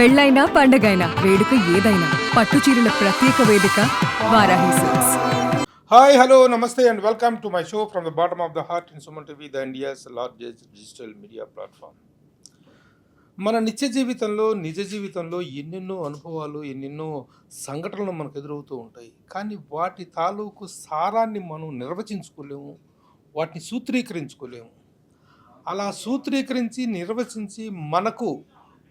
పెళ్ళైనా పండగైనా వేడుక ఏదైనా పట్టు చీరల ప్రత్యేక వేదిక Varahi silks. Hi, hello, namaste, and welcome to my show from the bottom of the heart in Suman TV, the India's largest digital media platform. మన నిత్య జీవితంలో నిజ జీవితంలో ఎన్నెన్నో అనుభవాలు ఎన్నెన్నో సంఘటనలు మనకు ఎదురవుతూ ఉంటాయి. కానీ వాటి తాలూకు సారాన్ని మనం నిర్వచించుకోలేము, వాటిని సూత్రీకరించుకోలేము. అలా సూత్రీకరించి నిర్వచించి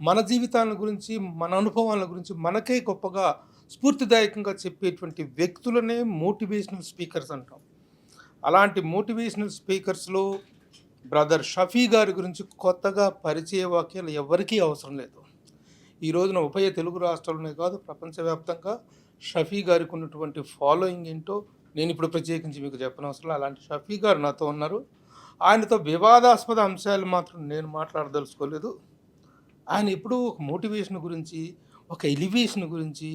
మన జీవితాల గురించి మన అనుభవాల గురించి మనకే గొప్పగా స్ఫూర్తిదాయకంగా చెప్పేటువంటి వ్యక్తులనే మోటివేషనల్ స్పీకర్స్ అంటాం. అలాంటి మోటివేషనల్ స్పీకర్స్లో బ్రదర్ షఫీ గారి గురించి కొత్తగా పరిచయ వాక్యాలు ఎవరికీ అవసరం లేదు. ఈ రోజున ఉభయ తెలుగు రాష్ట్రాలనే కాదు, ప్రపంచవ్యాప్తంగా షఫీ గారికి ఉన్నటువంటి ఫాలోయింగ్ ఏంటో నేను ఇప్పుడు ప్రత్యేకించి మీకు చెప్పనవసరం. అలాంటి షఫీ గారు నాతో ఉన్నారు. ఆయనతో వివాదాస్పద అంశాలు మాత్రం నేను మాట్లాడదలుచుకోలేదు. ఆయన ఎప్పుడూ ఒక మోటివేషన్ గురించి, ఒక ఎలివేషన్ గురించి,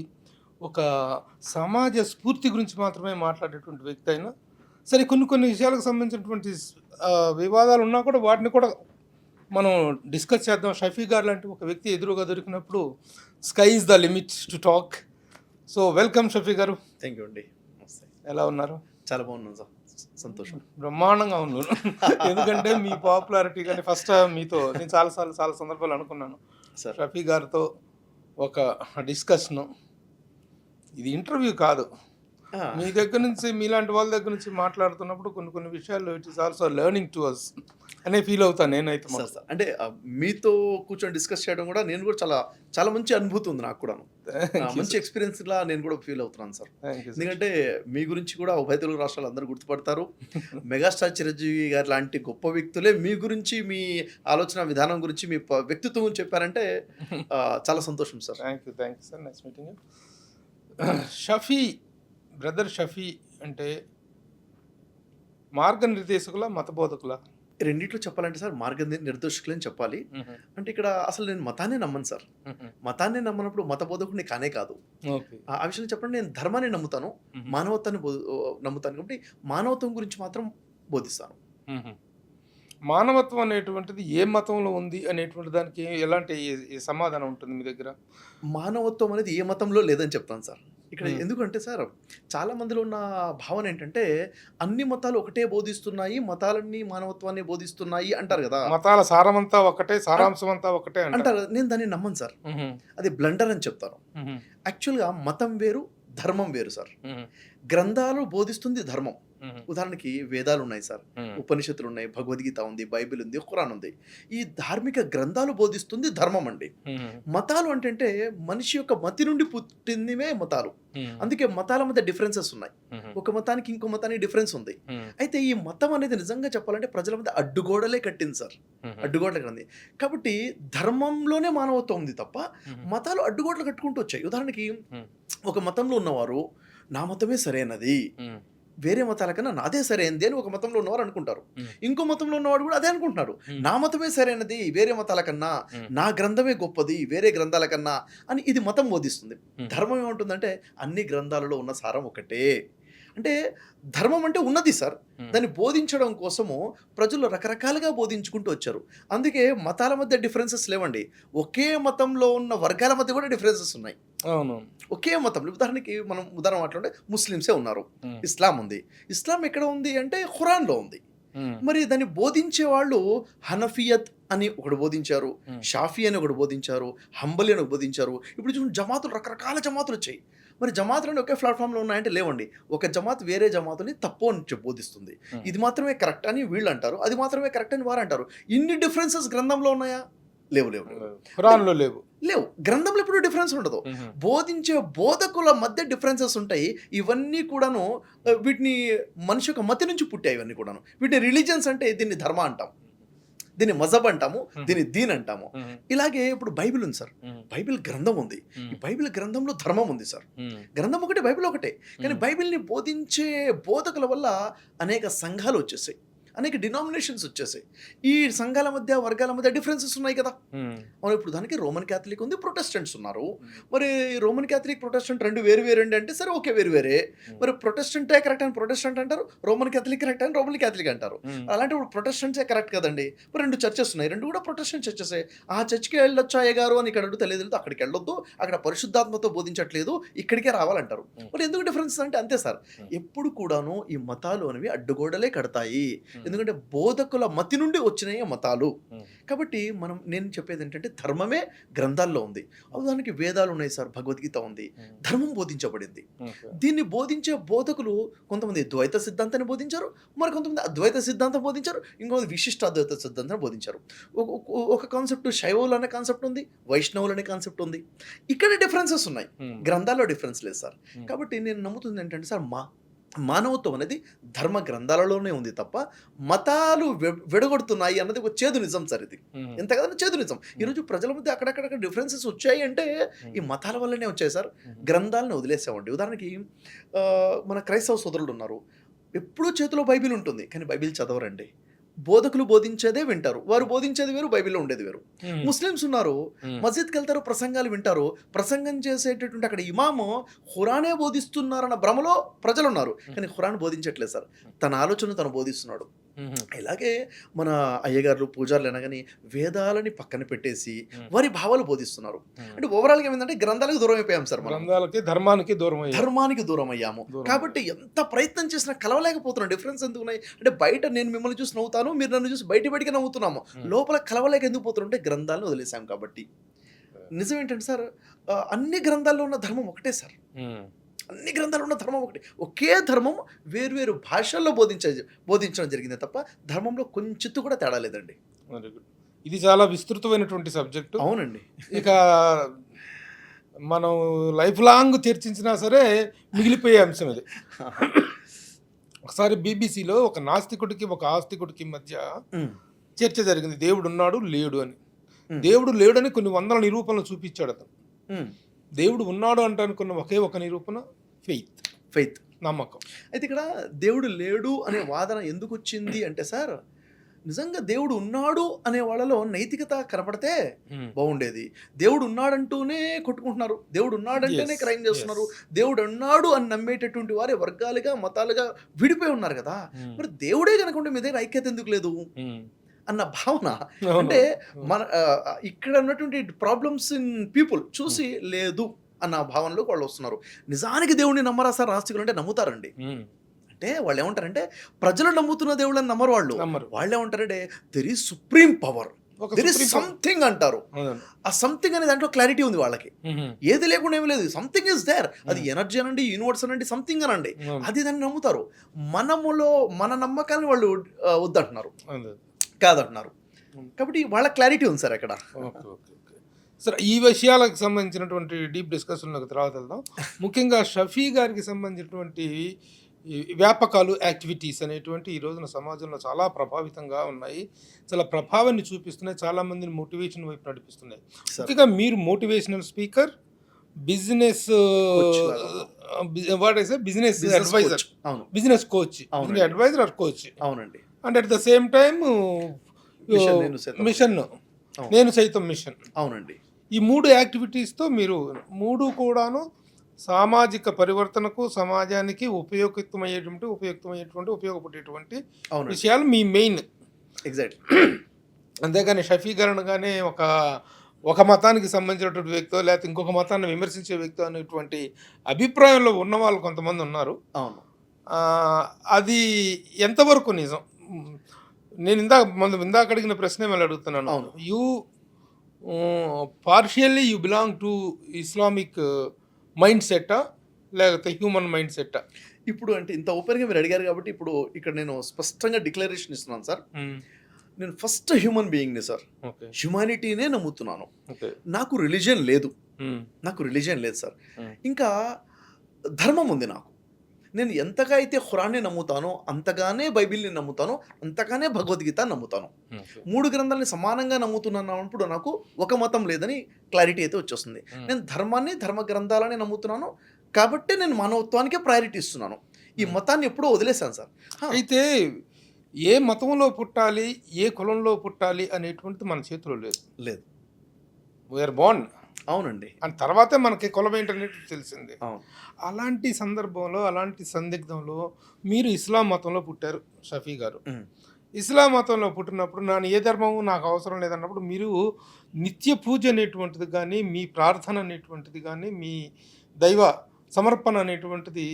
ఒక సమాజ స్ఫూర్తి గురించి మాత్రమే మాట్లాడేటువంటి వ్యక్తి అయినా సరే, కొన్ని విషయాలకు సంబంధించినటువంటి వివాదాలు ఉన్నా కూడా వాటిని కూడా మనం డిస్కస్ చేద్దాం. షఫీ గారు లాంటి ఒక వ్యక్తి ఎదురుగా దొరికినప్పుడు sky is the limit to talk. So welcome Shafi గారు. థ్యాంక్ యూ అండి. ఎలా ఉన్నారు? చాలా బాగున్నాను సార్, సంతోషం. బ్రహ్మాండంగా ఉన్నారు. ఎందుకంటే మీ పాపులారిటీ కానీ ఫస్ట్ మీతో నేను చాలా సందర్భాలు అనుకున్నాను సార్. షఫీ గారితో ఒక డిస్కషను, ఇది ఇంటర్వ్యూ కాదు, మీ దగ్గర నుంచి మీలాంటి వాళ్ళ దగ్గర నుంచి మాట్లాడుతున్నప్పుడు కొన్ని విషయాలు it is also learning to us అనే ఫీల్ అవుతాను నేనైతే. సార్ అంటే మీతో కూర్చొని డిస్కస్ చేయడం కూడా నేను కూడా చాలా మంచి అనుభూతి ఉంది నాకు కూడా. మంచి ఎక్స్పీరియన్స్ లా నేను కూడా ఫీల్ అవుతున్నాను సార్. ఎందుకంటే మీ గురించి కూడా ఉభయ తెలుగు రాష్ట్రాలు అందరూ గుర్తుపడతారు. మెగాస్టార్ చిరంజీవి గారు లాంటి గొప్ప వ్యక్తులే మీ గురించి, మీ ఆలోచన విధానం గురించి, మీ వ్యక్తిత్వం గురించి చెప్పారంటే చాలా సంతోషం sir. Thank you sir. Nice meeting you. Shafi, brother Shafi అంటే మార్గనిర్దేశకుల, మతబోధకుల? రెండిట్లో చెప్పాలంటే సార్ మార్గనిర్దేశకులని చెప్పాలి. అంటే ఇక్కడ అసలు నేను మతాన్ని నమ్మను సార్. మతాన్ని నమ్మనప్పుడు మత బోధకుడిని కానే కాదు. ఆ విషయం చెప్పండి, నేను ధర్మాన్ని నమ్ముతాను, మానవత్వాన్ని నమ్ముతాను. కాబట్టి మానవత్వం గురించి మాత్రం బోధిస్తాను. మానవత్వం అనేటువంటిది ఏ మతంలో ఉంది అనేటువంటి దానికి ఎలాంటి సమాధానం ఉంటుంది మీ దగ్గర? మానవత్వం అనేది ఏ మతంలో లేదని చెప్తాను సార్. ఇక్కడ ఎందుకంటే సార్, చాలా మందిలో ఉన్న భావన ఏంటంటే అన్ని మతాలు ఒకటే బోధిస్తున్నాయి, మతాలన్నీ మానవత్వాన్ని బోధిస్తున్నాయి అంటారు కదా. మతాల సారమంతా ఒకటే, సారాంశం అంతా ఒకటే అంటారు. నేను దాన్ని నమ్మను సార్. అది బ్లండర్ అని చెప్తాను. యాక్చువల్గా మతం వేరు, ధర్మం వేరు సార్. గ్రంథాలు బోధిస్తుంది ధర్మం. ఉదాహరణకి వేదాలు ఉన్నాయి సార్, ఉపనిషత్తులు ఉన్నాయి, భగవద్గీత ఉంది, బైబిల్ ఉంది, ఖురాన్ ఉంది. ఈ ధార్మిక గ్రంథాలు బోధిస్తుంది ధర్మం అండి. మతాలు అంటే మనిషి యొక్క మతి నుండి పుట్టినవే మతాలు. అందుకే మతాల మధ్య డిఫరెన్సెస్ ఉన్నాయి. ఒక మతానికి ఇంకో మతానికి డిఫరెన్స్ ఉంది. అయితే ఈ మతం అనేది నిజంగా చెప్పాలంటే ప్రజల మధ్య అడ్డుగోడలే కట్టింది సార్. అడ్డుగోడలే కట్టింది. కాబట్టి ధర్మంలోనే మానవత్వం ఉంది తప్ప మతాలు అడ్డుగోడలు కట్టుకుంటూ వచ్చాయి. ఉదాహరణకి ఒక మతంలో ఉన్నవారు నా మతమే సరైనది, వేరే మతాల కన్నా నాదే సరైనది అని ఒక మతంలో ఉన్నవారు అనుకుంటారు. ఇంకో మతంలో ఉన్నవాడు కూడా అదే అనుకుంటున్నాడు, నా మతమే సరైనది, వేరే మతాల కన్నా నా గ్రంథమే గొప్పది వేరే గ్రంథాల కన్నా అని. ఇది మతం బోధిస్తుంది. ధర్మం ఏమంటుందంటే అన్ని గ్రంథాలలో ఉన్న సారం ఒకటే. అంటే ధర్మం అంటే ఉన్నది సార్, దాన్ని బోధించడం కోసము ప్రజలు రకరకాలుగా బోధించుకుంటూ వచ్చారు. అందుకే మతాల మధ్య డిఫరెన్సెస్ లేవండి, ఒకే మతంలో ఉన్న వర్గాల మధ్య కూడా డిఫరెన్సెస్ ఉన్నాయి. ఒకే మతం, ఉదాహరణకి మనం ఉదాహరణ మాట్లాడే ముస్లిమ్సే ఉన్నారు, ఇస్లాం ఉంది. ఇస్లాం ఎక్కడ ఉంది అంటే ఖురాన్లో ఉంది. మరి దాన్ని బోధించే వాళ్ళు హనఫియత్ అని ఒకటి బోధించారు, షాఫీ అని ఒకటి బోధించారు, హంబలి అని బోధించారు. ఇప్పుడు చూడండి, జమాతులు, రకరకాల జమాతులు వచ్చాయి. మరి జమాతులు ఒకే ప్లాట్ఫామ్లో ఉన్నాయంటే లేవండి. ఒక జమాత్ వేరే జమాతుని తప్పు అని బోధిస్తుంది. ఇది మాత్రమే కరెక్ట్ అని వీళ్ళు అంటారు, అది మాత్రమే కరెక్ట్ అని వారు అంటారు. ఇన్ని డిఫరెన్సెస్ గ్రంథంలో ఉన్నాయా? లేవు. ఖురాన్లో లేవు. గ్రంథంలో ఎప్పుడు డిఫరెన్స్ ఉండదు. బోధించే బోధకుల మధ్య డిఫరెన్సెస్ ఉంటాయి. ఇవన్నీ కూడాను వీటిని మనిషి యొక్క మతి నుంచి పుట్టాయి. ఇవన్నీ కూడాను వీటిని రిలీజియన్స్ అంటే దీన్ని ధర్మ అంటాం, దీన్ని మజబ్ అంటాము, దీన్ని దీన్ అంటాము. ఇలాగే ఇప్పుడు బైబిల్ ఉంది సార్, బైబిల్ గ్రంథం ఉంది. ఈ బైబిల్ గ్రంథంలో ధర్మం ఉంది సార్. గ్రంథం ఒకటే, బైబిల్ ఒకటే. కానీ బైబిల్ని బోధించే బోధకుల వల్ల అనేక సంఘాలు వచ్చేసాయి, అనేక డినామినేషన్స్ వచ్చేసాయి. ఈ సంఘాల మధ్య వర్గాల మధ్య డిఫరెన్సెస్ ఉన్నాయి కదా. అవును, ఇప్పుడు దానికి రోమన్ క్యాథలిక్ ఉంది, ప్రొటెస్టెంట్స్ ఉన్నారు. మరి రోమన్ క్యాథలిక్ ప్రొటెస్టెంట్ రెండు వేరు వేరు అంటే సరే ఓకే వేరు వేరే. మరి ప్రొటెస్టెంటే కరెక్ట్ అని ప్రొటెస్టెంట్ అంటారు, రోమన్ క్యాథలిక్ కరెక్ట్ అని రోమన్ క్యాథలిక్ అంటారు. అలాంటి ఇప్పుడు ప్రొటెస్టెంట్సే కరెక్ట్ కదండి. మరి రెండు చర్చెస్ ఉన్నాయి, రెండు కూడా ప్రొటెస్టెంట్ చర్చెసే. ఆ చర్చ్కి వెళ్ళొచ్చు అయ్యగారు అని ఇక్కడ తెలియదు, అక్కడికి వెళ్ళొద్దు, అక్కడ పరిశుద్ధాత్మతో బోధించట్లేదు, ఇక్కడికే రావాలంటారు. మరి ఎందుకు డిఫరెన్స్ అంటే అంతే సార్, ఎప్పుడు కూడాను ఈ మతాలు అనేవి అడ్డుగోడలే కడతాయి. ఎందుకంటే బోధకుల మతి నుండి వచ్చినాయి మతాలు. కాబట్టి నేను చెప్పేది ఏంటంటే ధర్మమే గ్రంథాల్లో ఉంది. దానికి వేదాలు ఉన్నాయి సార్, భగవద్గీత ఉంది, ధర్మం బోధించబడింది. దీన్ని బోధించే బోధకులు కొంతమంది ద్వైత సిద్ధాంతాన్ని బోధించారు, మరి కొంతమంది అద్వైత సిద్ధాంతం బోధించారు, ఇంకొంత విశిష్ట అద్వైత సిద్ధాంతాన్ని బోధించారు. ఒక కాన్సెప్ట్ శైవులు అనే కాన్సెప్ట్ ఉంది, వైష్ణవులు అనే కాన్సెప్ట్ ఉంది. ఇక్కడ డిఫరెన్సెస్ ఉన్నాయి, గ్రంథాల్లో డిఫరెన్స్ లేదు సార్. కాబట్టి నేను నమ్ముతుంది ఏంటంటే సార్, మానవత్వం అనేది ధర్మ గ్రంథాలలోనే ఉంది తప్ప మతాలు విడగొడుతున్నాయి అన్నది ఒక చేదు నిజం సార్. ఇది ఎంత కదండి చేదు నిజం. ఈరోజు ప్రజల మధ్య అక్కడక్కడ డిఫరెన్సెస్ వచ్చాయి అంటే ఈ మతాల వల్లనే వచ్చాయి సార్. గ్రంథాలను వదిలేసామండి. ఉదాహరణకి మన క్రైస్తవ సోదరులు ఉన్నారు, ఎప్పుడూ చేతిలో బైబిల్ ఉంటుంది కానీ బైబిల్ చదవరండి. బోధకులు బోధించేదే వింటారు, వారు బోధించేది వేరు, బైబిల్లో ఉండేది వేరు. ముస్లిమ్స్ ఉన్నారు, మస్జిద్కి వెళ్తారు, ప్రసంగాలు వింటారు, ప్రసంగం చేసేటటువంటి అక్కడ ఇమాము ఖురానే బోధిస్తున్నారన్న భ్రమలో ప్రజలు ఉన్నారు, కానీ ఖురాన్ బోధించట్లేదు సార్, తన ఆలోచన తను బోధిస్తున్నాడు. ఇలాగే మన అయ్యగారులు పూజారులు అనగాని వేదాలని పక్కన పెట్టేసి వారి భావాలు బోధిస్తున్నారు. అంటే ఓవరాల్గా ఏమైందంటే గ్రంథాలకు దూరం అయిపోయాం సార్, ధర్మానికి దూరం అయ్యాము. కాబట్టి ఎంత ప్రయత్నం చేసినా కలవలేకపోతున్నాం. డిఫరెన్స్ ఎందుకు ఉన్నాయి అంటే, బయట నేను మిమ్మల్ని చూసి నవ్వుతాను, మీరు నన్ను చూసి బయటికి నవ్వుతున్నాము, లోపల కలవలేక ఎందుకు పోతున్నాం అంటే గ్రంథాలను వదిలేసాం కాబట్టి. నిజం ఏంటంటే సార్, అన్ని గ్రంథాల్లో ఉన్న ధర్మం ఒకటే సార్, అన్ని గ్రంథాలు ఉన్న ధర్మం ఒకటి. ఒకే ధర్మం వేరు భాషల్లో బోధించడం జరిగింది తప్ప ధర్మంలో కొంచెం కూడా తేడా లేదండి. ఇది చాలా విస్తృతమైనటువంటి సబ్జెక్టు. అవునండి. ఇక మనం లైఫ్ లాంగ్ చర్చించినా సరే మిగిలిపోయే అంశం ఇది. ఒకసారి బీబీసీలో ఒక నాస్తికుడికి ఒక ఆస్తికుడికి మధ్య చర్చ జరిగింది, దేవుడు ఉన్నాడు లేడు అని. దేవుడు లేడని కొన్ని వందల నిరూపణలు చూపించాడు అతను. దేవుడు ఉన్నాడు అంటానుకున్న ఒకే ఒక నిరూపణ ఫెయిత్, నమ్మకం. అయితే ఇక్కడ దేవుడు లేడు అనే వాదన ఎందుకు వచ్చింది అంటే సార్, నిజంగా దేవుడు ఉన్నాడు అనే వాళ్ళలో నైతికత కనపడితే బాగుండేది. దేవుడు ఉన్నాడంటూనే కొట్టుకుంటున్నారు, దేవుడు ఉన్నాడంటేనే క్రైమ్ చేస్తున్నారు, దేవుడు ఉన్నాడు అని నమ్మేటటువంటి వారే వర్గాలుగా మతాలుగా విడిపోయి ఉన్నారు కదా. మరి దేవుడే కనుక ఉంటే మీ దగ్గర ఐక్యత ఎందుకు లేదు అన్న భావన. అంటే మన ఇక్కడ ఉన్నటువంటి ప్రాబ్లమ్స్ ఇన్ పీపుల్ చూసి లేదు అన్న భావనలోకి వాళ్ళు వస్తున్నారు. నిజానికి దేవుడిని నమ్మరా సార్ నాస్తికులు అంటే? నమ్ముతారండి. అంటే వాళ్ళు ఏమంటారంటే, ప్రజలు నమ్ముతున్న దేవుళ్ళని నమ్మరు వాళ్ళు. వాళ్ళు ఏమంటారంటే there is supreme power, there is something అంటారు. ఆ సంథింగ్ అనే దాంట్లో క్లారిటీ ఉంది వాళ్ళకి. ఏది లేకుండా ఏమి లేదు, సంథింగ్ ఇస్ దేర్. అది ఎనర్జీ అనండి, యూనివర్స్ అనండి, సంథింగ్ అనండి, అది దాన్ని నమ్ముతారు. మన నమ్మకాన్ని వాళ్ళు వద్దంటున్నారు, కాదంటున్నారు. కాబట్టి వాళ్ళ క్లారిటీ ఉంది సార్ అక్కడ. సరే, ఈ విషయాలకు సంబంధించినటువంటి డీప్ డిస్కషన్లోకి తర్వాత వెళ్దాం. ముఖ్యంగా షఫీ గారికి సంబంధించినటువంటి వ్యాపకాలు, యాక్టివిటీస్ అనేటువంటి ఈ రోజున సమాజంలో చాలా ప్రభావితంగా ఉన్నాయి, చాలా ప్రభావాన్ని చూపిస్తున్నాయి, చాలామందిని మోటివేషన్ వైపు నడిపిస్తున్నాయి. ముఖ్యంగా మీరు motivational speaker, business business adviser, business coach, adviser or coach. అవునండి. And at the same time mission, నేను సైతం మిషన్. అవునండి. ఈ 3 యాక్టివిటీస్తో మీరు 3 కూడాను సామాజిక పరివర్తనకు, సమాజానికి ఉపయోగపడేటువంటి విషయాలు మీ మెయిన్. ఎగ్జాక్ట్. అంతేగాని షఫీ గారు అనగానే ఒక మతానికి సంబంధించినటువంటి వ్యక్తో లేకపోతే ఇంకొక మతాన్ని విమర్శించే వ్యక్తి అనేటువంటి అభిప్రాయంలో ఉన్న వాళ్ళు కొంతమంది ఉన్నారు. అవును. అది ఎంతవరకు నిజం? నేను ఇందాక అడిగిన ప్రశ్న మళ్ళీ అడుగుతున్నాను. You partially you belong to Islamic mind సెట్టా లేకపోతే హ్యూమన్ మైండ్ సెట్టా? ఇప్పుడు అంటే ఇంత ఓపెన్గా మీరు అడిగారు కాబట్టి ఇప్పుడు ఇక్కడ నేను స్పష్టంగా డిక్లరేషన్ ఇస్తున్నాను సార్. నేను ఫస్ట్ హ్యూమన్ బీయింగ్ని సార్, హ్యుమానిటీనే నమ్ముతున్నాను. నాకు రిలీజియన్ లేదు సార్. ఇంకా ధర్మం ఉంది నాకు. నేను ఎంతగా అయితే ఖురాన్ని నమ్ముతానో అంతగానే బైబిల్ని నమ్ముతాను, అంతగానే భగవద్గీత నమ్ముతాను. 3 గ్రంథాలని సమానంగా నమ్ముతున్నాను. నాకు ఒక మతం లేదని క్లారిటీ అయితే వచ్చేస్తుంది. నేను ధర్మాన్ని, ధర్మ గ్రంథాలని నమ్ముతున్నాను కాబట్టి నేను మానవత్వానికే ప్రయారిటీ ఇస్తున్నాను. ఈ మతాన్ని ఎప్పుడో వదిలేశాను సార్. అయితే ఏ మతంలో పుట్టాలి, ఏ కులంలో పుట్టాలి అనేటువంటిది మన చేతిలో లేదు. లేదు. We are born. అవునండి. అని తర్వాతే మనకి కులం ఏంటనేది తెలిసింది. అవును. అలాంటి సందర్భంలో, అలాంటి సందిగ్ధంలో మీరు ఇస్లాం మతంలో పుట్టారు షఫీ గారు. హ్మ్. ఇస్లాం మతంలో పుట్టినప్పుడు నేను ఏ ధర్మము నాకు అవసరం లేదన్నప్పుడు మీరు నిత్య పూజ అనేటువంటిది కానీ, మీ ప్రార్థన అనేటువంటిది కానీ, మీ దైవ సమర్పణ అనేటువంటిది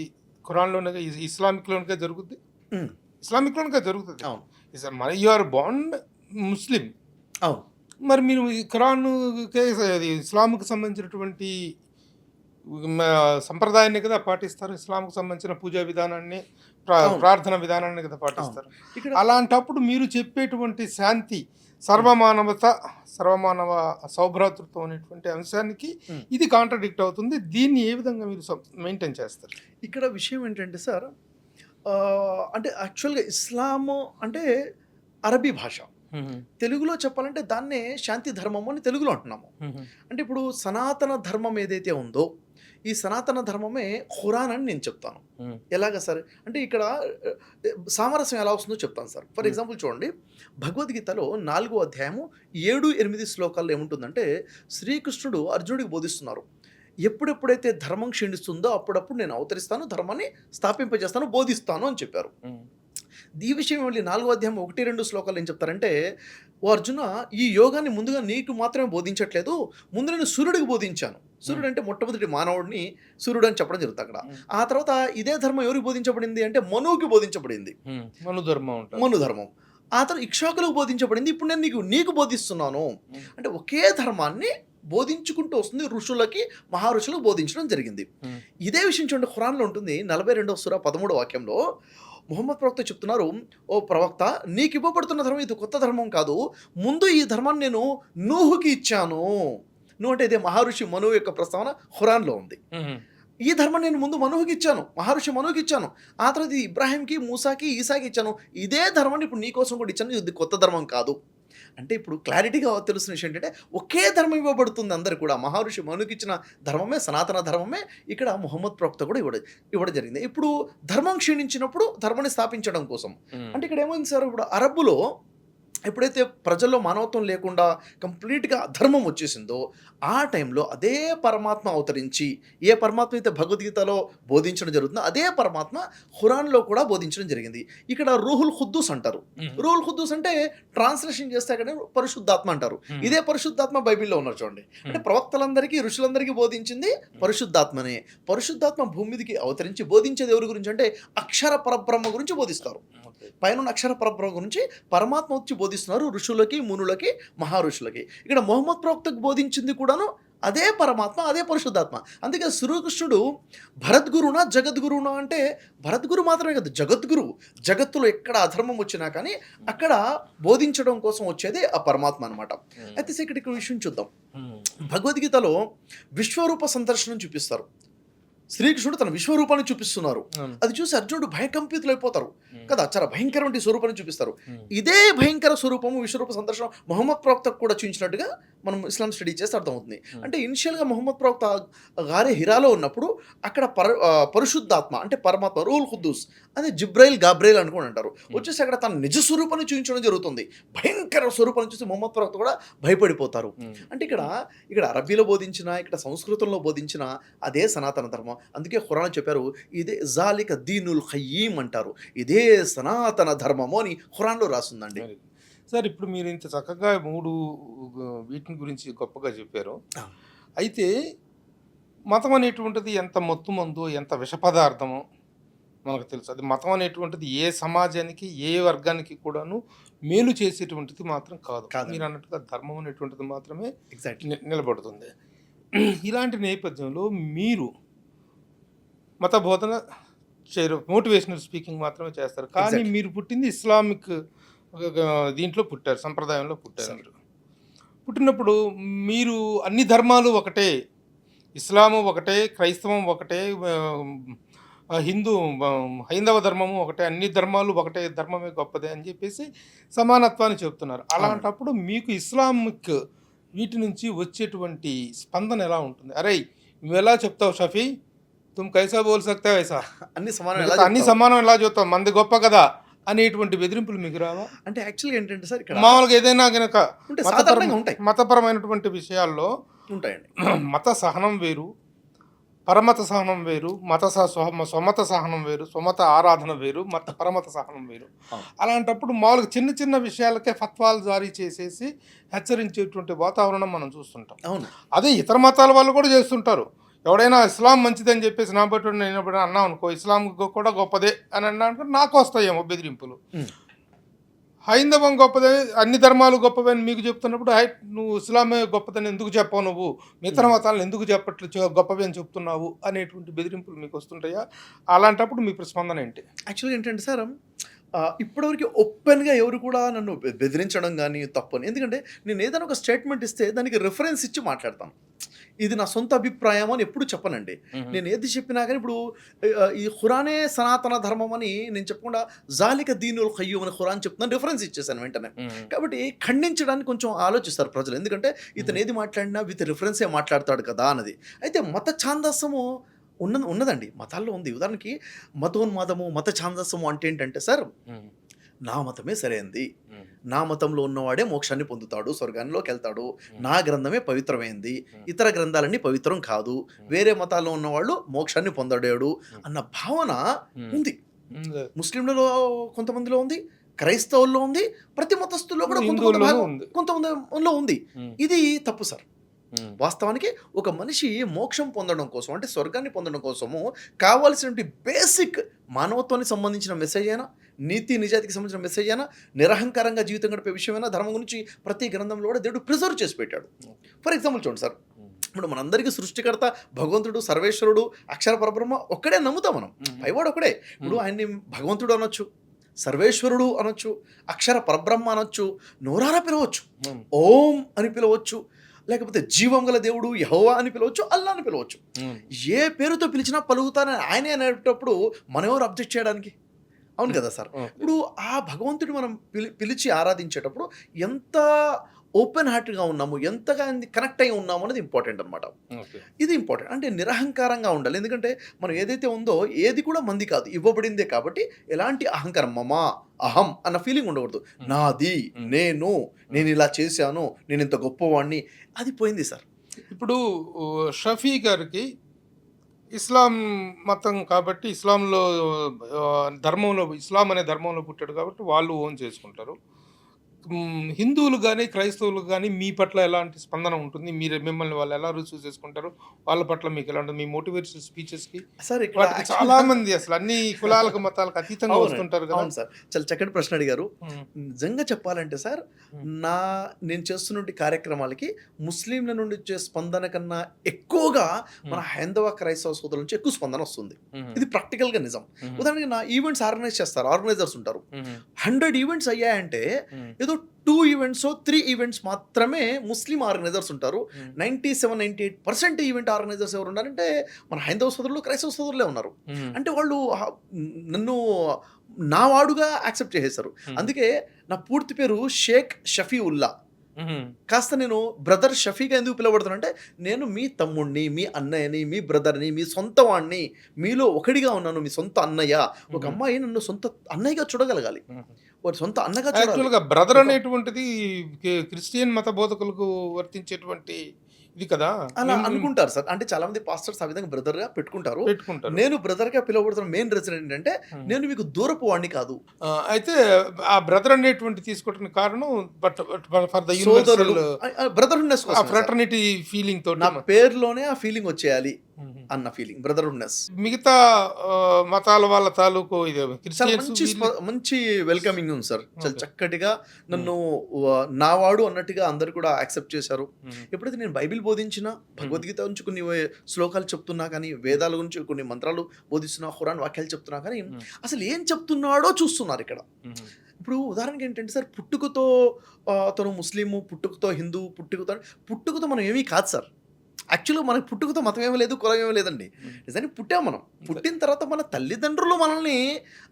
ఖురాన్‌లోనే ఇస్లామిక్‌లోనే జరుగుద్ది. హ్మ్. ఇస్లామిక్‌లోనే జరుగుతది. అవును. మరి యూ ఆర్ బోర్న్ ముస్లిం. అవును. మరి మీరు ఈ ఖురాన్‌కే అది ఇస్లాంకి సంబంధించినటువంటి మ సంప్రదాయాన్ని కదా పాటిస్తారు. ఇస్లాంకి సంబంధించిన పూజా విధానాన్ని, అవును. ప్రార్థన విధానాన్ని కదా అవును. పాటిస్తారు. ఇక్కడ అలాంటప్పుడు మీరు చెప్పేటువంటి శాంతి, సర్వమానవత, సర్వమానవ సౌభ్రాతృత్వం అనేటువంటి అంశానికి హ్మ్. ఇది కాంట్రాడిక్ట్ అవుతుంది. దీన్ని ఏ విధంగా మీరు మెయింటైన్ చేస్తారు? ఇక్కడ విషయం ఏంటంటే సార్, అంటే యాక్చువల్‌గా ఇస్లాము అంటే అరబీ భాష. తెలుగులో చెప్పాలంటే దాన్నే శాంతి ధర్మము అని తెలుగులో అంటున్నాము. అంటే ఇప్పుడు సనాతన ధర్మం ఏదైతే ఉందో, ఈ సనాతన ధర్మమే ఖురాన్ అని నేను చెప్తాను. ఎలాగా సార్ అంటే ఇక్కడ సామరస్యం ఎలా వస్తుందో చెప్తాను సార్. ఫర్ ఎగ్జాంపుల్ చూడండి, భగవద్గీతలో 4వ అధ్యాయము 7, 8 శ్లోకాల్లో ఏముంటుందంటే, శ్రీకృష్ణుడు అర్జునుడికి బోధిస్తున్నారు. ఎప్పుడెప్పుడైతే ధర్మం క్షీణిస్తుందో అప్పుడప్పుడు నేను అవతరిస్తాను, ధర్మాన్ని స్థాపింపజేస్తాను, బోధిస్తాను అని చెప్పారు. ఈ విషయం మళ్ళీ 4వ అధ్యాయం 1, 2 శ్లోకాలు ఏం చెప్తారంటే, ఓ అర్జున, ఈ యోగాన్ని ముందుగా నీకు మాత్రమే బోధించట్లేదు, ముందు నేను సూర్యుడికి బోధించాను. సూర్యుడు అంటే మొట్టమొదటి మానవుడిని సూర్యుడు అని చెప్పడం జరుగుతుంది అక్కడ. ఆ తర్వాత ఇదే ధర్మం ఎవరికి బోధించబడింది అంటే మనువుకి బోధించబడింది, మను ధర్మం. ఆ తర్వాత ఇక్షాకులకు బోధించబడింది, ఇప్పుడు నేను నీకు బోధిస్తున్నాను. అంటే ఒకే ధర్మాన్ని బోధించుకుంటూ వస్తుంది, ఋషులకి మహారుషులకు బోధించడం జరిగింది. ఇదే విషయం చూడండి, ఖురాన్లో ఉంటుంది 42వ సూరా 13వ వాక్యంలో మొహమ్మద్ ప్రవక్త చెప్తున్నారు, ఓ ప్రవక్త, నీకు ఇవ్వబడుతున్న ధర్మం ఇది కొత్త ధర్మం కాదు, ముందు ఈ ధర్మాన్ని నేను నూహుకి ఇచ్చాను. నువ్వు అంటే ఇదే మహర్షి మనువు యొక్క ప్రస్తావన ఖురాన్లో ఉంది. ఈ ధర్మం నేను ముందు మనువుకి ఇచ్చాను, మహర్షి మనువుకి ఇచ్చాను, ఆ తర్వాత ఇది ఇబ్రాహీంకి, మూసాకి, ఈసాకి ఇచ్చాను, ఇదే ధర్మాన్ని ఇప్పుడు నీ కోసం కూడా ఇచ్చాను, ఇది కొత్త ధర్మం కాదు. అంటే ఇప్పుడు క్లారిటీగా తెలుస్తున్న విషయం ఏంటంటే, ఒకే ధర్మం ఇవ్వబడుతుంది అందరు కూడా. మహర్షి మనుకి ఇచ్చిన ధర్మమే సనాతన ధర్మమే ఇక్కడ ముహమ్మద్ ప్రవక్త కూడా ఇవ్వడం జరిగింది. ఇప్పుడు ధర్మం క్షీణించినప్పుడు ధర్మాన్ని స్థాపించడం కోసం అంటే ఇక్కడ ఏమైంది సార్, ఇప్పుడు అరబ్బులో ఎప్పుడైతే ప్రజల్లో మానవత్వం లేకుండా కంప్లీట్గా అధర్మం వచ్చేసిందో, ఆ టైంలో అదే పరమాత్మ అవతరించి, ఏ పరమాత్మ అయితే భగవద్గీతలో బోధించడం జరుగుతుందో అదే పరమాత్మ ఖురాన్లో కూడా బోధించడం జరిగింది. ఇక్కడ రూహుల్ ఖుద్దూస్ అంటారు. రూహుల్ ఖుద్దూస్ అంటే ట్రాన్స్లేషన్ చేస్తే అక్కడ పరిశుద్ధాత్మ అంటారు. ఇదే పరిశుద్ధాత్మ బైబిల్లో ఉన్నారు చూడండి. అంటే ప్రవక్తలందరికీ, ఋషులందరికీ బోధించింది పరిశుద్ధాత్మనే. పరిశుద్ధాత్మ భూమి మీదకి అవతరించి బోధించేది ఎవరి గురించి అంటే అక్షర పరబ్రహ్మ గురించి బోధిస్తారు. పైన అక్షర పరబ్రహ్మ గురించి పరమాత్మ వచ్చి బోధిస్తున్నారు ఋషులకి, మునులకి, మహారుషులకి. ఇక్కడ మొహమ్మద్ ప్రవక్తకు బోధించింది కూడాను అదే పరమాత్మ, అదే పరిశుద్ధాత్మ. అందుకే శ్రీకృష్ణుడు భరద్గురునా జగద్గురునా అంటే, భరద్గురు మాత్రమే కాదు, జగద్గురు. జగత్తులో ఎక్కడ అధర్మం వచ్చినా కానీ అక్కడ బోధించడం కోసం వచ్చేది ఆ పరమాత్మ అనమాట. అయితే ఇక్కడ విషయం చూద్దాం. భగవద్గీతలో విశ్వరూప సందర్శనం చూపిస్తారు. శ్రీకృష్ణుడు తన విశ్వరూపాన్ని చూపిస్తున్నారు. అది చూసి అర్జునుడు భయకంపితులు అయిపోతారు కదా, చాలా భయంకరమైన స్వరూపాన్ని చూపిస్తారు. ఇదే భయంకర స్వరూపము విశ్వరూప సందర్శనం మొహమ్మద్ ప్రవక్తకు కూడా చూపించినట్టుగా మనం ఇస్లాం స్టడీ చేస్తే అర్థమవుతుంది. అంటే ఇనిషియల్గా మొహమ్మద్ ప్రవక్త గారే హిరాలో ఉన్నప్పుడు అక్కడ పరిశుద్ధాత్మ అంటే పరమాత్మ రూల్ ఖుద్దూస్ అదే జిబ్రైల్ గాబ్రైల్ అనుకుని అంటారు, వచ్చేసి అక్కడ తన నిజ స్వరూపాన్ని చూపించడం జరుగుతుంది. భయంకర స్వరూపాన్ని చూసి మొహమ్మద్ ప్రవక్త కూడా భయపడిపోతారు. అంటే ఇక్కడ అరబీలో బోధించిన, ఇక్కడ సంస్కృతంలో బోధించిన అదే సనాతన ధర్మం. అందుకే ఖురాన్ చెప్పారు, ఇదే జాలిక దీనుల్ ఖయ్యీం అంటారు, ఇదే సనాతన ధర్మము అని ఖురాన్లో రాస్తుందండి. సార్, ఇప్పుడు మీరు ఇంత చక్కగా 3 వీటిని గురించి గొప్పగా చెప్పారు. అయితే మతం అనేటువంటిది ఎంత మొత్తుమందో, ఎంత విష పదార్థమో మనకు తెలుసు. అది మతం అనేటువంటిది ఏ సమాజానికి, ఏ వర్గానికి కూడాను మేలు చేసేటువంటిది మాత్రం కాదు. మీరు అన్నట్టుగా ధర్మం అనేటువంటిది మాత్రమే నిలబడుతుంది. ఇలాంటి నేపథ్యంలో మీరు మత బోధన చేయరు, మోటివేషనల్ స్పీకింగ్ మాత్రమే చేస్తారు. కానీ మీరు పుట్టింది ఇస్లామిక్ దీంట్లో పుట్టారు, సంప్రదాయంలో పుట్టారు. మీరు పుట్టినప్పుడు మీరు అన్ని ధర్మాలు ఒకటే, ఇస్లాము ఒకటే, క్రైస్తవం ఒకటే, హైందవ ధర్మము ఒకటే, అన్ని ధర్మాలు ఒకటే, ధర్మమే గొప్పదే అని చెప్పేసి సమానత్వాన్ని చెప్తున్నారు. అలాంటప్పుడు మీకు ఇస్లామిక్ వీటి నుంచి వచ్చేటువంటి స్పందన ఎలా ఉంటుంది? అరే నువ్వు ఎలా చెప్తావు షఫీ, తుమ్ కైసా బోల్ సక్తా వైసా, అన్ని సమానం ఎలా చెప్తావు, మంది గొప్ప కదా అనేటువంటి బెదిరింపులు మీకు రావా? అంటే యాక్చువల్గా ఏంటంటే సార్ ఇక్కడ మామూలుగా ఏదైనా గనక ఉంటే సాధారణంగా ఉంటాయి మతపరమైనటువంటి విషయాల్లో ఉంటాయండి. మత సహనం వేరు, పరమత సహనం వేరు, స్వమత సహనం వేరు, స్వమత ఆరాధన వేరు, పరమత సహనం వేరు. అవును. అలాంటప్పుడు మామూలుగా చిన్న చిన్న విషయాలకే ఫత్వాలు జారీ చేసేసి హెచ్చరించేటువంటి వాతావరణం మనం చూస్తుంటాం. అవును. అదే ఇతర మతాల వాళ్ళు కూడా చేస్తుంటారు. ఎవడైనా ఇస్లాం మంచిదని చెప్పేసి నా బట్టి నేను ఎప్పుడైనా అన్నా అనుకో, ఇస్లాం కూడా గొప్పదే అని అన్నా అనుకో, నాకు వస్తాయేమో బెదిరింపులు. హైందవం గొప్పదే, అన్ని ధర్మాలు గొప్పవే అని మీకు చెప్తున్నప్పుడు నువ్వు ఇస్లామే గొప్పదని ఎందుకు చెప్పవు, నువ్వు మిగతా మతాలను ఎందుకు గొప్పవి అని చెప్తున్నావు అనేటువంటి బెదిరింపులు మీకు వస్తుంటాయా? అలాంటప్పుడు మీ ప్రస్పందన ఏంటి? యాక్చువల్గా ఏంటంటే సార్ ఇప్పటివరకు ఓపెన్గా ఎవరు కూడా నన్ను బెదిరించడం కానీ తప్పని, ఎందుకంటే నేను ఏదైనా ఒక స్టేట్మెంట్ ఇస్తే దానికి రిఫరెన్స్ ఇచ్చి మాట్లాడతాను. ఇది నా సొంత అభిప్రాయం అని ఎప్పుడు చెప్పనండి. నేను ఏది చెప్పినా కానీ ఇప్పుడు ఈ ఖురానే సనాతన ధర్మం అని నేను చెప్పకుండా జాలిక దీనుల్ ఖయ్యూమ్ అని ఖురాన్ చెప్తున్నాను, రిఫరెన్స్ ఇచ్చేసాను వెంటనే. కాబట్టి ఖండించడానికి కొంచెం ఆలోచిస్తారు ప్రజలు, ఎందుకంటే ఇతను ఏది మాట్లాడినా విత్ రిఫరెన్సే మాట్లాడతాడు కదా అన్నది. అయితే మత ఛాందస్సము ఉన్నదండి, మతాల్లో ఉంది. ఉదాహరణకి మతోన్మాదము, మత ఛాందస్సము అంటే ఏంటంటే సార్, నా మతమే సరైనది, నా మతంలో ఉన్నవాడే మోక్షాన్ని పొందుతాడు, స్వర్గానిలోకి వెళ్తాడు, నా గ్రంథమే పవిత్రమైంది, ఇతర గ్రంథాలన్నీ పవిత్రం కాదు, వేరే మతాల్లో ఉన్నవాళ్ళు మోక్షాన్ని పొందడాడు అన్న భావన ఉంది. ముస్లింలలో కొంతమందిలో ఉంది, క్రైస్తవుల్లో ఉంది, ప్రతి మతస్థుల్లో కూడా కొంతమందిలో ఉంది. ఇది తప్పు సార్. వాస్తవానికి ఒక మనిషి మోక్షం పొందడం కోసం, అంటే స్వర్గాన్ని పొందడం కోసము కావాల్సినటువంటి బేసిక్ మానవత్వానికి సంబంధించిన మెసేజ్ అయినా, నీతి నిజాతికి సంబంధించిన మెసేజ్ అయినా, నిరహంకారంగా జీవితం గడిపే విషయమైనా ధర్మం గురించి ప్రతి గ్రంథంలో కూడా దేవుడు ప్రిజర్వ్ చేసి పెట్టాడు. ఫర్ ఎగ్జాంపుల్ చూడండి సార్, ఇప్పుడు మనందరికీ సృష్టికర్త భగవంతుడు, సర్వేశ్వరుడు, అక్షర పరబ్రహ్మ ఒక్కడే నమ్ముతాం మనం, పైవాడు ఒకడే. ఇప్పుడు ఆయన్ని భగవంతుడు అనొచ్చు, సర్వేశ్వరుడు అనొచ్చు, అక్షర పరబ్రహ్మ అనొచ్చు, నోరారా పిలవచ్చు, ఓం అని పిలవచ్చు, లేకపోతే జీవం గల దేవుడు యెహోవా అని పిలవచ్చు, అల్లా అని పిలవచ్చు. ఏ పేరుతో పిలిచినా పలుకుతానని ఆయనే అనేటప్పుడు మనం ఎవరు అబ్జెక్ట్ చేయడానికి? అవును కదా సార్. ఇప్పుడు ఆ భగవంతుడు మనం పిలిచి ఆరాధించేటప్పుడు ఎంత ఓపెన్ హార్ట్గా ఉన్నాము, ఎంతగా కనెక్ట్ అయి ఉన్నాము అనేది ఇంపార్టెంట్ అనమాట. ఇది ఇంపార్టెంట్. అంటే నిరహంకారంగా ఉండాలి, ఎందుకంటే మనం ఏదైతే ఉందో ఏది కూడా మంది కాదు, ఇవ్వబడిందే. కాబట్టి ఎలాంటి అహంకారం, మమా అహం అన్న ఫీలింగ్ ఉండకూడదు. నాది, నేను ఇలా చేశాను, నేను ఇంత గొప్పవాడిని, అది పోయింది సార్. ఇప్పుడు షఫీ గారికి ఇస్లాం మతం కాబట్టి, ఇస్లాంలో ఇస్లాం అనే ధర్మంలో పుట్టాడు కాబట్టి వాళ్ళు ఓన్ చేసుకుంటారు. హిందువులు కానీ క్రైస్తవులు కానీ మీ పట్ల ఎలాంటి స్పందన ఉంటుంది? మిమ్మల్ని వాళ్ళు ఎలా రిసీవ్ చేసుకుంటారు? వాళ్ళ పట్ల మీకు ఎలా ఉంటుంది? మీ మోటివేషన్ స్పీచెస్కి సార్ చాలా మంది అసలు అన్ని కులాలకు మతాలకు అతీతంగా వస్తుంటారు కదా. అవును సార్, చాలా చక్కటి ప్రశ్న అడిగారు. నిజంగా చెప్పాలంటే సార్, నేను చేస్తున్న కార్యక్రమాలకి ముస్లింల నుండి వచ్చే స్పందన కన్నా ఎక్కువగా మన హైందవ క్రైస్తవ సోదరుల నుంచి ఎక్కువ స్పందన వస్తుంది. ఇది ప్రాక్టికల్ గా నిజం. ఉదాహరణకి నా ఈవెంట్స్ ఆర్గనైజ్ చేస్తారు, ఆర్గనైజర్స్ ఉంటారు. 100 ఈవెంట్స్ అయ్యాయంటే ఏదో 2 ఈవెంట్స్ 3 ఈవెంట్స్ మాత్రమే ముస్లిం ఆర్గనైజర్స్ ఉంటారు. 97-98% ఈవెంట్ ఆర్గనైజర్స్ ఎవరు ఉన్నారంటే మన హైందవ సోదరులు, క్రైస్తవ సోదరులే ఉన్నారు. అంటే వాళ్ళు నన్ను నా వాడుగా యాక్సెప్ట్ చేసేశారు. అందుకే నా పూర్తి పేరు షేక్ షఫీవుల్లా. కాస్త నేను బ్రదర్ షఫీగా ఎందుకు పిలవబడుతున్నానంటే, నేను మీ తమ్ముడిని, మీ అన్నయ్యని, మీ బ్రదర్ని, మీ సొంత వాడిని, మీలో ఒకడిగా ఉన్నాను, మీ సొంత అన్నయ్య. ఒక అమ్మాయి నన్ను సొంత అన్నయ్యగా చూడగలగాలి, వారి సొంత అన్నగా చూడాలి. బ్రదర్ అనేటువంటిది క్రిస్టియన్ మత బోధకులకు వర్తించేటువంటి ఇది కదా, అలా అనుకుంటారు సార్. అంటే చాలా మంది పాస్టర్స్ ఆ విధంగా బ్రదర్ గా పెట్టుకుంటారు. నేను బ్రదర్ గా పిలువబడుతున్న మెయిన్ రీజన్ ఏంటంటే, నేను మీకు దూరపు వాడిని కాదు. అయితే ఆ బ్రదర్ అనేటువంటి తీసుకోవడానికి కారణం ఫర్ ద బ్రదర్హుడ్నెస్, ఫ్రాటర్నిటీ ఫీలింగ్ తో నా పేరులోనే ఆ ఫీలింగ్ వచ్చేయాలి అన్న ఫీలింగ్, బ్రదర్హుడ్నెస్. మిగతా మతాల వాళ్ళ తాలూకు మంచి వెల్కమింగ్ ఉంది సార్. చాలా చక్కటిగా నన్ను నావాడు అన్నట్టుగా అందరు కూడా యాక్సెప్ట్ చేశారు. ఎప్పుడైతే నేను బైబిల్ బోధించినా, భగవద్గీత నుంచి కొన్ని శ్లోకాలు చెప్తున్నా కానీ, వేదాల గురించి కొన్ని మంత్రాలు బోధిస్తున్నా, ఖురాన్ వాక్యాలు చెప్తున్నా కానీ, అసలు ఏం చెప్తున్నాడో చూస్తున్నారు ఇక్కడ. ఇప్పుడు ఉదాహరణకి ఏంటంటే సార్, పుట్టుకతో తను ముస్లిము, పుట్టుకతో హిందూ, పుట్టుకతో మనం ఏమీ కాదు సార్. యాక్చువల్గా మనకి పుట్టుకతో మతం ఏమీ లేదు, కులం ఏమీ లేదండి. నిజానికి పుట్టాం మనం. పుట్టిన తర్వాత మన తల్లిదండ్రులు మనల్ని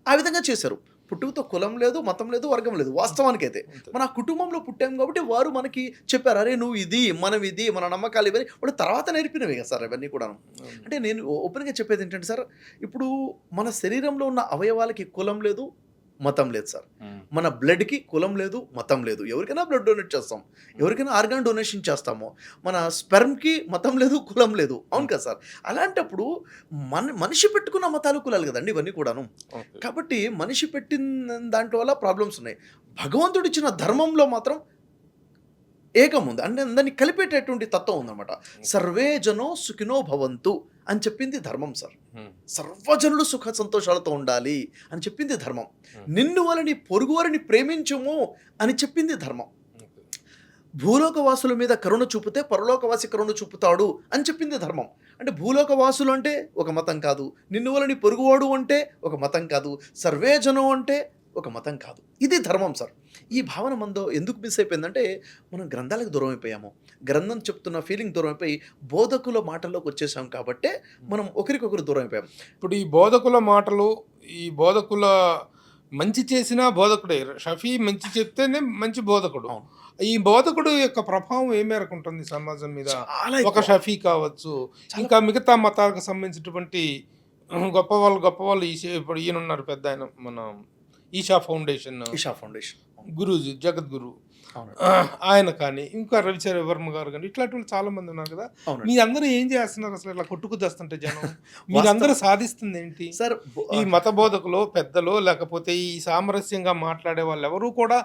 ఆ విధంగా చేశారు. పుట్టుకతో కులం లేదు, మతం లేదు, వర్గం లేదు. వాస్తవానికి అయితే మన కుటుంబంలో పుట్టాం కాబట్టి వారు మనకి చెప్పారు, అరే నువ్వు ఇది, మనం ఇది, మన నమ్మకాలు ఇవన్నీ వాళ్ళు తర్వాత నేర్పినవి కదా సార్ ఇవన్నీ కూడా. అంటే నేను ఓపెన్గా చెప్పేది ఏంటంటే సార్, ఇప్పుడు మన శరీరంలో ఉన్న అవయవాలకి కులం లేదు, మతం లేదు సార్. మన బ్లడ్కి కులం లేదు, మతం లేదు. ఎవరికైనా బ్లడ్ డొనేట్ చేస్తాం, ఎవరికైనా ఆర్గాన్ డొనేషన్ చేస్తాము. మన స్పెర్మ్కి మతం లేదు, కులం లేదు. అవును కదా సార్. అలాంటప్పుడు మనిషి పెట్టుకున్న మతాలు కులాలు కదండి ఇవన్నీ కూడాను. కాబట్టి మనిషి పెట్టిన దాంట్లో వల్ల ప్రాబ్లమ్స్ ఉన్నాయి. భగవంతుడు ఇచ్చిన ధర్మంలో మాత్రం ఏకం ఉంది, అంటే దాన్ని కలిపేటటువంటి తత్వం ఉందన్నమాట. సర్వే జనో సుఖినో భవంతు అని చెప్పింది ధర్మం సార్. సర్వజనులు సుఖ సంతోషాలతో ఉండాలి అని చెప్పింది ధర్మం. నిన్ను వాళ్ళని పొరుగువారిని ప్రేమించుము అని చెప్పింది ధర్మం. భూలోకవాసుల మీద కరుణ చూపితే పరలోకవాసి కరుణ చూపుతాడు అని చెప్పింది ధర్మం. అంటే భూలోకవాసులు అంటే ఒక మతం కాదు, నిన్ను వాళ్ళని పొరుగువాడు అంటే ఒక మతం కాదు, సర్వే జనం అంటే ఒక మతం కాదు. ఇది ధర్మం సార్. ఈ భావన మనలో ఎందుకు మిస్ అయిపోయిందంటే మనం గ్రంథాలకు దూరం అయిపోయాము. గ్రంథం చెప్తున్న ఫీలింగ్ దూరం అయిపోయి బోధకుల మాటల్లోకి వచ్చేసాం కాబట్టే మనం ఒకరికొకరు దూరం అయిపోయాం. ఇప్పుడు ఈ బోధకుల మాటలు, ఈ బోధకుల మంచి చేసినా బోధకుడే. షఫీ మంచి చెప్తేనే మంచి బోధకుడు. ఈ బోధకుడు యొక్క ప్రభావం ఏ మేరకు ఉంటుంది సమాజం మీద? ఒక షఫీ కావచ్చు, ఇంకా మిగతా మతాలకు సంబంధించినటువంటి గొప్ప వాళ్ళు ఇప్పుడు ఈయన ఉన్నారు పెద్ద ఆయన, మన ఈషా ఫౌండేషన్ గురూజీ జగద్గురు ఆయన కానీ, ఇంకా రవిచంద్ర వర్మ గారు కానీ, ఇట్లాంటి వాళ్ళు చాలా మంది ఉన్నారు కదా. మీరందరూ ఏం చేస్తున్నారు అసలు? ఇట్లా కొట్టుకు తెస్తుంటే జనం మీరందరూ సాధిస్తుంది ఏంటి సార్? ఈ మత బోధకులు పెద్దలు లేకపోతే ఈ సామరస్యంగా మాట్లాడే వాళ్ళు ఎవరు కూడా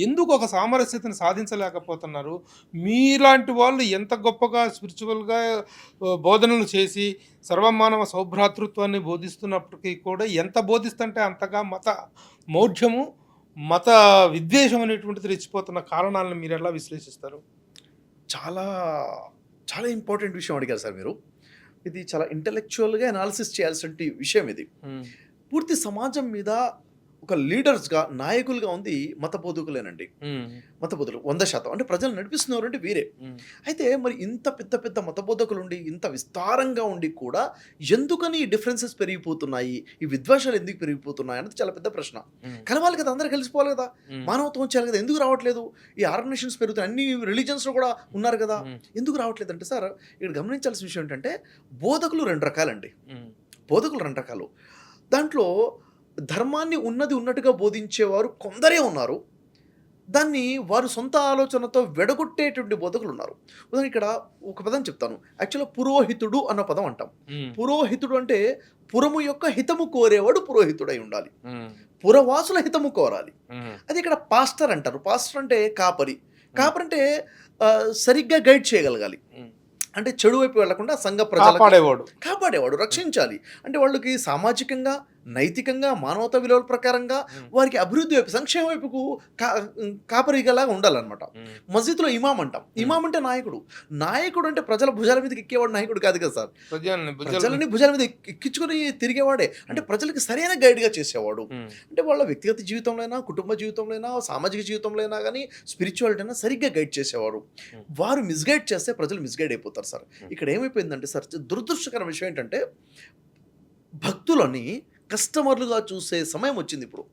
ఎందుకు ఒక సామరస్యతను సాధించలేకపోతున్నారు? మీలాంటి వాళ్ళు ఎంత గొప్పగా స్పిరిచువల్గా బోధనలు చేసి సర్వమానవ సౌభ్రాతృత్వాన్ని బోధిస్తున్నప్పటికీ కూడా ఎంత బోధిస్తుంటే అంతగా మత మౌఢ్యము, మత విద్వేషం అనేటువంటిది రెచ్చిపోతున్న కారణాలను మీరు ఎలా విశ్లేషిస్తారు? చాలా చాలా ఇంపార్టెంట్ విషయం అడిగారు సార్ మీరు. ఇది చాలా ఇంటెలెక్చువల్గా అనాలిసిస్ చేయాల్సిన విషయం ఇది. పూర్తి సమాజం మీద ఒక లీడర్స్గా, నాయకులుగా ఉంది మత బోధకులేనండి. మత బోధకులు 100%. అంటే ప్రజలు నడిపిస్తున్నారు అంటే వీరే. అయితే మరి ఇంత పెద్ద పెద్ద మత బోధకులు ఉండి, ఇంత విస్తారంగా ఉండి కూడా ఎందుకని ఈ డిఫరెన్సెస్ పెరిగిపోతున్నాయి, ఈ విద్వేషాలు ఎందుకు పెరిగిపోతున్నాయి అనేది చాలా పెద్ద ప్రశ్న. కలవాలి కదా, అందరూ కలిసిపోవాలి కదా, మానవత్వం వచ్చేయాలి కదా. ఎందుకు రావట్లేదు? ఈ ఆర్గనైజేషన్స్ పెరుగుతాయి, అన్ని రిలీజన్స్లో కూడా ఉన్నారు కదా, ఎందుకు రావట్లేదు అంటే సార్ ఇక్కడ గమనించాల్సిన విషయం ఏంటంటే బోధకులు 2 రకాలండి. బోధకులు 2 రకాలు. దాంట్లో ధర్మాన్ని ఉన్నట్టుగా బోధించేవారు కొందరే ఉన్నారు. దాన్ని వారు సొంత ఆలోచనతో వెడగొట్టేటువంటి బోధకులు ఉన్నారు. ఉదాహరణ ఇక్కడ ఒక పదం చెప్తాను. యాక్చువల్గా పురోహితుడు అన్న పదం అంటాం. పురోహితుడు అంటే పురము యొక్క హితము కోరేవాడు పురోహితుడై ఉండాలి, పురవాసుల హితము కోరాలి. అది ఇక్కడ పాస్టర్ అంటారు. పాస్టర్ అంటే కాపరి. కాపరి అంటే సరిగ్గా గైడ్ చేయగలగాలి, అంటే చెడు వైపు వెళ్లకుండా సంఘ ప్రజలు కాపాడేవాడు, రక్షించాలి. అంటే వాళ్ళకి సామాజికంగా, నైతికంగా, మానవతా విలువల ప్రకారంగా వారికి అభివృద్ధి వైపు, సంక్షేమ వైపుకు కాపరిగలాగా ఉండాలన్నమాట. మస్జిద్లో ఇమాం అంటాం. ఇమాం అంటే నాయకుడు. నాయకుడు అంటే ప్రజల భుజాల మీదకి ఎక్కేవాడు నాయకుడు కాదు కదా సార్. ప్రజలని భుజాల మీద ఎక్కించుకొని తిరిగేవాడే. అంటే ప్రజలకి సరైన గైడ్గా చేసేవాడు. అంటే వాళ్ళ వ్యక్తిగత జీవితంలో, కుటుంబ జీవితంలో, సామాజిక జీవితంలో కానీ, స్పిరిచువాలిటీ అయినా సరిగ్గా గైడ్ చేసేవారు. వారు మిస్గైడ్ చేస్తే ప్రజలు మిస్గైడ్ అయిపోతారు సార్. ఇక్కడ ఏమైపోయిందంటే సార్, దురదృష్టకర విషయం ఏంటంటే భక్తులని కస్టమర్లుగా చూసే సమయం వచ్చింది ఇప్పుడు.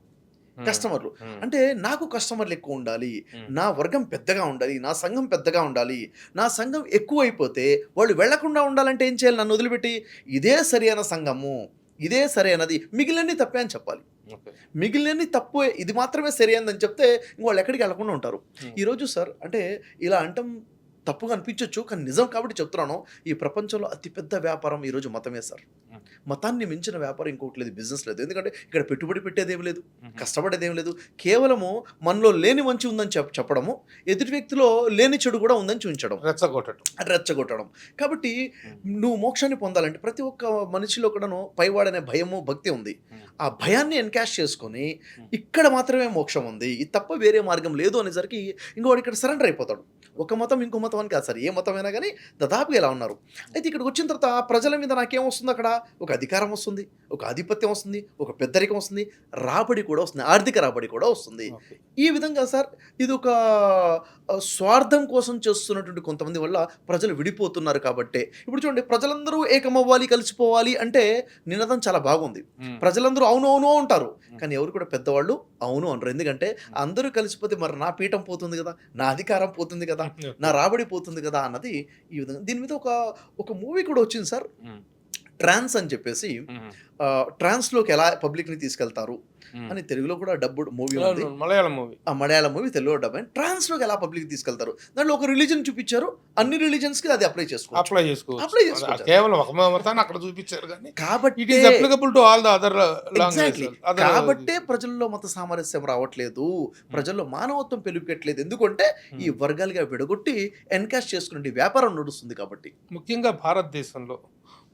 కస్టమర్లు అంటే నాకు కస్టమర్లు ఎక్కువ ఉండాలి, నా వర్గం పెద్దగా ఉండాలి, నా సంఘం పెద్దగా ఉండాలి. నా సంఘం ఎక్కువ అయిపోతే వాళ్ళు వెళ్లకుండా ఉండాలంటే ఏం చేయాలి? నన్ను వదిలిపెట్టి ఇదే సరైన సంఘము, ఇదే సరైనది, మిగిలినన్ని తప్పే అని చెప్పాలి. మిగిలినన్ని తప్పు, ఇది మాత్రమే సరైనదని చెప్తే వాళ్ళు ఎక్కడికి వెళ్లకుండా ఉంటారు. ఈరోజు సార్ అంటే ఇలా అంటాం తప్పుగా అనిపించవచ్చు, కానీ నిజం కాబట్టి చెప్తున్నాను. ఈ ప్రపంచంలో అతిపెద్ద వ్యాపారం ఈరోజు మతమే సార్. మతాన్ని మించిన వ్యాపారం ఇంకోటి లేదు, బిజినెస్ లేదు. ఎందుకంటే ఇక్కడ పెట్టుబడి పెట్టేదేం లేదు, కష్టపడేదేం లేదు. కేవలము మనలో లేని మంచి ఉందని చెప్పడము, ఎదుటి వ్యక్తిలో లేని చెడు కూడా ఉందని చూపించడం, రెచ్చగొట్టడం. కాబట్టి నువ్వు మోక్షాన్ని పొందాలంటే ప్రతి ఒక్క మనిషిలో కూడాను పైవాడనే భయము, భక్తి ఉంది. ఆ భయాన్ని ఎన్కాష్ చేసుకొని ఇక్కడ మాత్రమే మోక్షం ఉంది, ఇది తప్ప వేరే మార్గం లేదు అనేసరికి ఇంకోటి ఇక్కడ సరెండర్ అయిపోతాడు. ఒక మతం ఇంకో మతం అని కాదు సార్, ఏ మతమైనా కానీ దాదాపుగా ఎలా ఉన్నారు. అయితే ఇక్కడికి వచ్చిన తర్వాత ప్రజల మీద నాకేం వస్తుంది? అక్కడ ఒక అధికారం వస్తుంది, ఒక ఆధిపత్యం వస్తుంది, ఒక పెద్దరికం వస్తుంది, రాబడి కూడా వస్తుంది, ఆర్థిక రాబడి కూడా వస్తుంది. ఈ విధంగా సార్ ఇది ఒక స్వార్థం కోసం చేస్తున్నటువంటి కొంతమంది వల్ల ప్రజలు విడిపోతున్నారు. కాబట్టి ఇప్పుడు చూడండి, ప్రజలందరూ ఏకమవ్వాలి, కలిసిపోవాలి అంటే నినాదం చాలా బాగుంది. ప్రజలందరూ అవును అవును ఉంటారు, కానీ ఎవరు కూడా పెద్దవాళ్ళు అవును అనరు. ఎందుకంటే అందరూ కలిసిపోతే మరి నా పీఠం పోతుంది కదా, నా అధికారం పోతుంది కదా, నా రాబడి పోతుంది కదా అన్నది ఈ విధంగా. దీని మీద ఒక మూవీ కూడా వచ్చింది సార్, ట్రాన్స్ అని చెప్పేసి ట్రాన్స్లోకి ఎలా పబ్లిక్ని తీసుకెళ్తారు అని తెలుగులో కూడా డబ్బు మూవీ ఉంది. మలయాళం మూవీ, ఆ మలయాళం మూవీ తెలుగులో డబ్బు అని ట్రాన్స్లోకి ఎలా పబ్లిక్ తీసుకెళ్తారు. దాంట్లో ఒక రిలీజన్ చూపించారు, అన్ని రిలీజన్స్కి అది అప్లై చేసుకోవచ్చు. అప్లై చేసుకోవచ్చు. అప్లై చేసుకోవచ్చు. కేవలం ఒక మతాన్ని అక్కడ చూపించారు కానీ కాబట్టి it is applicable to all the other exactly languages. కాబట్టే ప్రజల్లో మత సామరస్యం రావట్లేదు, ప్రజల్లో మానవత్వం పెరిగట్లేదు. ఎందుకంటే ఈ వర్గాలుగా విడగొట్టి ఎన్కాష్ చేసుకునే వ్యాపారం నడుస్తుంది కాబట్టి. ముఖ్యంగా భారతదేశంలో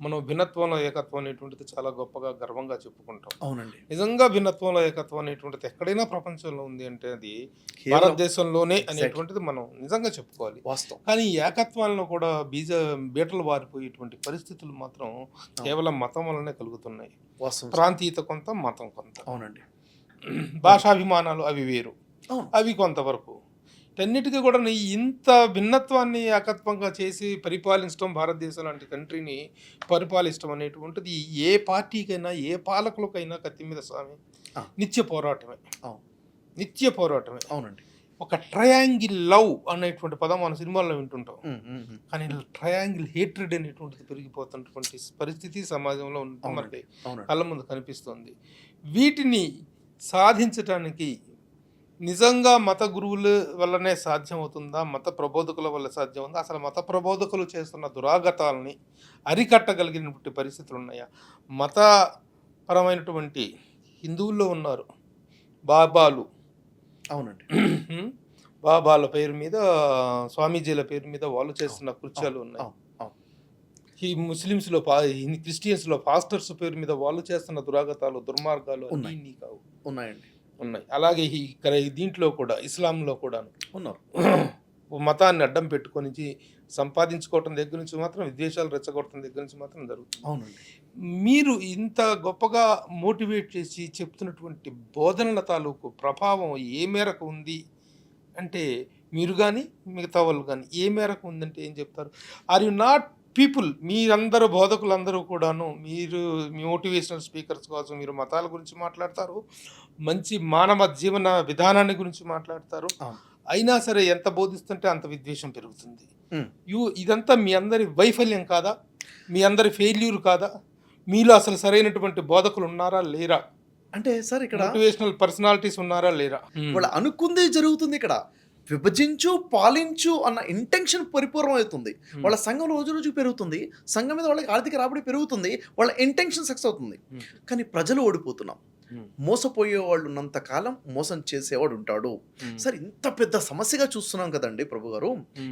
మనం భిన్నత్వంలో ఏకత్వం అనేటువంటిది చాలా గొప్పగా గర్వంగా చెప్పుకుంటాం. అవునండి, నిజంగా భిన్నత్వంలో ఏకత్వం అనేటువంటిది ఎక్కడైనా ప్రపంచంలో ఉంది అంటే అది కేవలం భారతదేశంలోనే అనేటువంటిది మనం నిజంగా చెప్పుకోవాలి. వాస్తవం. కానీ ఈ ఏకత్వాలను కూడా బీటలు వారిపోయేటువంటి పరిస్థితులు మాత్రం కేవలం మతం వల్లనే కలుగుతున్నాయి. వాస్తవం. ప్రాంతీయత కొంత, మతం కొంత. అవునండి, భాషాభిమానాలు అవి వేరు, అవును, అవి కొంతవరకు. వీటన్నిటికీ కూడా ఇంత భిన్నత్వాన్ని ఏకత్వంగా చేసి పరిపాలించడం, భారతదేశం లాంటి కంట్రీని పరిపాలించడం అనేటువంటిది ఏ పార్టీకైనా ఏ పాలకులకైనా కత్తి మీద స్వామి నిత్య పోరాటమే. అవును, నిత్య పోరాటమే. అవునండి. ఒక ట్రయాంగిల్ లవ్ అనేటువంటి పదం మన సినిమాల్లో వింటుంటాం, ఉమ్, ఉమ్, ఉమ్. కానీ ట్రయాంగిల్ హేట్రెడ్ అనేటువంటిది పెరిగిపోతున్నటువంటి పరిస్థితి సమాజంలో మనకి అవునండి, కళ్ళ ముందు కనిపిస్తుంది. వీటిని సాధించటానికి నిజంగా మత గురువుల వల్లనే సాధ్యమవుతుందా, మత ప్రబోధకుల వల్ల సాధ్యమవుతుందా, అసలు మత ప్రబోధకులు చేస్తున్న దురాగతాలని అరికట్టగలిగినటువంటి పరిస్థితులు ఉన్నాయా? మతపరమైనటువంటి హిందువుల్లో ఉన్నారు బాబాలు, అవునండి, బాబాల పేరు మీద, స్వామీజీల పేరు మీద వాళ్ళు చేస్తున్న కృత్యాలు ఉన్నాయి. అవును, అవును. ఈ ముస్లిమ్స్లో క్రిస్టియన్స్లో పాస్టర్స్ పేరు మీద వాళ్ళు చేస్తున్న దురాగతాలు, దుర్మార్గాలు అన్నీ కావు, ఉన్నాయండి, ఉన్నాయి. అలాగే ఇక్కడ దీంట్లో కూడా ఇస్లాంలో కూడా ఉన్నారు. మతాన్ని అడ్డం పెట్టుకొని సంపాదించుకోవటం దగ్గర నుంచి మాత్రం, విద్వేషాలు రెచ్చగొట్టడం దగ్గర నుంచి మాత్రం జరుగుతుంది. అవునండి. మీరు ఇంత గొప్పగా మోటివేట్ చేసి చెప్తున్నటువంటి బోధనల తాలూకు ప్రభావం ఏ మేరకు ఉంది అంటే, మీరు కానీ మిగతా వాళ్ళు కానీ ఏ మేరకు ఉందంటే ఏం చెప్తారు? ఆర్ యు నాట్ పీపుల్, మీరందరూ బోధకులందరూ కూడాను, మీరు మీ మోటివేషనల్ స్పీకర్స్ కావచ్చు, మీరు మతాల గురించి మాట్లాడతారు, మంచి మానవ జీవన విధానాన్ని గురించి మాట్లాడతారు. అయినా సరే ఎంత బోధిస్తుంటే అంత విద్వేషం పెరుగుతుంది. ఇదంతా మీ అందరి వైఫల్యం కాదా? మీ అందరి ఫెయిల్యూర్ కాదా? మీలో అసలు సరైనటువంటి బోధకులు ఉన్నారా లేరా? అంటే సార్ ఇక్కడ మోటివేషనల్ పర్సనాలిటీస్ ఉన్నారా లేరా? వాళ్ళు అనుకుంది జరుగుతుంది. ఇక్కడ విభజించు పాలించు అన్న ఇంటెన్షన్ పరిపూర్ణం అవుతుంది. వాళ్ళ సంఘం రోజు రోజు పెరుగుతుంది, సంఘం మీద వాళ్ళకి ఆర్థిక రాబడి పెరుగుతుంది, వాళ్ళ ఇంటెన్షన్ సక్సెస్ అవుతుంది. కానీ ప్రజలు ఓడిపోతున్నాం. మోసపోయే వాళ్ళు ఉన్నంత కాలం మోసం చేసేవాడు ఉంటాడు. సార్ ఇంత పెద్ద సమస్యగా చూస్తున్నాం కదండి ప్రభు గారు,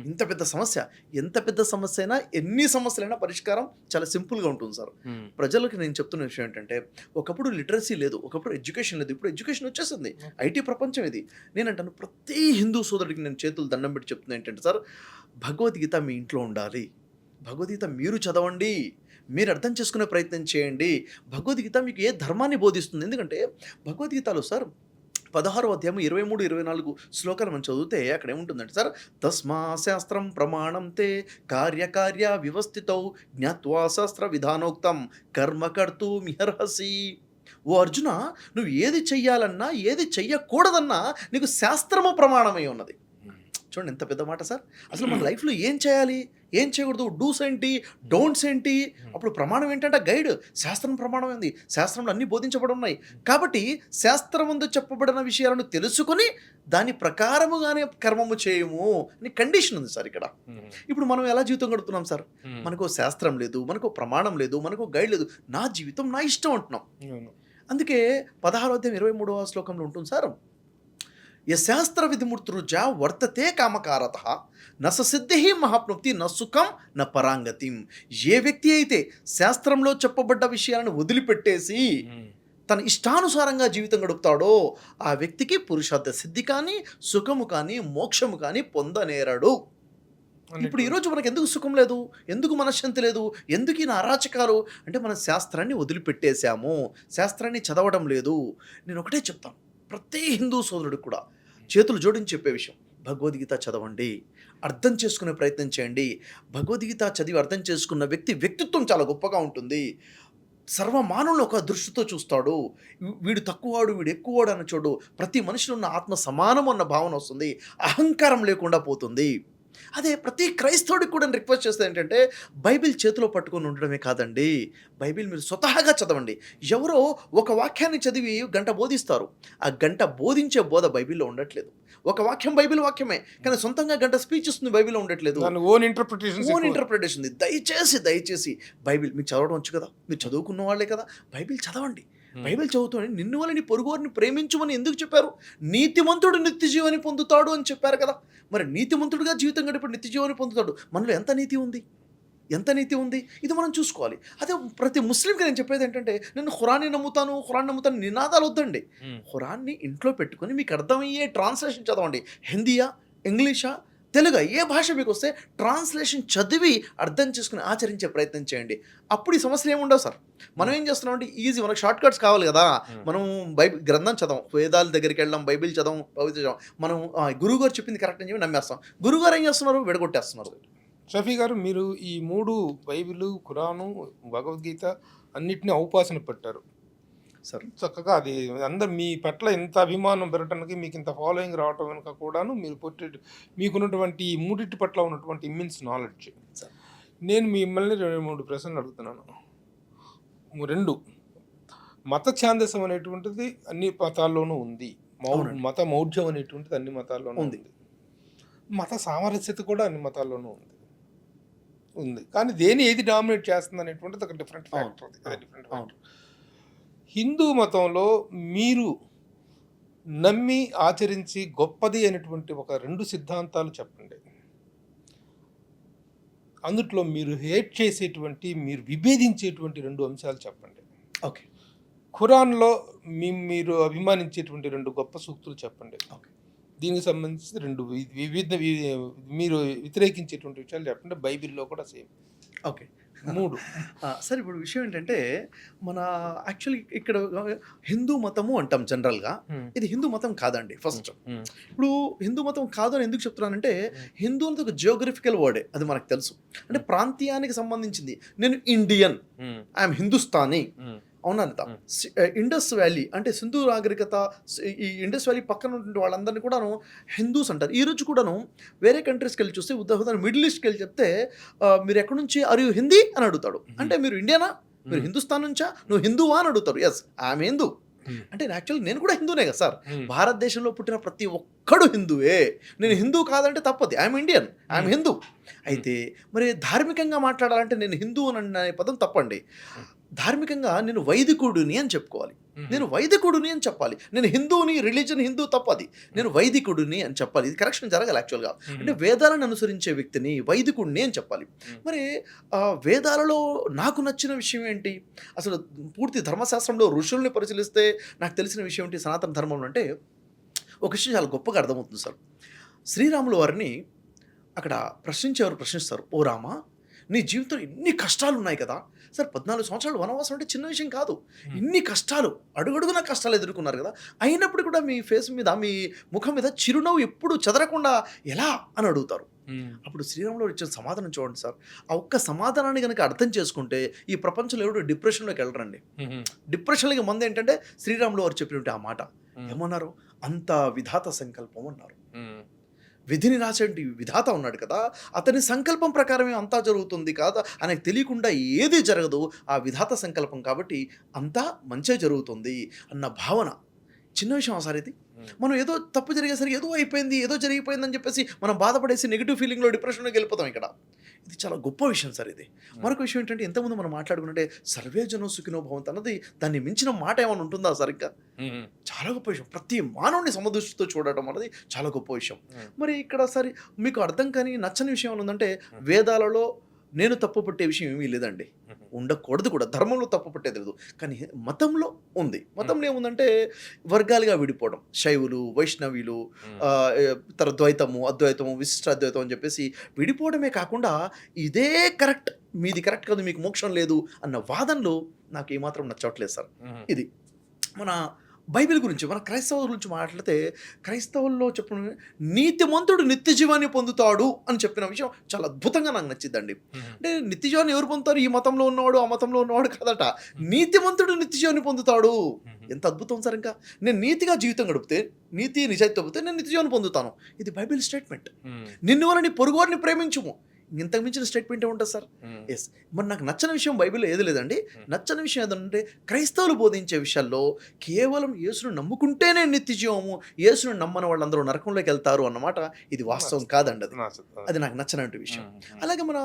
ఇంత పెద్ద సమస్య. ఎంత పెద్ద సమస్య అయినా, ఎన్ని సమస్యలైనా పరిష్కారం చాలా సింపుల్గా ఉంటుంది సార్. ప్రజలకు నేను చెప్తున్న విషయం ఏంటంటే, ఒకప్పుడు లిటరసీ లేదు, ఒకప్పుడు ఎడ్యుకేషన్ లేదు, ఇప్పుడు ఎడ్యుకేషన్ వచ్చేసింది. ఐటీ ప్రపంచం ఇది. నేనంటాను ప్రతి హిందూ సోదరుడికి నేను చేతులు దండం పెట్టి చెప్తున్నా ఏంటంటే సార్, భగవద్గీత మీ ఇంట్లో ఉండాలి. భగవద్గీత మీరు చదవండి, మీరు అర్థం చేసుకునే ప్రయత్నం చేయండి. భగవద్గీత మీకు ఏ ధర్మాన్ని బోధిస్తుంది? ఎందుకంటే భగవద్గీతలో సార్ 16వ అధ్యాయం 23, 24 శ్లోకాలు మనం చదివితే అక్కడ ఏముంటుందంటే సార్, తస్మా శాస్త్రం ప్రమాణం తే కార్యకార్య వ్యవస్థితౌ జ్ఞాత్వా శాస్త్ర విధానోక్తం కర్మకర్తూ మిహర్హసి. ఓ అర్జున, నువ్వు ఏది చెయ్యాలన్నా ఏది చెయ్యకూడదన్నా నీకు శాస్త్రము ప్రమాణమై ఉన్నది. చూడండి ఎంత పెద్ద మాట సార్. అసలు మన లైఫ్లో ఏం చేయాలి, ఏం చేయకూడదు, డూస్ ఏంటి, డోంట్స్ ఏంటి, అప్పుడు ప్రమాణం ఏంటంటే గైడ్. శాస్త్రం ప్రమాణం ఏంది, శాస్త్రంలో అన్నీ బోధించబడి ఉన్నాయి. కాబట్టి శాస్త్రం ముందు చెప్పబడిన విషయాలను తెలుసుకొని దాని ప్రకారముగానే కర్మము చేయము అని కండిషన్ ఉంది సార్ ఇక్కడ. ఇప్పుడు మనం ఎలా జీవితం గడుపుతున్నాం సార్? మనకు శాస్త్రం లేదు, మనకు ప్రమాణం లేదు, మనకు గైడ్ లేదు, నా జీవితం నా ఇష్టం అంటున్నాం. అందుకే 16వ అధ్యాయం 23వ శ్లోకంలో ఉంటుంది సార్, యశాస్త్ర విధిమూర్తిరుజా వర్తతే కామకారత నస సిద్ధి మహాప్నుప్తి న సుఖం న పరాంగతిం. ఏ వ్యక్తి అయితే శాస్త్రంలో చెప్పబడ్డ విషయాలను వదిలిపెట్టేసి తన ఇష్టానుసారంగా జీవితం గడుపుతాడో ఆ వ్యక్తికి పురుషార్థ సిద్ధి కానీ, సుఖము కానీ, మోక్షము కానీ పొందనేరడు. ఇప్పుడు ఈరోజు మనకు ఎందుకు సుఖం లేదు, ఎందుకు మనశ్శాంతి లేదు, ఎందుకు ఈ అరాచకాలు అంటే మనం శాస్త్రాన్ని వదిలిపెట్టేశాము, శాస్త్రాన్ని చదవడం లేదు. నేను ఒకటే చెప్తాను ప్రతి హిందూ సోదరుడికి కూడా, చేతులు జోడించి చెప్పే విషయం, భగవద్గీత చదవండి, అర్థం చేసుకునే ప్రయత్నం చేయండి. భగవద్గీత చదివి అర్థం చేసుకున్న వ్యక్తిత్వం చాలా గొప్పగా ఉంటుంది. సర్వమానవులను ఒక దృష్టితో చూస్తాడు. వీడు తక్కువవాడు, వీడు ఎక్కువవాడు అన్న చూడు. ప్రతి మనిషిలో ఉన్న ఆత్మ సమానం అన్న భావన వస్తుంది. అహంకారం లేకుండా పోతుంది. అదే ప్రతి క్రైస్తవుడికి కూడా నేను రిక్వెస్ట్ చేస్తే ఏంటంటే బైబిల్ చేతిలో పట్టుకొని ఉండడమే కాదండి, బైబిల్ మీరు స్వతహాగా చదవండి. ఎవరో ఒక వాక్యాన్ని చదివి గంట బోధిస్తారు, ఆ గంట బోధించే బోధ బైబిల్లో ఉండట్లేదు. ఒక వాక్యం బైబిల్ వాక్యమే, కానీ సొంతంగా గంట స్పీచ్ ఇస్తుంది బైబిల్లో ఉండట్లేదు. ఓన్ ఇంటర్ప్రిటేషన్ ఓన్ ఇంటర్ప్రిటేషన్ ఉంది. దయచేసి బైబిల్ మీకు చదవడం వచ్చు కదా, మీరు చదువుకున్న వాళ్ళే కదా, బైబిల్ చదవండి. బైబిల్ చదువుతాడు. నిన్ను వల్ల నీ పొరుగువారిని ప్రేమించుమని ఎందుకు చెప్పారు? నీతిమంతుడు నిత్య జీవాన్ని పొందుతాడు అని చెప్పారు కదా. మరి నీతిమంతుడిగా జీవితం గడిపి నిత్య జీవాన్ని పొందుతాడు. మనలో ఎంత నీతి ఉంది, ఎంత నీతి ఉంది, ఇది మనం చూసుకోవాలి. అదే ప్రతి ముస్లింకి నేను చెప్పేది ఏంటంటే, నేను ఖురాన్ని నమ్ముతాను నినాదాలు వద్దండి. ఖురాన్ని ఇంట్లో పెట్టుకొని మీకు అర్థమయ్యే ట్రాన్స్లేషన్ చదవండి. హిందీయా, ఇంగ్లీషా, తెలుగు, ఏ భాష మీకు వస్తే ట్రాన్స్లేషన్ చదివి అర్థం చేసుకుని ఆచరించే ప్రయత్నం చేయండి. అప్పుడు ఈ సమస్యలు ఏముండవు సార్. మనం ఏం చేస్తున్నాం అంటే ఈజీ, మనకు షార్ట్ కట్స్ కావాలి కదా. మనం బైబిల్ గ్రంథం చదవం, వేదాల దగ్గరికి వెళ్ళాం, బైబిల్ చదవం, మనం గురువుగారు చెప్పింది కరెక్ట్ అని చెప్పి నమ్మేస్తాం. గురువుగారు ఏం చేస్తున్నారు? విడగొట్టేస్తున్నారు. షఫీ గారు, మీరు ఈ 3 బైబిల్, ఖురాను, భగవద్గీత అన్నిటిని ఔపాసన పెట్టారు సార్. చక్కగా అది అందరు మీ పట్ల ఇంత అభిమానం పెరగడానికి, మీకు ఇంత ఫాలోయింగ్ రావటం వెనుక కూడాను మీకున్నటువంటి ఈ మూడింటి పట్ల ఉన్నటువంటి ఇమ్మెన్స్ నాలెడ్జ్. నేను మిమ్మల్ని 2-3 ప్రశ్నలు అడుగుతున్నాను. 2, మత ఛాందసం అనేటువంటిది అన్ని మతాల్లోనూ ఉంది, మత మౌఢ్యం అనేటువంటిది అన్ని మతాల్లోనూ ఉంది, మత సామరస్యత కూడా అన్ని మతాల్లోనూ ఉంది. కానీ ఏది డామినేట్ చేస్తుంది అనేటువంటిది ఒక different factor. Different factor. Hindu మతంలో మీరు నమ్మి ఆచరించి గొప్పది అయినటువంటి ఒక 2 సిద్ధాంతాలు చెప్పండి. అందుట్లో మీరు హేట్ చేసేటువంటి, మీరు విభేదించేటువంటి 2 అంశాలు చెప్పండి. ఓకే. ఖురాన్లో మీరు అభిమానించేటువంటి 2 గొప్ప సూక్తులు చెప్పండి. ఓకే. దీనికి సంబంధించి 2 మీరు వ్యతిరేకించేటువంటి విషయాలు చెప్పండి. బైబిల్లో కూడా సేమ్. ఓకే. 3. సార్, ఇప్పుడు విషయం ఏంటంటే, మన యాక్చువల్లీ ఇక్కడ హిందూ మతము అంటాం జనరల్గా. ఇది హిందూ మతం కాదండి. ఫస్ట్ ఇప్పుడు హిందూ మతం కాదు అని ఎందుకు చెప్తున్నానంటే, హిందూ అనేది ఒక జియోగ్రఫికల్ వర్డే, అది మనకు తెలుసు. అంటే ప్రాంతీయానికి సంబంధించింది. నేను ఇండియన్, ఐఎమ్ హిందుస్థానీ, అవునంత. ఇండస్ వ్యాలీ అంటే సింధు నాగరికత, ఈ ఇండస్ వ్యాలీ పక్కన ఉన్నటువంటి వాళ్ళందరినీ కూడాను హిందూస్ అంటారు. ఈ రోజు కూడాను వేరే కంట్రీస్కి వెళ్ళి చూస్తే, ఉదాహరణ మిడిల్ ఈస్ట్కి వెళ్ళి చెప్తే, మీరు ఎక్కడి నుంచి, ఆర్ యూ హిందీ అని అడుగుతాడు. అంటే మీరు ఇండియనా, మీరు హిందుస్థాన్ నుంచా, నువ్వు హిందువా అని అడుగుతారు. Yes, I'm Hindu. అంటే యాక్చువల్లీ నేను కూడా హిందూనే కదా సార్. భారతదేశంలో పుట్టిన ప్రతి ఒక్కడు హిందువే. నేను హిందూ కాదంటే తప్పది. I'm Indian, I'm Hindu. అయితే మరి ధార్మికంగా మాట్లాడాలంటే నేను హిందూ అనే పదం తప్పండి. ధార్మికంగా నేను వైదికుడిని అని చెప్పుకోవాలి. నేను వైదికుడిని అని చెప్పాలి. నేను హిందూని, రిలీజన్ హిందూ తప్పది, నేను వైదికుడిని అని చెప్పాలి. ఇది కరెక్షన్ జరగాలి యాక్చువల్గా. అంటే వేదాలను అనుసరించే వ్యక్తిని వైదికుడిని అని చెప్పాలి. మరి వేదాలలో నాకు నచ్చిన విషయం ఏంటి? అసలు పూర్తి ధర్మశాస్త్రంలో ఋషుల్ని పరిశీలిస్తే నాకు తెలిసిన విషయం ఏంటి సనాతన ధర్మంలో అంటే, ఒక విషయం చాలా గొప్పగా అర్థమవుతుంది సార్. శ్రీరాములు వారిని అక్కడ ప్రశ్నిస్తారు, ఓ రామ, నీ జీవితంలో ఇన్ని కష్టాలు ఉన్నాయి కదా సార్. 14 సంవత్సరాలు వనవాసం అంటే చిన్న విషయం కాదు. ఇన్ని కష్టాలు, అడుగడుగున కష్టాలు ఎదుర్కొన్నారు కదా. అయినప్పుడు కూడా మీ ఫేస్ మీద, మీ ముఖం మీద చిరునవ్వు ఎప్పుడు చెదరకుండా ఎలా అని అడుగుతారు. అప్పుడు శ్రీరాములు ఇచ్చిన సమాధానం చూడండి సార్. ఆ ఒక్క సమాధానాన్ని కనుక అర్థం చేసుకుంటే ఈ ప్రపంచంలో ఎవరు డిప్రెషన్లోకి వెళ్ళరండి. డిప్రెషన్లకి మంది ఏంటంటే శ్రీరాములు వారు చెప్పినట్టు ఆ మాట ఏమన్నారు? అంత విధాత సంకల్పం అన్నారు. విధిని రాసేటి విధాత ఉన్నాడు కదా, అతని సంకల్పం ప్రకారమే అంతా జరుగుతుంది కాదా, ఆయనకు తెలియకుండా ఏది జరగదు, ఆ విధాత సంకల్పం కాబట్టి అంతా మంచే జరుగుతుంది అన్న భావన. చిన్న విషయం సార్ ఇది. మనం ఏదో తప్పు జరిగేసరికి ఏదో అయిపోయింది, ఏదో జరిగిపోయిందని చెప్పేసి మనం బాధపడేసి నెగిటివ్ ఫీలింగ్లో, డిప్రెషన్లోకి వెళ్ళిపోతాం. ఇక్కడ ఇది చాలా గొప్ప విషయం సార్ ఇది. మరొక విషయం ఏంటంటే, ఇంతకుముందు మనం మాట్లాడుకుంటే సర్వే జనో సుఖినో భవంతు అన్నది, దాన్ని మించిన మాట ఏమైనా ఉంటుందా సార్? ఇంకా చాలా గొప్ప విషయం. ప్రతి మానవుని సమదృష్టితో చూడటం అన్నది చాలా గొప్ప విషయం. మరి ఇక్కడ సరే మీకు అర్థం కాని నచ్చని విషయం ఏముందంటే, వేదాలలో నేను తప్పు పట్టే విషయం ఏమీ లేదండి, ఉండకూడదు కూడా. ధర్మంలో తప్పు పట్టేది లేదు, కానీ మతంలో ఉంది. మతంలో ఏముందంటే వర్గాలుగా విడిపోవడం, శైవులు, వైష్ణవులు, ద్వైతము, అద్వైతము, విశిష్ట అద్వైతం అని చెప్పేసి విడిపోవడమే కాకుండా ఇదే కరెక్ట్, మీది కరెక్ట్ కాదు, మీకు మోక్షం లేదు అన్న వాదనలు నాకు ఏమాత్రం నచ్చట్లేదు సార్. ఇది మన బైబిల్ గురించి, మన క్రైస్తవుల గురించి మాట్లాడితే, క్రైస్తవుల్లో చెప్పిన నీతిమంతుడు నిత్య జీవాన్ని పొందుతాడు అని చెప్పిన విషయం చాలా అద్భుతంగా నాకు నచ్చిందండి. అంటే నిత్య జీవాన్ని ఎవరు పొందుతారు? ఈ మతంలో ఉన్నవాడు, ఆ మతంలో ఉన్నవాడు కాదట. నీతిమంతుడు నిత్య జీవాన్ని పొందుతాడు. ఎంత అద్భుతం సార్! ఇంకా నేను నీతిగా జీవితం గడిపితే, నీతి నిజాయితీ తప్పితే నేను నిత్య జీవనం పొందుతాను. ఇది బైబిల్ స్టేట్మెంట్. నిన్ను వల్ల నీ పొరుగువారిని ప్రేమించుము. ఇంతకు మించిన స్టేట్మెంట్ ఏముంటుంది సార్? ఎస్. మరి నాకు నచ్చని విషయం బైబిల్లో ఏది లేదండి. నచ్చని విషయం ఏదంటే క్రైస్తవులు బోధించే విషయాల్లో కేవలం యేసును నమ్ముకుంటేనే నిత్య జీవము, యేసును నమ్మని వాళ్ళందరూ నరకంలోకి వెళ్తారు అన్నమాట. ఇది వాస్తవం కాదండి. అది నాకు నచ్చనటువంటి విషయం. అలాగే మన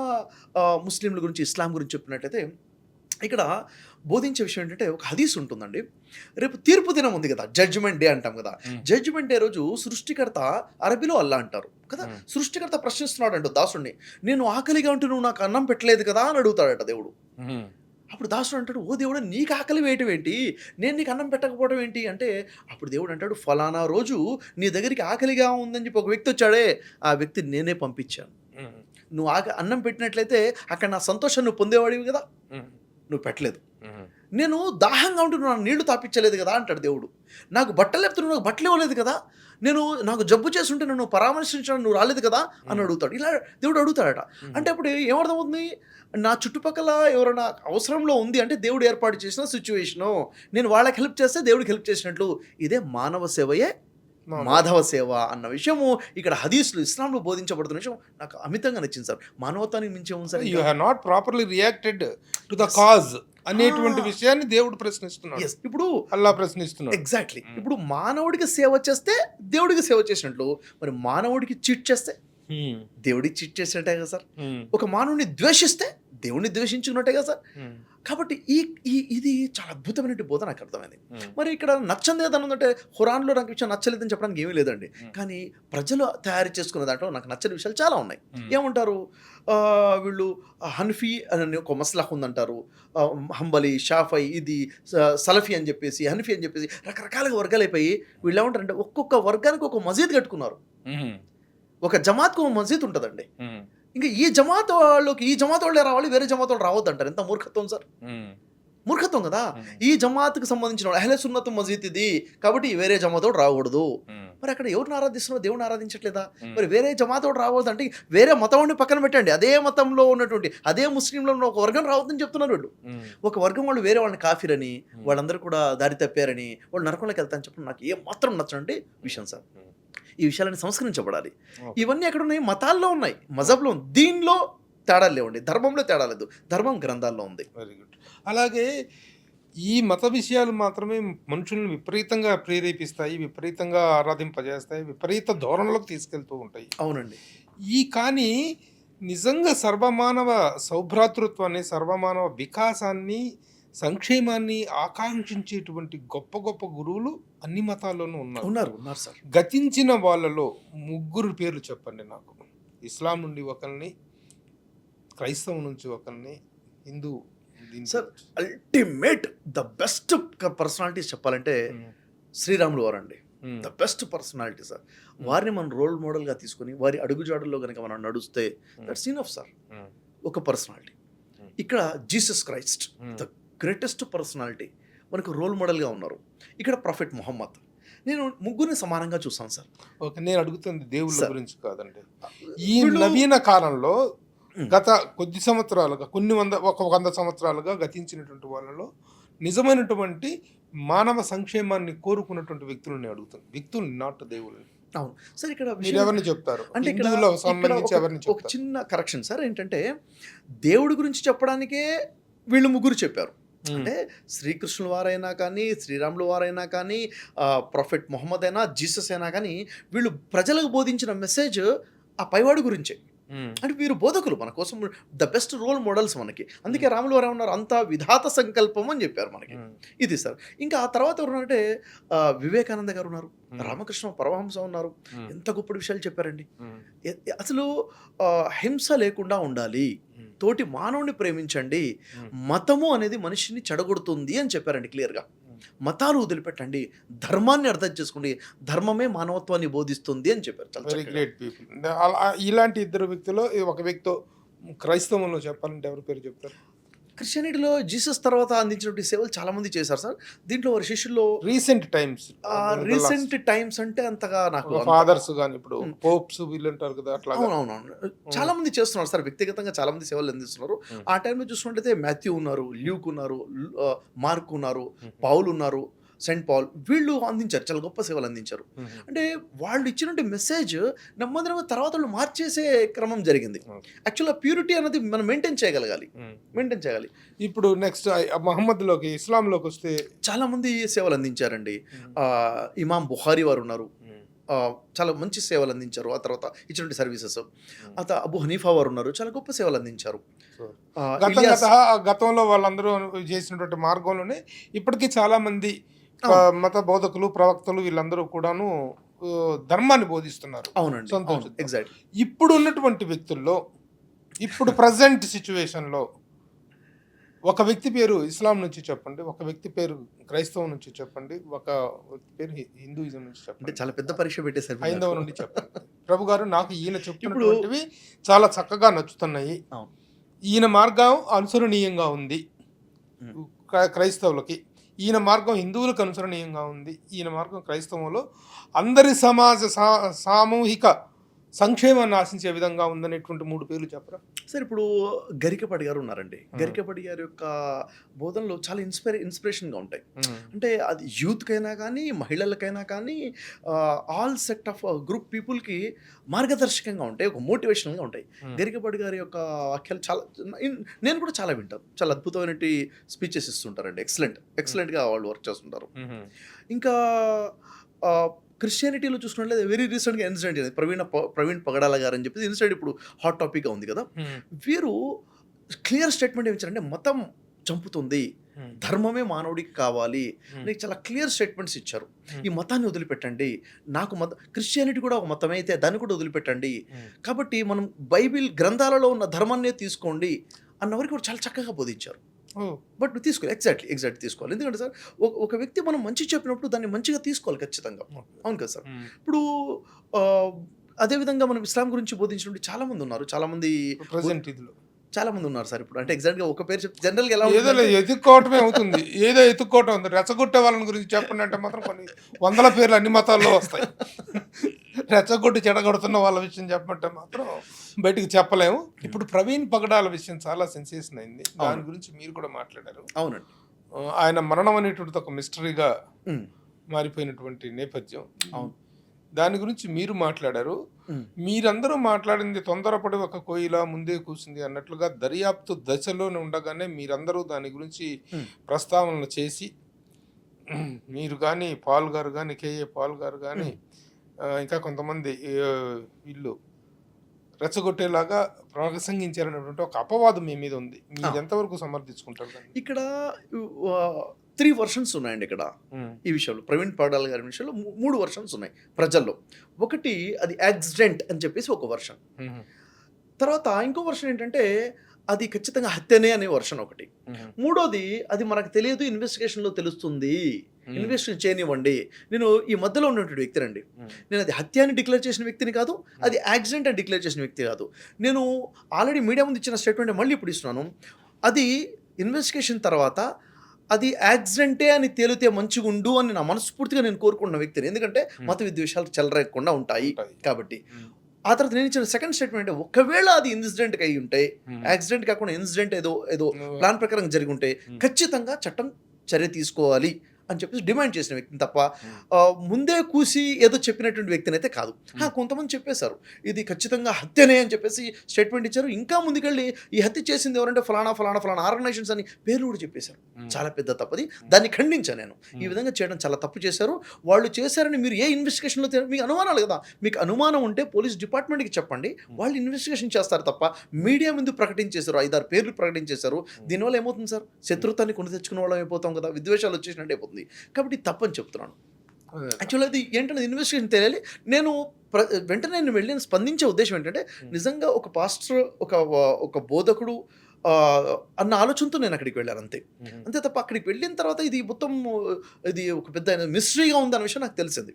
ముస్లింల గురించి, ఇస్లాం గురించి చెప్పినట్టయితే ఇక్కడ బోధించే విషయం ఏంటంటే ఒక హదీస్ ఉంటుందండి. రేపు తీర్పు దినం ఉంది కదా, జడ్జిమెంట్ డే అంటాం కదా. జడ్జిమెంట్ డే రోజు సృష్టికర్త, అరబీలో అల్లా అంటారు కదా, సృష్టికర్త ప్రశ్నిస్తున్నాడంట దాసుడిని, నేను ఆకలిగా ఉంటే నువ్వు నాకు అన్నం పెట్టలేదు కదా అని అడుగుతాడట దేవుడు. అప్పుడు దాసుడు అంటాడు, ఓ దేవుడు, నీకు ఆకలి వేయటం ఏంటి, నేను నీకు అన్నం పెట్టకపోవడం ఏంటి అంటే, అప్పుడు దేవుడు అంటాడు, ఫలానా రోజు నీ దగ్గరికి ఆకలిగా ఉందని చెప్పి ఒక వ్యక్తి వచ్చాడే, ఆ వ్యక్తి నేనే పంపించాను. నువ్వు అన్నం పెట్టినట్లయితే అక్కడ నా సంతోషం నువ్వు పొందేవాడివి కదా, నువ్వు పెట్టలేదు. నేను దాహంగా ఉంటే నువ్వు నీళ్లు తాపించలేదు కదా అంటాడు దేవుడు. నాకు బట్టలు లేకపోతే నువ్వు నాకు బట్టలు ఇవ్వలేదు కదా, నాకు జబ్బు చేస్తుంటే నన్ను పరామర్శించడం నువ్వు రాలేదు కదా అని అడుగుతాడు. ఇలా దేవుడు అడుగుతాడట. అంటే అప్పుడు ఏమర్థమవుతుంది, నా చుట్టుపక్కల ఎవరైనా అవసరంలో ఉంది అంటే దేవుడు ఏర్పాటు చేసిన సిచ్యువేషను, నేను వాళ్ళకి హెల్ప్ చేస్తే దేవుడికి హెల్ప్ చేసినట్లు. ఇదే మానవ సేవయే మాధవ సేవ అన్న విషయము ఇక్కడ హదీస్లు, ఇస్లాంలో బోధించబడుతున్న విషయం నాకు అమితంగా నచ్చింది సార్. మానవత్వానికి మించి ఉంది sir. You have not properly reacted to the cause అనేటువంటి విషయాన్ని దేవుడు ప్రశ్నిస్తున్నాడు. ఇప్పుడు అల్లా ప్రశ్నిస్తున్నాడు. ఎగ్జాక్ట్లీ. ఇప్పుడు మానవుడికి సేవ చేస్తే దేవుడికి సేవ చేసినట్లు, మరి మానవుడికి చీట్ చేస్తే దేవుడికి చీట్ చేసినట్టే కదా సార్. ఒక మానవుడిని ద్వేషిస్తే దేవుడిని ద్వేషించుకున్నట్టే కదా సార్. కాబట్టి ఇది చాలా అద్భుతమైన బోధ నాకు అర్థమైంది. మరి ఇక్కడ నచ్చంది ఏదన్నా ఉందంటే, ఖురాన్లో నాకు విషయం నచ్చలేదని చెప్పడానికి ఏమీ లేదండి. కానీ ప్రజలు తయారు చేసుకున్న దాంట్లో నాకు నచ్చని విషయాలు చాలా ఉన్నాయి. ఏమంటారు, వీళ్ళు హన్ఫీ అని ఒక మస్లహ్ ఉందంటారు, హంబలి, షాఫై, ఇది సలఫీ అని చెప్పేసి, హన్ఫీ అని చెప్పేసి రకరకాలుగా వర్గాలు అయిపోయి వీళ్ళు ఏమంటారంటే ఒక్కొక్క వర్గానికి ఒక మసీద్ కట్టుకున్నారు. ఒక జమాత్కు ఒక మసీద్ ఉంటుందండి. ఇంకా ఈ జమాత్ వాళ్ళే రావాలి, వేరే జమాత్ వాళ్ళు రావద్దు అంటారు. ఎంత మూర్ఖత్వం సార్, మూర్ఖత్వం కదా. ఈ జమాత్కి సంబంధించిన అహ్లే సున్నత్ మసీద్ ఇది కాబట్టి వేరే జమాత్ వాడు రాకూడదు. మరి అక్కడ ఎవరిని ఆరాధిస్తున్నారో దేవుడిని ఆరాధించట్లేదా? మరి వేరే జమాత్ వాడు రావద్దు అంటే వేరే మతం పక్కన పెట్టండి, అదే మతంలో ఉన్నటువంటి అదే ముస్లింలో ఉన్న ఒక వర్గం రావద్దని చెప్తున్నారు వీళ్ళు. ఒక వర్గం వాళ్ళు వేరే వాళ్ళని కాఫీర్ అని, వాళ్ళందరూ కూడా దారి తప్పారని, వాళ్ళు నరకంలోకి వెళ్తారని చెప్పడం నాకు ఏ మాత్రం నచ్చండి విషయం సార్. ఈ విషయాలని సంస్కరించబడాలి. ఇవన్నీ ఎక్కడ ఉన్నాయి, మతాల్లో ఉన్నాయి, మజబ్లో ఉంది. దీనిలో తేడాలు లేవండి, ధర్మంలో తేడా లేదు, ధర్మం గ్రంథాల్లో ఉంది. Very good. అలాగే ఈ మత విషయాలు మాత్రమే మనుషులను విపరీతంగా ప్రేరేపిస్తాయి, విపరీతంగా ఆరాధింపజేస్తాయి, విపరీత ధోరణిలోకి తీసుకెళ్తూ ఉంటాయి. అవునండి. కానీ నిజంగా సర్వమానవ సౌభ్రాతృత్వాన్ని, సర్వమానవ వికాసాన్ని, సంక్షేమాన్ని ఆకాంక్షించేటువంటి గొప్ప గొప్ప గురువులు అన్ని మతాల్లోనూ ఉన్నారు సార్. గతించిన వాళ్ళలో 3 పేర్లు చెప్పండి నాకు. ఇస్లాం నుండి ఒకరిని, క్రైస్తవం నుంచి ఒకరిని, Hindu. Sir ultimate the best personalities చెప్పాలంటే శ్రీరాములు వారు అండి. The best personality sir. వారిని మనం రోల్ మోడల్గా తీసుకొని వారి అడుగుజాడల్లో కనుక మనం నడుస్తే దట్స్ ఇనఫ్ సార్. ఒక పర్సనాలిటీ. ఇక్కడ Jesus Christ the greatest personality మనకు రోల్ మోడల్గా ఉన్నారు. ఇక్కడ ప్రాఫెట్ ముహమ్మద్. నేను 3 సమానంగా చూసాను సార్. ఓకే, నేను అడుగుతుంది దేవుళ్ళ గురించి కాదండి. ఈ నవీన కాలంలో గత కొద్ది సంవత్సరాలుగా, ఒక 100 సంవత్సరాలుగా గతించినటువంటి వాళ్ళలో నిజమైనటువంటి మానవ సంక్షేమాన్ని కోరుకున్నటువంటి వ్యక్తులని అడుగుతాను. వ్యక్తులు, నాట్ దేవుళ్ళని. అవును సార్. ఇక్కడ ఎవరిని చెప్తారు అంటే ఒక చిన్న కరెక్షన్ సార్. ఏంటంటే దేవుడి గురించి చెప్పడానికే వీళ్ళు 3 చెప్పారు. అంటే శ్రీకృష్ణుల వారైనా కానీ, శ్రీరాముల వారైనా కానీ, ప్రాఫెట్ ముహమ్మద్ అయినా, జీసస్ అయినా కానీ, వీళ్ళు ప్రజలకు బోధించిన మెసేజ్ ఆ పైవాడి గురించే. అంటే వీరు బోధకులు, మన కోసం ద బెస్ట్ రోల్ మోడల్స్ మనకి. అందుకే రాములు వారు ఏమన్నారు, అంతా విధాత సంకల్పం అని చెప్పారు మనకి. ఇది సార్. ఇంకా ఆ తర్వాత ఎవరున్నారంటే వివేకానంద గారు ఉన్నారు, రామకృష్ణ పరమహంస ఉన్నారు. ఎంత గొప్ప విషయాలు చెప్పారండి. అసలు హింస లేకుండా ఉండాలి, తోటి మానవుని ప్రేమించండి, మతము అనేది మనిషిని చెడగొడుతుంది అని చెప్పారండి క్లియర్గా. మతాలు వదిలిపెట్టండి, ధర్మాన్ని అర్థం చేసుకోండి, ధర్మమే మానవత్వాన్ని బోధిస్తుంది అని చెప్పారు. Very great people. ఇలాంటి 2 వ్యక్తులు, ఒక వ్యక్తి క్రైస్తవంలో చెప్పాలంటే ఎవరి పేరు చెప్తారు? క్రిస్టియానిటీలో జీసస్ తర్వాత అందించినటువంటి సేవలు చాలా మంది చేశారు సార్. దీంట్లో వారి శిష్యుల్లో రీసెంట్ టైమ్స్ అంటే అంతగా నాకు ఫాదర్స్ కానీ, ఇప్పుడు పోప్స్ వీళ్ళు అంటారు కదా, అట్లా. అవునవును, చాలా మంది చేస్తున్నారు సార్. వ్యక్తిగతంగా చాలా మంది సేవలు అందిస్తున్నారు. ఆ టైంలో చూసుకుంటే మాథ్యూ ఉన్నారు, ల్యూక్ ఉన్నారు, మార్క్ ఉన్నారు, పౌలు ఉన్నారు, సెయింట్ పాల్ వీళ్ళు అందించారు, చాలా గొప్ప సేవలు అందించారు. అంటే వాళ్ళు ఇచ్చినటువంటి మెసేజ్ నెమ్మది తర్వాత వాళ్ళు మార్చేసే క్రమం జరిగింది. యాక్చువల్గా ప్యూరిటీ అనేది మనం మెయింటైన్ చేయగలగాలి. ఇప్పుడు నెక్స్ట్ మహమ్మద్లోకి, ఇస్లాంలోకి వస్తే చాలా మంది సేవలు అందించారండి. ఇమాం బుఖారీ వారు ఉన్నారు, చాలా మంచి సేవలు అందించారు. ఆ తర్వాత ఇచ్చినటువంటి సర్వీసెస్. అబు హనీఫా వారు ఉన్నారు, చాలా గొప్ప సేవలు అందించారు. గతంలో వాళ్ళందరూ చేసినటువంటి మార్గంలోనే ఇప్పటికీ చాలా మంది మత బోధకులు, ప్రవక్తలు వీళ్ళందరూ కూడాను ధర్మాన్ని బోధిస్తున్నారు. అవునండి, సంతోషం. ఎగ్జాక్ట్. ఇప్పుడు ఉన్నటువంటి వ్యక్తుల్లో, ఇప్పుడు ప్రజెంట్ సిచ్యువేషన్లో ఒక వ్యక్తి పేరు ఇస్లాం నుంచి చెప్పండి, ఒక వ్యక్తి పేరు క్రైస్తవం నుంచి చెప్పండి, ఒక వ్యక్తి పేరు హిందూయిజం నుంచి చెప్పండి. చాలా పెద్ద పరీక్ష పెట్టేశారు. హైందవ నుండి చెప్పండి. ప్రభు గారు, నాకు ఈయన చెప్తున్నటువంటివి చాలా చక్కగా నచ్చుతున్నాయి. ఈయన మార్గం అనుసరణీయంగా ఉంది క్రైస్తవులకి, ఈయన మార్గం హిందువులకు అనుసరణీయంగా ఉంది, ఈయన మార్గం క్రైస్తవంలో అందరి సమాజ సామూహిక సంక్షేమాన్ని ఆశించే విధంగా ఉందనేటువంటి 3 పేర్లు చెప్పరా? సార్, ఇప్పుడు గరికపాటి గారు ఉన్నారండి. గరికపాటి గారి యొక్క బోధనలు చాలా ఇన్స్పిరేషన్గా ఉంటాయి. అంటే అది యూత్కైనా కానీ, మహిళలకైనా కానీ, ఆల్ సెక్ట్ ఆఫ్ గ్రూప్ పీపుల్కి మార్గదర్శకంగా ఉంటాయి, ఒక మోటివేషనల్గా ఉంటాయి. గరికపాటి గారి యొక్క వాక్యాలు చాలా, నేను కూడా చాలా వింటాను. చాలా అద్భుతమైన స్పీచెస్ ఇస్తుంటారండి. ఎక్సలెంట్గా వాళ్ళు వర్క్ చేస్తుంటారు. ఇంకా క్రిస్టియానిటీలో చూసుకున్నట్లయితే వెరీ రీసెంట్గా ఇన్సిడెంట్ అనేది ప్రవీణ్ పగడాల గారు అని చెప్పేసి ఇన్సిడెంట్ ఇప్పుడు హాట్ టాపిక్గా ఉంది కదా. వీరు క్లియర్ స్టేట్మెంట్ ఏమి ఇచ్చారంటే మతం చంపుతుంది, ధర్మమే మానవుడికి కావాలి అని చాలా క్లియర్ స్టేట్మెంట్స్ ఇచ్చారు. ఈ మతాన్ని వదిలిపెట్టండి, నాకు క్రిస్టియానిటీ కూడా ఒక మతం అయితే దాన్ని కూడా వదిలిపెట్టండి, కాబట్టి మనం బైబిల్ గ్రంథాలలో ఉన్న ధర్మాన్నే తీసుకోండి అన్న వరకు కూడా చాలా చక్కగా బోధించారు. బట్ తీసుకోవాలి, ఎగ్జాక్ట్లీ తీసుకోవాలి. ఎందుకంటే సార్, ఒక వ్యక్తి మనం మంచి చెప్పినప్పుడు దాన్ని మంచిగా తీసుకోవాలి ఖచ్చితంగా. అవును కదా సార్. ఇప్పుడు అదేవిధంగా మనం ఇస్లాం గురించి బోధించినప్పుడు చాలామంది ఉన్నారు, చాలా మంది ఉన్నారు సార్. ఇప్పుడు అంటే ఎగ్జాక్ట్గా ఒక పేరు చెప్తే జనరల్గా ఎలా ఎత్తుక్కోవటమే అవుతుంది, ఏదో ఎత్తుక్కోవటం ఉంది. రెచ్చగొట్టే వాళ్ళని గురించి చెప్పండి అంటే మాత్రం కొన్ని 100 పేర్లు అన్ని మతాల్లో వస్తాయి. రెచ్చగొట్టి చెడగొడుతున్న వాళ్ళ విషయం చెప్పమంటే మాత్రం బయటికి చెప్పలేము. ఇప్పుడు ప్రవీణ్ పగడాల విషయం చాలా సెన్సేషన్ అయింది, దాని గురించి మీరు కూడా మాట్లాడారు. అవునండి. ఆయన మరణం అనేటువంటిది ఒక మిస్టరీగా మారిపోయినటువంటి నేపథ్యం. అవును, దాని గురించి మీరు మాట్లాడారు. మీరందరూ మాట్లాడింది తొందరపడి ఒక కోయిలా ముందే కూర్చుంది అన్నట్లుగా దర్యాప్తు దశలోనే ఉండగానే మీరందరూ దాని గురించి ప్రస్తావనలు చేసి, మీరు కానీ, పాల్ గారు కానీ, కేఏ పాల్ గారు కానీ, ఇంకా కొంతమంది వీళ్ళు రెచ్చగొట్టేలాగా ప్రసంగించారనేటువంటి ఒక అపవాదం మీ మీద ఉంది. మీరు ఎంతవరకు సమర్థించుకుంటారు? ఇక్కడ 3 వర్షన్స్ ఉన్నాయండి ఇక్కడ ఈ విషయంలో. ప్రవీణ్ పగడాల గారి విషయంలో 3 వర్షన్స్ ఉన్నాయి ప్రజల్లో. ఒకటి, అది యాక్సిడెంట్ అని చెప్పేసి ఒక వర్షన్. తర్వాత ఇంకో వర్షన్ ఏంటంటే అది ఖచ్చితంగా హత్యనే అనే వర్షన్ ఒకటి. మూడోది, అది మనకు తెలియదు, ఇన్వెస్టిగేషన్లో తెలుస్తుంది, ఇన్వెస్టిగేషన్ చేయనివ్వండి. నేను ఈ మధ్యలో ఉన్నటువంటి వ్యక్తినండి. నేను అది హత్య అని డిక్లేర్ చేసిన వ్యక్తిని కాదు, అది యాక్సిడెంట్ అని డిక్లేర్ చేసిన వ్యక్తి కాదు. నేను ఆల్రెడీ మీడియా ముందు ఇచ్చిన స్టేట్మెంట్ మళ్ళీ ఇప్పుడు ఇస్తున్నాను. అది ఇన్వెస్టిగేషన్ తర్వాత అది యాక్సిడెంటే అని తేలితే మంచిగుండు అని నా మనస్ఫూర్తిగా నేను కోరుకున్న వ్యక్తిని. ఎందుకంటే మత విద్వేషాలు చెలరేయకుండా ఉంటాయి కాబట్టి. ఆ తర్వాత నేను ఇచ్చిన సెకండ్ స్టేట్మెంట్, ఒకవేళ అది ఇన్సిడెంట్కి అయి ఉంటే, యాక్సిడెంట్ కాకుండా ఇన్సిడెంట్ ఏదో ప్లాన్ ప్రకారం జరిగి ఉంటే ఖచ్చితంగా చట్టం చర్య తీసుకోవాలి అని చెప్పేసి డిమాండ్ చేసిన వ్యక్తిని తప్ప ముందే కూసి ఏదో చెప్పినటువంటి వ్యక్తిని అయితే కాదు. కొంతమంది చెప్పేశారు ఇది ఖచ్చితంగా హత్యనే అని చెప్పేసి స్టేట్మెంట్ ఇచ్చారు. ఇంకా ముందుకెళ్ళి ఈ హత్య చేసింది ఎవరంటే ఫలానా ఆర్గనైజేషన్స్ అని పేర్లు కూడా చెప్పేశారు. చాలా పెద్ద తప్పది, దాన్ని ఖండించాను నేను. ఈ విధంగా చేయడం చాలా తప్పు చేశారు. వాళ్ళు చేశారని మీరు ఏ ఇన్వెస్టిగేషన్లో మీకు అనుమానాలు కదా, మీకు అనుమానం ఉంటే పోలీస్ డిపార్ట్మెంట్కి చెప్పండి, వాళ్ళు ఇన్వెస్టిగేషన్ చేస్తారు తప్ప మీడియా ముందు ప్రకటించేశారు, 5-6 పేర్లు ప్రకటించేశారు. దీనివల్ల ఏమవుతుంది సార్, శత్రుత్వాన్ని కొని తెచ్చుకునే వాళ్ళం అయిపోతాం కదా, విద్వేషాలు వచ్చేసినట్టు అయిపోతుంది. కాబట్టి తప్పని చెప్తున్నాను. యాక్చువల్లీ అది ఏంటంటే ఇన్వెస్టిగేషన్ తెలియాలి. నేను వెంటనే నేను వెళ్ళి స్పందించే ఉద్దేశం ఏంటంటే, నిజంగా ఒక పాస్టర్, ఒక బోధకుడు అన్న ఆలోచనతో నేను అక్కడికి వెళ్ళాను అంతే తప్ప అక్కడికి వెళ్ళిన తర్వాత ఇది మొత్తం ఇది ఒక పెద్ద మిస్టరీగా ఉందన్న విషయం నాకు తెలిసింది.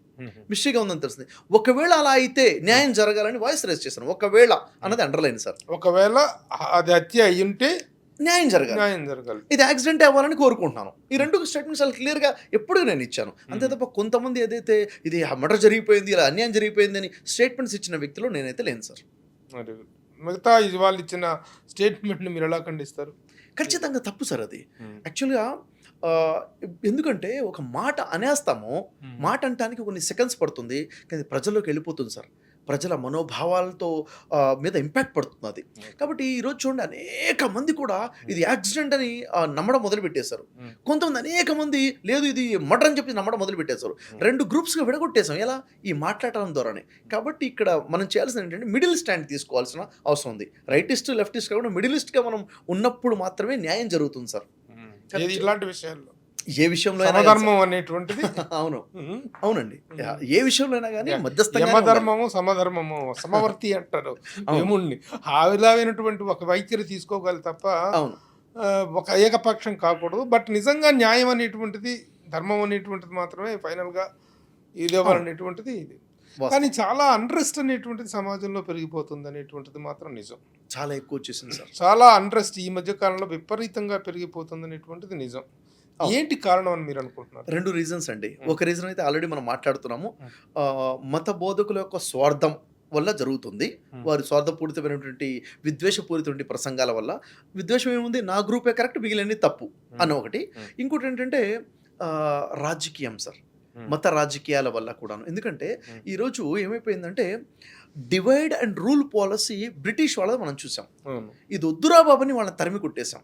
మిస్టరీగా ఉందని తెలిసింది. ఒకవేళ అలా అయితే న్యాయం జరగాలని వాయిస్ రేస్ చేశాను. ఒకవేళ అన్నది అండర్లైన్ సార్. ఒకవేళ అది హత్య అయ్యి ఉంటే న్యాయం జరగాలి, ఇది యాక్సిడెంట్ అవ్వాలని కోరుకుంటున్నాను. ఈ 2 స్టేట్మెంట్స్ చాలా క్లియర్గా ఎప్పుడు నేను ఇచ్చాను. అంతే తప్ప కొంతమంది ఏదైతే ఇది మర్డర్ జరిగిపోయింది, ఇలా అన్యాయం జరిగిపోయింది అని స్టేట్మెంట్స్ ఇచ్చిన వ్యక్తిలో నేనైతే లేను సార్. మిగతా వాళ్ళు ఇచ్చిన స్టేట్మెంట్ని మీరు ఎలా ఖండిస్తారు? ఖచ్చితంగా తప్పు సార్ అది. యాక్చువల్గా ఎందుకంటే ఒక మాట అనేస్తాము, మాట అంటానికి కొన్ని సెకండ్స్ పడుతుంది, కానీ ప్రజల్లోకి వెళ్ళిపోతుంది సార్. ప్రజల మనోభావాలతో మీద ఇంపాక్ట్ పడుతుంది అది. కాబట్టి ఈరోజు చూడండి, అనేక మంది కూడా ఇది యాక్సిడెంట్ అని నమ్మడం మొదలుపెట్టేశారు. కొంతమంది అనేక మంది లేదు ఇది మర్డర్ అని చెప్పి నమ్మడం మొదలుపెట్టేశారు. 2 గ్రూప్స్గా విడగొట్టేశాం. ఎలా? ఈ మాట్లాడటం ద్వారానే. కాబట్టి ఇక్కడ మనం చేయాల్సింది ఏంటంటే మిడిల్ స్టాండ్ తీసుకోవాల్సిన అవసరం ఉంది. రైటిస్ట్ లెఫ్టిస్ట్ కాకుండా మిడిలిస్ట్గా మనం ఉన్నప్పుడు మాత్రమే న్యాయం జరుగుతుంది సార్. ఇలాంటి విషయాల్లో ఏ విషయంలో సమధర్మం అనేటువంటిది అవును అవునండి, ఏ విషయంలో అయినా కానీ మధ్యస్థంగా యమధర్మము సమధర్మము సమవర్తి అంటారు యముణ్ణి. ఆవిలాగైనటువంటి ఒక వైఖరి తీసుకోగలి తప్ప అవును ఒక ఏకపక్షం కాకూడదు. బట్ నిజంగా న్యాయం అనేటువంటిది, ధర్మం అనేటువంటిది మాత్రమే ఫైనల్గా ఇది అనేటువంటిది ఇది. కానీ చాలా అన్రెస్ట్ అనేటువంటిది సమాజంలో పెరిగిపోతుంది అనేటువంటిది మాత్రం నిజం. చాలా ఎక్కువ వచ్చేసింది సార్. చాలా అన్రెస్ట్ ఈ మధ్య కాలంలో విపరీతంగా పెరిగిపోతుంది అనేటువంటిది నిజం. ఏంటి కారణం అని మీరు అనుకుంటున్నారు? 2 రీజన్స్ అండి. ఒక రీజన్ అయితే ఆల్రెడీ మనం మాట్లాడుతున్నాము, మత బోధకుల యొక్క స్వార్థం వల్ల జరుగుతుంది. వారి స్వార్థపూరితమైనటువంటి విద్వేషపూరితమైన ప్రసంగాల వల్ల. విద్వేషం ఏముంది, నా గ్రూపే కరెక్ట్ మిగిలినవి తప్పు అన్న ఒకటి. ఇంకోటి ఏంటంటే రాజకీయం సార్, మత రాజకీయాల వల్ల కూడాను. ఎందుకంటే ఈరోజు ఏమైపోయిందంటే divide and rule policy British వాళ్ళది మనం చూసాం. ఇది వద్దురా బాబుని వాళ్ళని తరిమి కొట్టేశాం.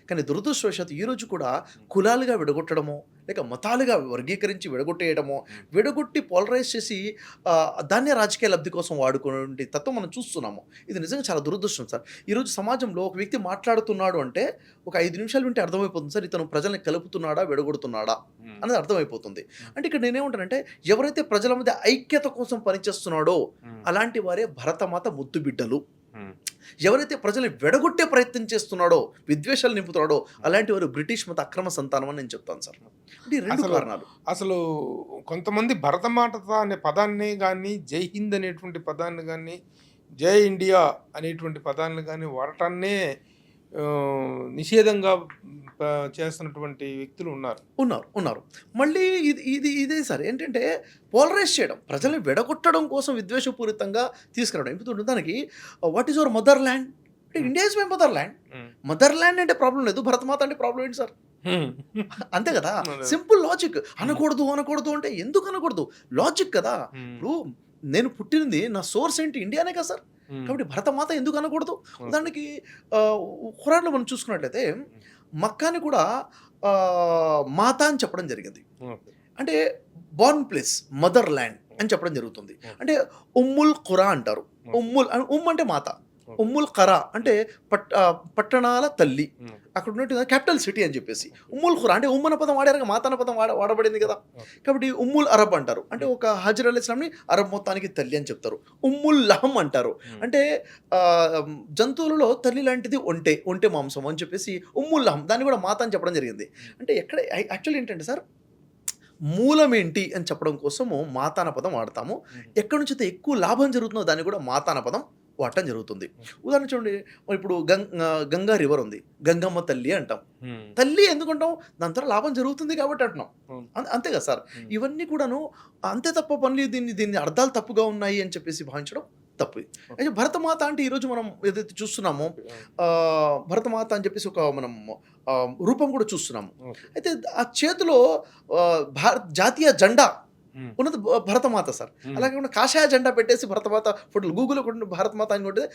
కానీ దురదృష్టవశాత్తు ఈరోజు కూడా కులాలుగా విడగొట్టడమో లేక మతాలుగా వర్గీకరించి విడగొట్టి పోలరైజ్ చేసి దాన్నే రాజకీయ లబ్ధి కోసం వాడుకునే తత్వం మనం చూస్తున్నాము. ఇది నిజంగా చాలా దురదృష్టం సార్. ఈరోజు సమాజంలో ఒక వ్యక్తి మాట్లాడుతున్నాడు అంటే ఒక 5 నిమిషాలు వింటే అర్థమైపోతుంది సార్, ఇతను ప్రజల్ని కలుపుతున్నాడా విడగొడుతున్నాడా అనేది అర్థమైపోతుంది. అంటే ఇక్కడ నేనేమంటానంటే ఎవరైతే ప్రజల మధ్య ఐక్యత కోసం పనిచేస్తున్నాడో అలాంటి వారే భరతమాత ముద్దు బిడ్డలు. ఎవరైతే ప్రజల్ని విడగొట్టే ప్రయత్నం చేస్తున్నాడో, విద్వేషాలు నింపుతున్నాడో అలాంటి వారు బ్రిటిష్ మత అక్రమ సంతానం అని నేను చెప్తాను సార్. అంటే 2 కారణాలు. అసలు కొంతమంది భరతమాత అనే పదాన్ని కానీ, జై హింద్ అనేటువంటి పదాన్ని కానీ, జై ఇండియా అనేటువంటి పదాన్ని కానీ వాడటాన్నే నిషేధంగా చేస్తున్నటువంటి వ్యక్తులు ఉన్నారు. మళ్ళీ ఇదే సార్ ఏంటంటే పోలరైజ్ చేయడం, ప్రజల్ని విడగొట్టడం కోసం విద్వేషపూరితంగా తీసుకురావడం. ఇప్పుడు దానికి what is your motherland అంటే India is my motherland. Motherland అంటే ప్రాబ్లం లేదు, భరతమాత అంటే ప్రాబ్లం ఏంటి సార్? అంతే కదా, సింపుల్ లాజిక్. అనకూడదు అంటే ఎందుకు అనకూడదు? లాజిక్ కదా. ఇప్పుడు నేను పుట్టినది నా సోర్స్ ఏంటి? ఇండియానే కదా సార్. కాబట్టి భరతమాత ఎందుకు అనకూడదు? దానికి ఖురాన్లో మనం చూసుకున్నట్లయితే మక్కాని కూడా మాత అని చెప్పడం జరిగింది. అంటే బోర్న్ ప్లేస్, మదర్ ల్యాండ్ అని చెప్పడం జరుగుతుంది. అంటే ఉమ్ముల్ ఖురా అంటారు. ఉమ్ అంటే మాత, ఉమ్ముల్ ఖరా అంటే పట్టణాల తల్లి, అక్కడ ఉన్నట్టు క్యాపిటల్ సిటీ అని చెప్పేసి. ఉమ్ముల్ ఖురా అంటే ఉమ్మన పదం వాడారు, మాతాన పదం వాడబడింది కదా. కాబట్టి ఉమ్ముల్ అరబ్ అంటారు. అంటే ఒక హజర్ అలీ ఇస్లాంని అరబ్ మొత్తానికి తల్లి అని చెప్తారు. ఉమ్ముల్ లహం అంటారు. అంటే జంతువులలో తల్లి లాంటిది ఒంటె మాంసం అని చెప్పేసి ఉమ్ముల్ లహం, దాన్ని కూడా మాత అని చెప్పడం జరిగింది. అంటే ఎక్కడ యాక్చువల్లీ ఏంటంటే సార్, మూలం ఏంటి అని చెప్పడం కోసము మాతాన పదం వాడతాము. ఎక్కడి నుంచి అయితే ఎక్కువ లాభం జరుగుతుందో దాన్ని కూడా మాతాన పదం వాడటం జరుగుతుంది. ఉదాహరణ చూడండి, ఇప్పుడు గంగా రివర్ ఉంది, గంగమ్మ తల్లి అంటాం. తల్లి ఎందుకంటాం? దాని ద్వారా లాభం జరుగుతుంది కాబట్టి అంటున్నాం. అంతే కదా సార్. ఇవన్నీ కూడాను అంతే తప్ప పనులు, దీన్ని అర్థాలు తప్పుగా ఉన్నాయి అని చెప్పేసి భావించడం తప్పు. అయితే భరతమాత అంటే ఈరోజు మనం ఏదైతే చూస్తున్నామో భరతమాత అని చెప్పేసి ఒక మనం రూపం కూడా చూస్తున్నాము. అయితే ఆ చేతిలో జాతీయ జెండా ఉన్నది భరతమాత సార్. అలాగే కాషాయ జెండా పెట్టేసి భరతమాత ఫోటోలు గూగుల్లో కొట్టిన భరతమాత అని కొట్టితే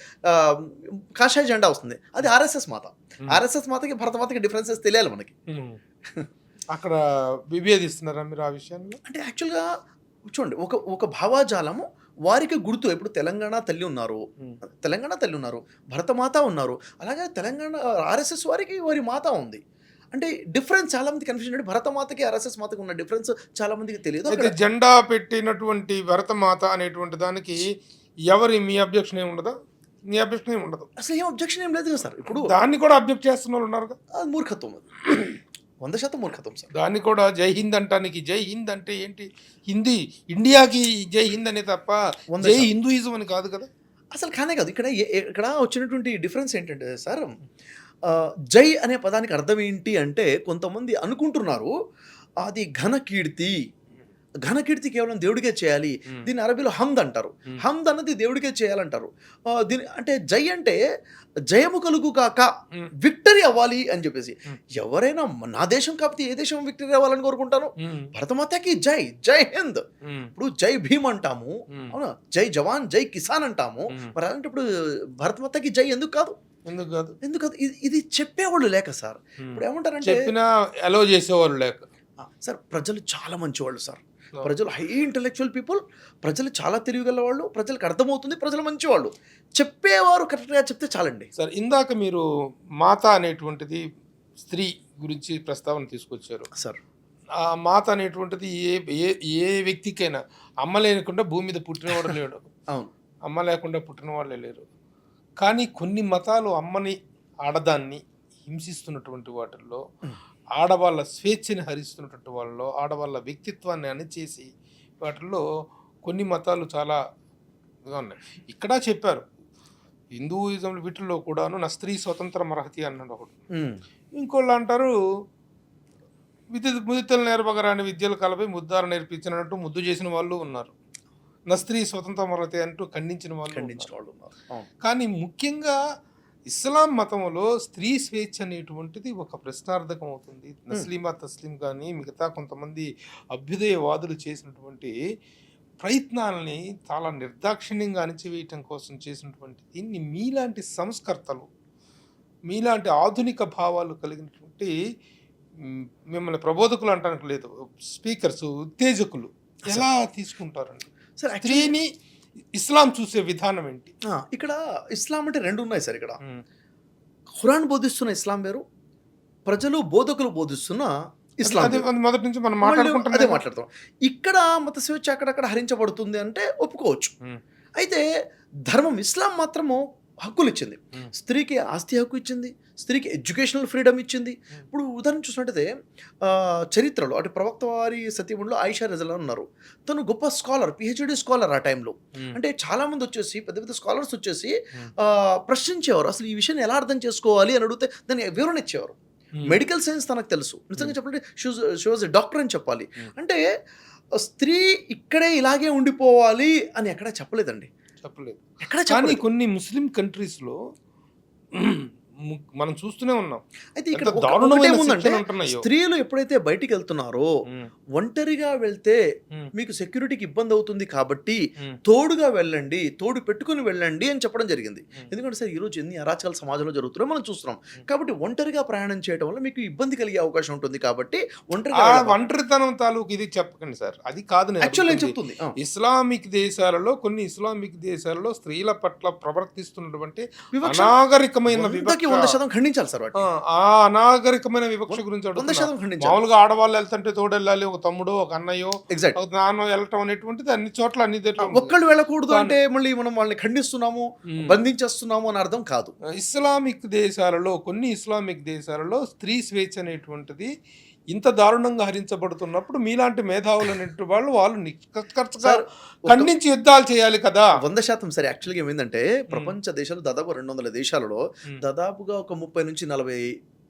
కాషాయ జెండా వస్తుంది. అది ఆర్ఎస్ఎస్ మాత. ఆర్ఎస్ఎస్ మాతకి భరతమాతకి డిఫరెన్సెస్ తెలియాలి మనకి. అక్కడ విభేదిస్తున్నారా మీరు ఆ విషయాన్ని? అంటే యాక్చువల్గా చూడండి, ఒక భావాజాలము వారికి గుర్తు. ఇప్పుడు తెలంగాణ తల్లి ఉన్నారు, భరతమాత ఉన్నారు. అలాగే తెలంగాణ ఆర్ఎస్ఎస్ వారికి వారి మాత ఉంది. అంటే డిఫరెన్స్ చాలా మంది కన్ఫ్యూజన్. అంటే భరతమాతకి ఆర్ఎస్ఎస్ మాతకి ఉన్న డిఫరెన్స్ చాలా మందికి తెలియదు. జెండా పెట్టినటువంటి భరతమాత అనేటువంటి దానికి మీ అబ్జెక్షన్ ఏమి ఉండదా? మీ అబ్జెక్షన్ ఏమి ఉండదు, అసలు ఏం అబ్జెక్షన్ ఏం లేదు కదా సార్. ఇప్పుడు దాన్ని కూడా అబ్జెక్ట్ చేస్తున్న వాళ్ళు ఉన్నారు కదా. అది మూర్ఖత్వం, అది 100% మూర్ఖత్వం సార్. దాన్ని కూడా జై హింద్ అంటానికి, జై హింద్ అంటే ఏంటి? హిందీ ఇండియాకి జై హింద్ అనే తప్ప జై హిందూయిజం అని కాదు కదా. అసలు కానే కాదు. ఇక్కడ వచ్చినటువంటి డిఫరెన్స్ ఏంటంటే సార్, జై అనే పదానికి అర్థం ఏంటి అంటే కొంతమంది అనుకుంటున్నారు అది ఘన కీర్తి, ఘనకీర్తి కేవలం దేవుడికే చేయాలి. దీన్ని అరబీలో హమ్ద్ అంటారు. హమ్ద్ అన్నది దేవుడికే చేయాలంటారు. దీని అంటే జై అంటే జయము కలుగు కాక విక్టరీ అవ్వాలి అని చెప్పేసి. ఎవరైనా నా దేశం కాకపోతే ఏ దేశం విక్టరీ అవ్వాలని కోరుకుంటాను? భరతమాతకి జై, జై హింద్. ఇప్పుడు జై భీమ్ అంటాము, అవునా, జై జవాన్, జై కిసాన్ అంటాము. మరి అలాంటి ఇప్పుడు భరతమాతకి జై ఎందుకు కాదు? ఎందుకు కాదు? ఇది చెప్పేవాళ్ళు లేక సార్. ఇప్పుడు ఏమంటారంటే చెప్పినా అలో చేసేవాళ్ళు లేక. సార్ ప్రజలు చాలా మంచివాళ్ళు సార్. ప్రజలు హై ఇంటెలెక్చువల్ పీపుల్, ప్రజలు చాలా తెలివిగల వాళ్ళు, ప్రజలకు అర్థమవుతుంది, ప్రజలు మంచివాళ్ళు. చెప్పేవారు కరెక్ట్గా చెప్తే చాలండి సార్. ఇందాక మీరు మాత అనేటువంటిది స్త్రీ గురించి ప్రస్తావన తీసుకొచ్చారు సార్. ఆ మాత అనేటువంటిది ఏ ఏ ఏ వ్యక్తికైనా అమ్మ లేకుండా భూమి మీద పుట్టినవాడు లేడు. అవును, అమ్మ లేకుండా పుట్టిన వాళ్ళే లేరు. కానీ కొన్ని మతాలు అమ్మని, ఆడదాన్ని హింసిస్తున్నటువంటి వాటిల్లో, ఆడవాళ్ళ స్వేచ్ఛని హరిస్తున్నటువంటి వాళ్ళలో, ఆడవాళ్ళ వ్యక్తిత్వాన్ని అణిచేసి వాటిల్లో కొన్ని మతాలు చాలా ఇదిగా ఉన్నాయి. ఇక్కడ చెప్పారు హిందూయిజం వీటిల్లో కూడాను నా స్త్రీ స్వతంత్రం అర్హతి అన్నాడు ఒకడు. ఇంకోళ్ళు అంటారు ముదితలు నేర్పగరాని విద్యలు కలపై ముద్దార నేర్పించినట్టు ముద్దు చేసిన వాళ్ళు ఉన్నారు. నా స్త్రీ స్వతంత్రం అర్హత అంటూ ఖండించిన వాళ్ళు ఉన్నారు. కానీ ముఖ్యంగా ఇస్లాం మతంలో స్త్రీ స్వేచ్ఛ అనేటువంటిది ఒక ప్రశ్నార్థకం అవుతుంది. నస్లీమా తస్లీం కానీ మిగతా కొంతమంది అభ్యుదయవాదులు చేసినటువంటి ప్రయత్నాలని చాలా నిర్దాక్షిణ్యంగా అణిచివేయటం కోసం చేసినటువంటి దీన్ని మీలాంటి సంస్కర్తలు, మీలాంటి ఆధునిక భావాలు కలిగినటువంటి మిమ్మల్ని ప్రబోధకులు అంటానికి లేదు, స్పీకర్స్, ఉత్తేజకులు ఎలా తీసుకుంటారండి స్త్రీని? ఇస్లాం చూసే విధానం ఏంటి? ఇక్కడ ఇస్లాం అంటే రెండు ఉన్నాయి సార్. ఇక్కడ ఖురాన్ బోధిస్తున్న ఇస్లాం వేరు, ప్రజలు బోధకులు బోధిస్తున్న ఇస్లాం మొదటి నుంచి మనం మాట్లాడుతాం. ఇక్కడ మత స్వేచ్ఛ అక్కడక్కడ హరించబడుతుంది అంటే ఒప్పుకోవచ్చు. అయితే ధర్మం ఇస్లాం మాత్రము హక్కులు ఇచ్చింది. స్త్రీకి ఆస్తి హక్కు ఇచ్చింది, స్త్రీకి ఎడ్యుకేషనల్ ఫ్రీడమ్ ఇచ్చింది. ఇప్పుడు ఉదాహరణ చూసినట్టయితే చరిత్రలో అంటే ప్రవక్త వారి సతీమణిలో ఆయిషా రజల్లా ఉన్నారు. తను గొప్ప స్కాలర్, పిహెచ్డి స్కాలర్ ఆ టైంలో. అంటే చాలామంది వచ్చేసి పెద్ద పెద్ద స్కాలర్స్ వచ్చేసి ప్రశ్నించేవారు, అసలు ఈ విషయాన్ని ఎలా అర్థం చేసుకోవాలి అని అడిగితే దాన్ని వివరణ ఇచ్చేవారు. మెడికల్ సైన్స్ తనకు తెలుసు, నిజంగా చెప్పాలంటే షీ వాజ్ ఎ డాక్టర్ అని చెప్పాలి. అంటే స్త్రీ ఇక్కడే ఇలాగే ఉండిపోవాలి అని ఎక్కడా చెప్పలేదండి, చెప్పలేదు. కానీ కొన్ని ముస్లిం కంట్రీస్లో మనం చూస్తూనే ఉన్నాం. అయితే ఇక్కడ ఏముందంటే స్త్రీలు ఎప్పుడైతే బయటికి వెళ్తున్నారో ఒంటరిగా వెళ్తే మీకు సెక్యూరిటీకి ఇబ్బంది అవుతుంది కాబట్టి తోడుగా వెళ్ళండి, తోడు పెట్టుకుని వెళ్ళండి అని చెప్పడం జరిగింది. ఎందుకంటే సార్ ఈరోజు ఎన్ని అరాచకాల సమాజంలో జరుగుతున్నాయో మనం చూస్తున్నాం. కాబట్టి ఒంటరిగా ప్రయాణం చేయడం వల్ల మీకు ఇబ్బంది కలిగే అవకాశం ఉంటుంది. కాబట్టి ఒంటరితనం తాలూకు ఇది చెప్పకండి సార్, అది కాదు యాక్చువల్లీ చెప్తుంది. ఇస్లామిక్ దేశాలలో, కొన్ని ఇస్లామిక్ దేశాలలో స్త్రీల పట్ల ప్రవర్తిస్తున్నటువంటి అనాగరికమైన 100% ఖండించాలి సార్. ఆ అనాగరికమైన వివక్ష గురించి మామూలుగా ఆడవాళ్ళు వెళ్తుంటే తోడెళ్ళాలి, ఒక తమ్ముడు, ఒక అన్నయ్యో, ఒక నాన్న వెళ్ళటం అనేటువంటిది అన్ని చోట్ల అన్ని ఒక్కళ్ళు వెళ్ళకూడదు అంటే మళ్ళీ మనం వాళ్ళని ఖండిస్తున్నాము, బంధించేస్తున్నాము అని అర్థం కాదు. ఇస్లామిక్ దేశాలలో, కొన్ని ఇస్లామిక్ దేశాలలో స్త్రీ స్వేచ్ఛ అనేటువంటిది ఇంత దారుణంగా హరించబడుతున్నప్పుడు మీలాంటి మేధావులు అనేటువంటి వాళ్ళు నిష్కర్షగా ఖండించి యుద్ధాలు చేయాలి కదా. 100% సరే. యాక్చువల్గా ఏమైందంటే ప్రపంచ దేశాలు దాదాపు 200 దేశాలలో దాదాపుగా ఒక 30 నుంచి 40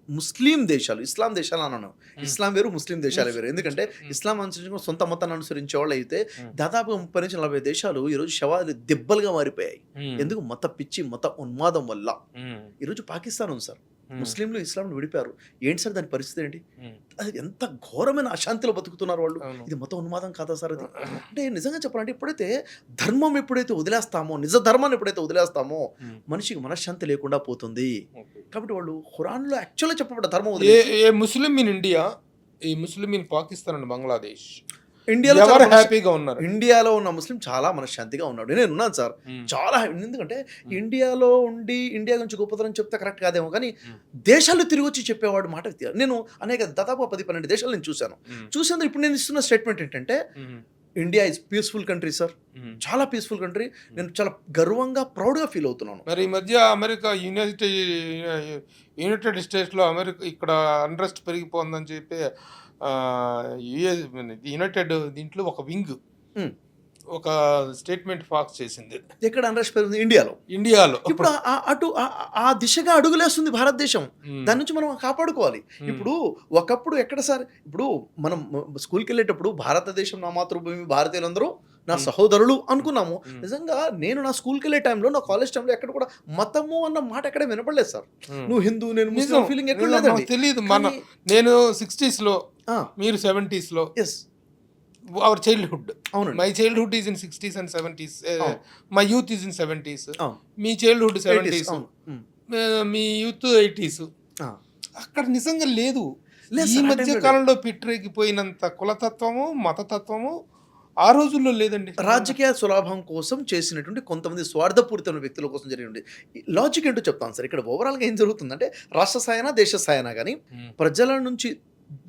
ముస్లిం దేశాలు, ఇస్లాం దేశాలు అన్నాను, ఇస్లాం వేరు ముస్లిం దేశాలు వేరు. ఎందుకంటే ఇస్లాం అనుసరించిన సొంత మతాన్ని అనుసరించే వాళ్ళు అయితే దాదాపుగా 30 నుంచి 40 దేశాలు ఈరోజు శవాలు దెబ్బలుగా మారిపోయాయి. ఎందుకు? మత పిచ్చి, మత ఉన్మాదం వల్ల. ఈరోజు పాకిస్తాన్ ఉంది సార్, ముస్లింలు ఇస్లాంను విడిపారు. ఏంటి సార్ దాని పరిస్థితి ఏంటి? అది ఎంత ఘోరమైన అశాంతిలో బతుకుతున్నారు వాళ్ళు. ఇది మత ఉన్మాదం కాదా సార్? అది అంటే నిజంగా చెప్పాలంటే ఎప్పుడైతే ధర్మం ఎప్పుడైతే వదిలేస్తామో, నిజ ధర్మాన్ని ఎప్పుడైతే వదిలేస్తామో మనిషికి మనశ్శాంతి లేకుండా పోతుంది. కాబట్టి వాళ్ళు ఖురాన్లో యాక్చువల్గా చెప్పబడ్డ ధర్మం ముస్లిం ఇన్ ఇండియా, ఈ ముస్లిం ఇన్ పాకిస్తాన్ అండ్ బంగ్లాదేశ్, ఇండియాలో హ్యాపీగా ఉన్నారు. ఇండియాలో ఉన్న ముస్లిం చాలా మనశ్శాంతిగా ఉన్నాడు. నేను ఉన్నాను సార్, చాలా. ఎందుకంటే ఇండియాలో ఉండి ఇండియా గురించి గొప్పతనం చెప్తే కరెక్ట్ కాదేమో, కానీ దేశాలు తిరిగి వచ్చి చెప్పేవాడు మాట. నేను అనేక దాదాపు 10-12 దేశాలు నేను చూసాను. ఇప్పుడు నేను ఇస్తున్న స్టేట్మెంట్ ఏంటంటే India is peaceful country sir, చాలా పీస్ఫుల్ కంట్రీ. నేను చాలా గర్వంగా, ప్రౌడ్గా ఫీల్ అవుతున్నాను. మరి ఈ మధ్య అమెరికా యునైటెడ్ స్టేట్స్లో అమెరికా ఇక్కడ అన్రెస్ట్ పెరిగిపోతుందని చెప్పి యునైటెడ్ దీంట్లో ఒక వింగ్ ఒక స్టేట్మెంట్ ఫాక్స్ చేసింది ఎక్కడ అన్రెస్ట్ పెరుగుతుంది? ఇండియాలో. ఇండియాలో. ఇప్పుడు ఆ దిశగా అడుగులేస్తుంది భారతదేశం. దాని నుంచి మనం కాపాడుకోవాలి. ఇప్పుడు ఒకప్పుడు ఎక్కడ సార్, ఇప్పుడు మనం స్కూల్కి వెళ్ళేటప్పుడు భారతదేశం నా మాతృభూమి, భారతీయులందరూ నా సహోదరులు అనుకున్నాము. నిజంగా నేను నా స్కూల్కి వెళ్ళే టైంలో, నా కాలేజ్ టైంలో ఎక్కడ కూడా మతము అన్న మాట ఎక్కడ వినపడలేదు సార్. నువ్వు హిందూ, నేను ముస్లిం ఫీలింగ్ ఎక్కడ లేదండి. తెలియదు. నేను 60s లో, మీరు 70s లో. Yes, our childhood. అవునండి. My childhood is in 60s and 70s. My youth is in 70s. అవును. మీ చైల్డ్హుడ్ 70s. అవును. మీ యూత్ 80s. అక్కడ నిజంగా లేదు. లేదు ఈ సార్, ఆ మధ్య టైంలో కాలంలో పిట్రెక్కిపోయినంత కులతత్వము, మతతత్వము ఆ రోజుల్లో లేదండి. రాజకీయ సులాభం కోసం చేసినటువంటి కొంతమంది స్వార్థపూరితమైన వ్యక్తుల కోసం జరిగింది. లాజిక్ ఏంటో చెప్తాను సార్. ఇక్కడ ఓవరాల్గా ఏం జరుగుతుందంటే, రాష్ట్ర స్థాయినా దేశ స్థాయినా కానీ ప్రజల నుంచి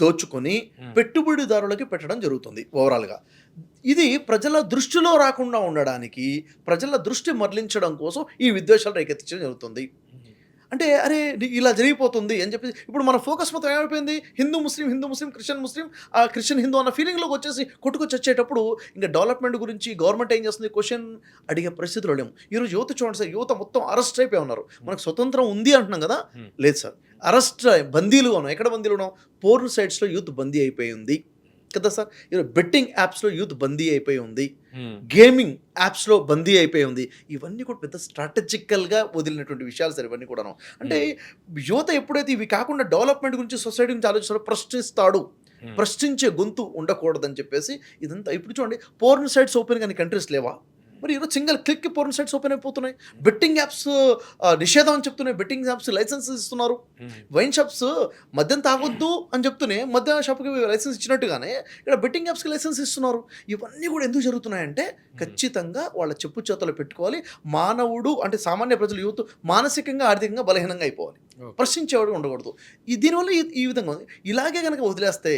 దోచుకొని పెట్టుబడిదారులకి పెట్టడం జరుగుతుంది ఓవరాల్గా. ఇది ప్రజల దృష్టిలో రాకుండా ఉండడానికి, ప్రజల దృష్టి మరలించడం కోసం ఈ విద్వేషాలు రేకెత్తించడం జరుగుతుంది. అంటే అరే ఇలా జరిగిపోతుంది అని చెప్పి ఇప్పుడు మన ఫోకస్ మొత్తం ఏమైపోయింది, హిందూ ముస్లిం, క్రిస్టియన్ హిందూ అన్న ఫీలింగ్లోకి వచ్చేసి కొట్టుకొచ్చి వచ్చేటప్పుడు ఇంకా డెవలప్మెంట్ గురించి గవర్నమెంట్ ఏం చేస్తుంది క్వశ్చన్ అడిగే పరిస్థితులు లేము. ఈరోజు యువత చూడండి సార్, యువత మొత్తం అరెస్ట్ అయిపోయి ఉన్నారు. మనకు స్వతంత్రం ఉంది అంటున్నాం కదా, లేదు సార్, అరెస్ట్ బందీలుగా ఉన్నాం. ఎక్కడ బందీలు ఉన్నాం? పోర్న్ సైట్స్లో యూత్ బందీ అయిపోయి ఉంది కదా సార్. ఈరోజు బెట్టింగ్ యాప్స్లో యూత్ బందీ అయిపోయి ఉంది, గేమింగ్ యాప్స్లో బందీ అయిపోయి ఉంది. ఇవన్నీ కూడా పెద్ద స్ట్రాటజికల్గా వదిలినటువంటి విషయాలు సార్ ఇవన్నీ కూడాను. అంటే యువత ఎప్పుడైతే ఇవి కాకుండా డెవలప్మెంట్ గురించి, సొసైటీ గురించి ఆలోచిస్తాడో ప్రశ్నిస్తాడు. ప్రశ్నించే గొంతు ఉండకూడదని చెప్పేసి ఇదంతా. ఇప్పుడు చూడండి, పోర్న్ సైట్స్ ఓపెన్ కానీ కంట్రీస్ లేవా? మరి ఈరోజు సింగిల్ క్లిక్కి పోర్న్ సైట్స్ ఓపెన్ అయిపోతున్నాయి. బెట్టింగ్ యాప్స్ నిషేధం అని చెప్తున్నాయి, బెట్టింగ్ యాప్స్ లైసెన్సెస్ ఇస్తున్నారు. వైన్ షాప్స్ మద్యం తాగొద్దు అని చెప్తూనే మద్యం షాప్కి లైసెన్స్ ఇచ్చినట్టుగానే ఇక్కడ బెట్టింగ్ యాప్స్కి లైసెన్స్ ఇస్తున్నారు. ఇవన్నీ కూడా ఎందుకు జరుగుతున్నాయంటే ఖచ్చితంగా వాళ్ళ చెప్పు చేతలు పెట్టుకోవాలి. మానవుడు అంటే సామాన్య ప్రజలు, యూత్ మానసికంగా, ఆర్థికంగా బలహీనంగా అయిపోవాలి. ప్రశ్నించేవాడు ఉండకూడదు. దీనివల్ల ఈ విధంగా ఉంది. ఇలాగే కనుక వదిలేస్తే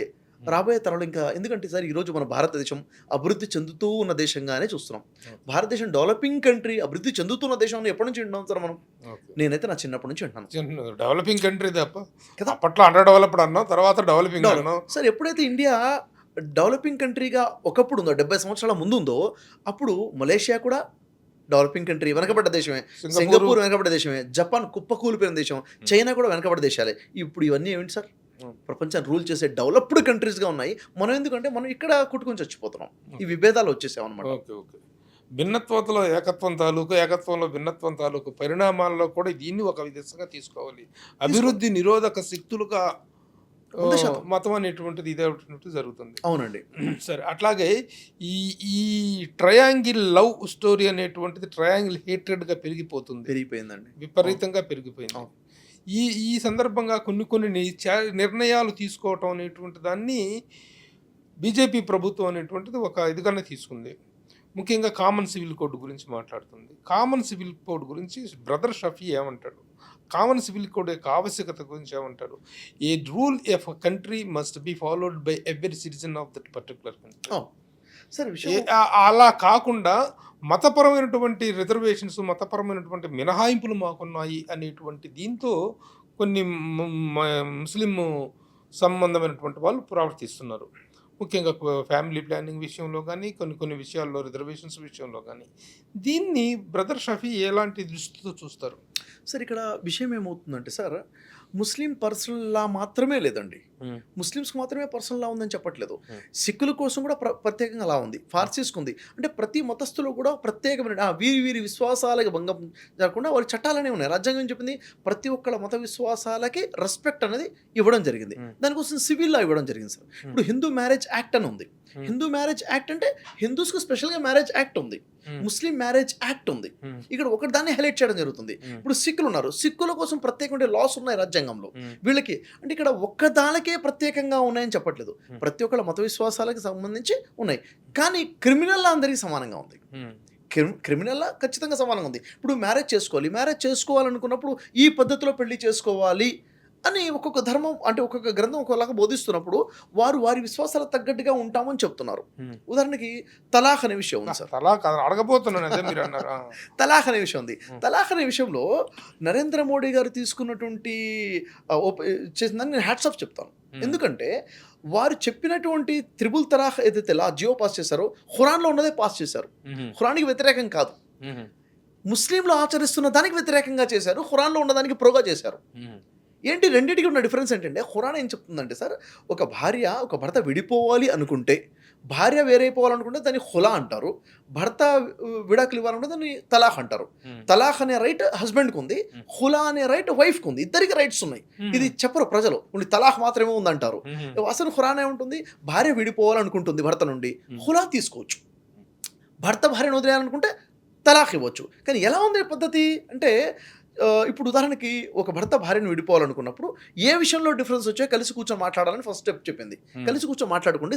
రాబోయే తరాలు ఇంకా, ఎందుకంటే సార్ ఈరోజు మన భారతదేశం అభివృద్ధి చెందుతూ ఉన్న దేశంగానే చూస్తున్నాం. భారతదేశం డెవలపింగ్ కంట్రీ, అభివృద్ధి చెందుతున్న దేశం ఎప్పటి నుంచి వింటున్నాం సార్ మనం? నేనైతే నా చిన్నప్పటి నుంచి వింటున్నాను. డెవలపింగ్ కంట్రీ తప్ప కదా, అప్పట్లో అండర్ డెవలప్డ్ అన్నాం, తర్వాత డెవలపింగ్ అన్నాం సార్. ఎప్పుడైతే ఇండియా డెవలపింగ్ కంట్రీగా ఒకప్పుడు ఉందో, 70 సంవత్సరాల ముందు ఉందో, అప్పుడు మలేషియా కూడా డెవలపింగ్ కంట్రీ, వెనకబడ్డ దేశమే. సింగపూర్ వెనకబడ్డ దేశమే. జపాన్ కుప్పకూలిపోయిన దేశం. చైనా కూడా వెనకబడ్డ దేశాలే. ఇప్పుడు ఇవన్నీ ఏమిటి సార్? ప్రపంచాన్ని రూల్ చేసే డెవలప్డ్ కంట్రీస్గా ఉన్నాయి. మనం ఎందుకంటే మనం ఇక్కడ కొట్టుకొని చచ్చిపోతున్నాం. ఈ విభేదాలు వచ్చేసాం అనమాట. ఓకే. భిన్నత్వంలో ఏకత్వం తాలూకు, ఏకత్వంలో భిన్నత్వం తాలూకు పరిణామాల్లో కూడా దీన్ని ఒక దిశగా తీసుకోవాలి. అభివృద్ధి నిరోధక శక్తులుగా మతం అనేటువంటిది ఇదేటువంటి జరుగుతుంది. అవునండి. సరే, అట్లాగే ఈ ట్రయాంగిల్ లవ్ స్టోరీ అనేటువంటిది ట్రయాంగిల్ హేట్రెడ్గా పెరిగిపోయిందండి, విపరీతంగా పెరిగిపోయింది. ఈ సందర్భంగా కొన్ని నిర్ణయాలు తీసుకోవటం అనేటువంటి దాన్ని బీజేపీ ప్రభుత్వం అనేటువంటిది ఒక ఇదిగానే తీసుకుంది. ముఖ్యంగా కామన్ సివిల్ కోడ్ గురించి మాట్లాడుతుంది. కామన్ సివిల్ కోడ్ గురించి బ్రదర్ షఫీ ఏమంటాడు? కామన్ సివిల్ కోడ్ యొక్క ఆవశ్యకత గురించి ఏమంటారు? A rule of a country must be followed by every citizen of that particular country. అలా కాకుండా మతపరమైనటువంటి రిజర్వేషన్స్, మతపరమైనటువంటి మినహాయింపులు మాకున్నాయి అనేటువంటి దీంతో కొన్ని ముస్లిం సంబంధమైనటువంటి వాళ్ళు ప్రవర్తిస్తున్నారు. ముఖ్యంగా ఫ్యామిలీ ప్లానింగ్ విషయంలో కానీ, కొన్ని విషయాల్లో రిజర్వేషన్స్ విషయంలో కానీ. దీన్ని బ్రదర్ షఫీ ఎలాంటి దృష్టితో చూస్తారు? సార్ ఇక్కడ విషయం ఏమవుతుందంటే సార్, ముస్లిం పర్సనల్ లా మాత్రమే లేదండి, ముస్లిమ్స్కి మాత్రమే పర్సనల్ లా ఉందని చెప్పట్లేదు. సిక్కుల కోసం కూడా ప్రత్యేకంగా లా ఉంది, ఫార్సీస్కి ఉంది. అంటే ప్రతి మతస్థులో కూడా ప్రత్యేకమైన వీరి విశ్వాసాలకి భంగం జరగకుండా వాళ్ళ చట్టాలనే ఉన్నాయి. రాజ్యాంగం చెప్పింది ప్రతి ఒక్కళ్ళ మత విశ్వాసాలకి రెస్పెక్ట్ అనేది ఇవ్వడం జరిగింది. దానికోసం సివిల్ లా ఇవ్వడం జరిగింది సార్. ఇప్పుడు హిందూ మ్యారేజ్ యాక్ట్ అని ఉంది. హిందూ మ్యారేజ్ యాక్ట్ అంటే హిందూస్కి స్పెషల్గా మ్యారేజ్ యాక్ట్ ఉంది, ముస్లిం మ్యారేజ్ యాక్ట్ ఉంది. ఇక్కడ ఒకటి దాన్ని హైలైట్ చేయడం జరుగుతుంది. ఇప్పుడు సిక్కులు ఉన్నారు, సిక్కుల కోసం ప్రత్యేకమైన లాస్ ఉన్నాయి రాజ్యాంగంలో వీళ్ళకి. అంటే ఇక్కడ ఒక్కదానికే ప్రత్యేకంగా ఉన్నాయని చెప్పట్లేదు, ప్రతి ఒక్కళ్ళ మత విశ్వాసాలకు సంబంధించి ఉన్నాయి. కానీ క్రిమినల్ అందరికీ సమానంగా ఉంది. క్రిమినల్ ఖచ్చితంగా సమానంగా ఉంది. ఇప్పుడు మ్యారేజ్ చేసుకోవాలనుకున్నప్పుడు ఈ పద్ధతిలో పెళ్లి చేసుకోవాలి అని ఒక్కొక్క ధర్మం అంటే ఒక్కొక్క గ్రంథం ఒకలాగా బోధిస్తున్నప్పుడు వారు వారి విశ్వాసాలకు తగ్గట్టుగా ఉంటామని చెప్తున్నారు. ఉదాహరణకి తలాఖ్ అనే విషయం ఉంది సార్. అలా కాదు అడగబోతున్నాను అదే మీరు అన్నారు. తలాఖ్ అనే విషయం ఉంది. తలాఖ్ అనే విషయంలో నరేంద్ర మోడీ గారు తీసుకున్నటువంటి చేసిందని నేను హ్యాట్స్ ఆఫ్ చెప్తాను. ఎందుకంటే వారు చెప్పినటువంటి త్రిబుల్ తలాఖ్ ఏదైతే లా జియో పాస్ చేశారో ఖురాన్లో ఉన్నదే పాస్ చేశారు. ఖురాన్కి వ్యతిరేకం కాదు, ముస్లింలు ఆచరిస్తున్న దానికి వ్యతిరేకంగా చేశారు, ఖురాన్లో ఉన్నదానికి ప్రోగా చేశారు. ఏంటి రెండింటికి ఉన్న డిఫరెన్స్ ఏంటంటే ఖురాన్ ఏం చెప్తుందంటే సార్, ఒక భార్య ఒక భర్త విడిపోవాలి అనుకుంటే, భార్య వేరైపోవాలనుకుంటే దాన్ని ఖులా అంటారు, భర్త విడాకులు ఇవ్వాలనుకుంటే దాన్ని తలాఖ్ అంటారు. తలాఖ్ అనే రైట్ హస్బెండ్కి ఉంది, ఖులా అనే రైట్ వైఫ్కి ఉంది. ఇద్దరికి రైట్స్ ఉన్నాయి. ఇది చెప్పరు ప్రజలు, ఉండి తలాఖ్ మాత్రమే ఉందంటారు. అసలు ఖురాన్ ఏముంటుంది, భార్య విడిపోవాలనుకుంటుంది భర్త నుండి, ఖులా తీసుకోవచ్చు. భర్త భార్యను వదిలేయాలనుకుంటే తలాఖ్ ఇవ్వచ్చు. కానీ ఎలా ఉంది పద్ధతి అంటే, ఇప్పుడు ఉదాహరణకి ఒక భర్త భార్యను విడిపోవాలనుకున్నప్పుడు ఏ విషయంలో డిఫరెన్స్ వచ్చాయో కలిసి కూర్చొని మాట్లాడాలని ఫస్ట్ స్టెప్ చెప్పింది. కలిసి కూర్చొని మాట్లాడుకుంటే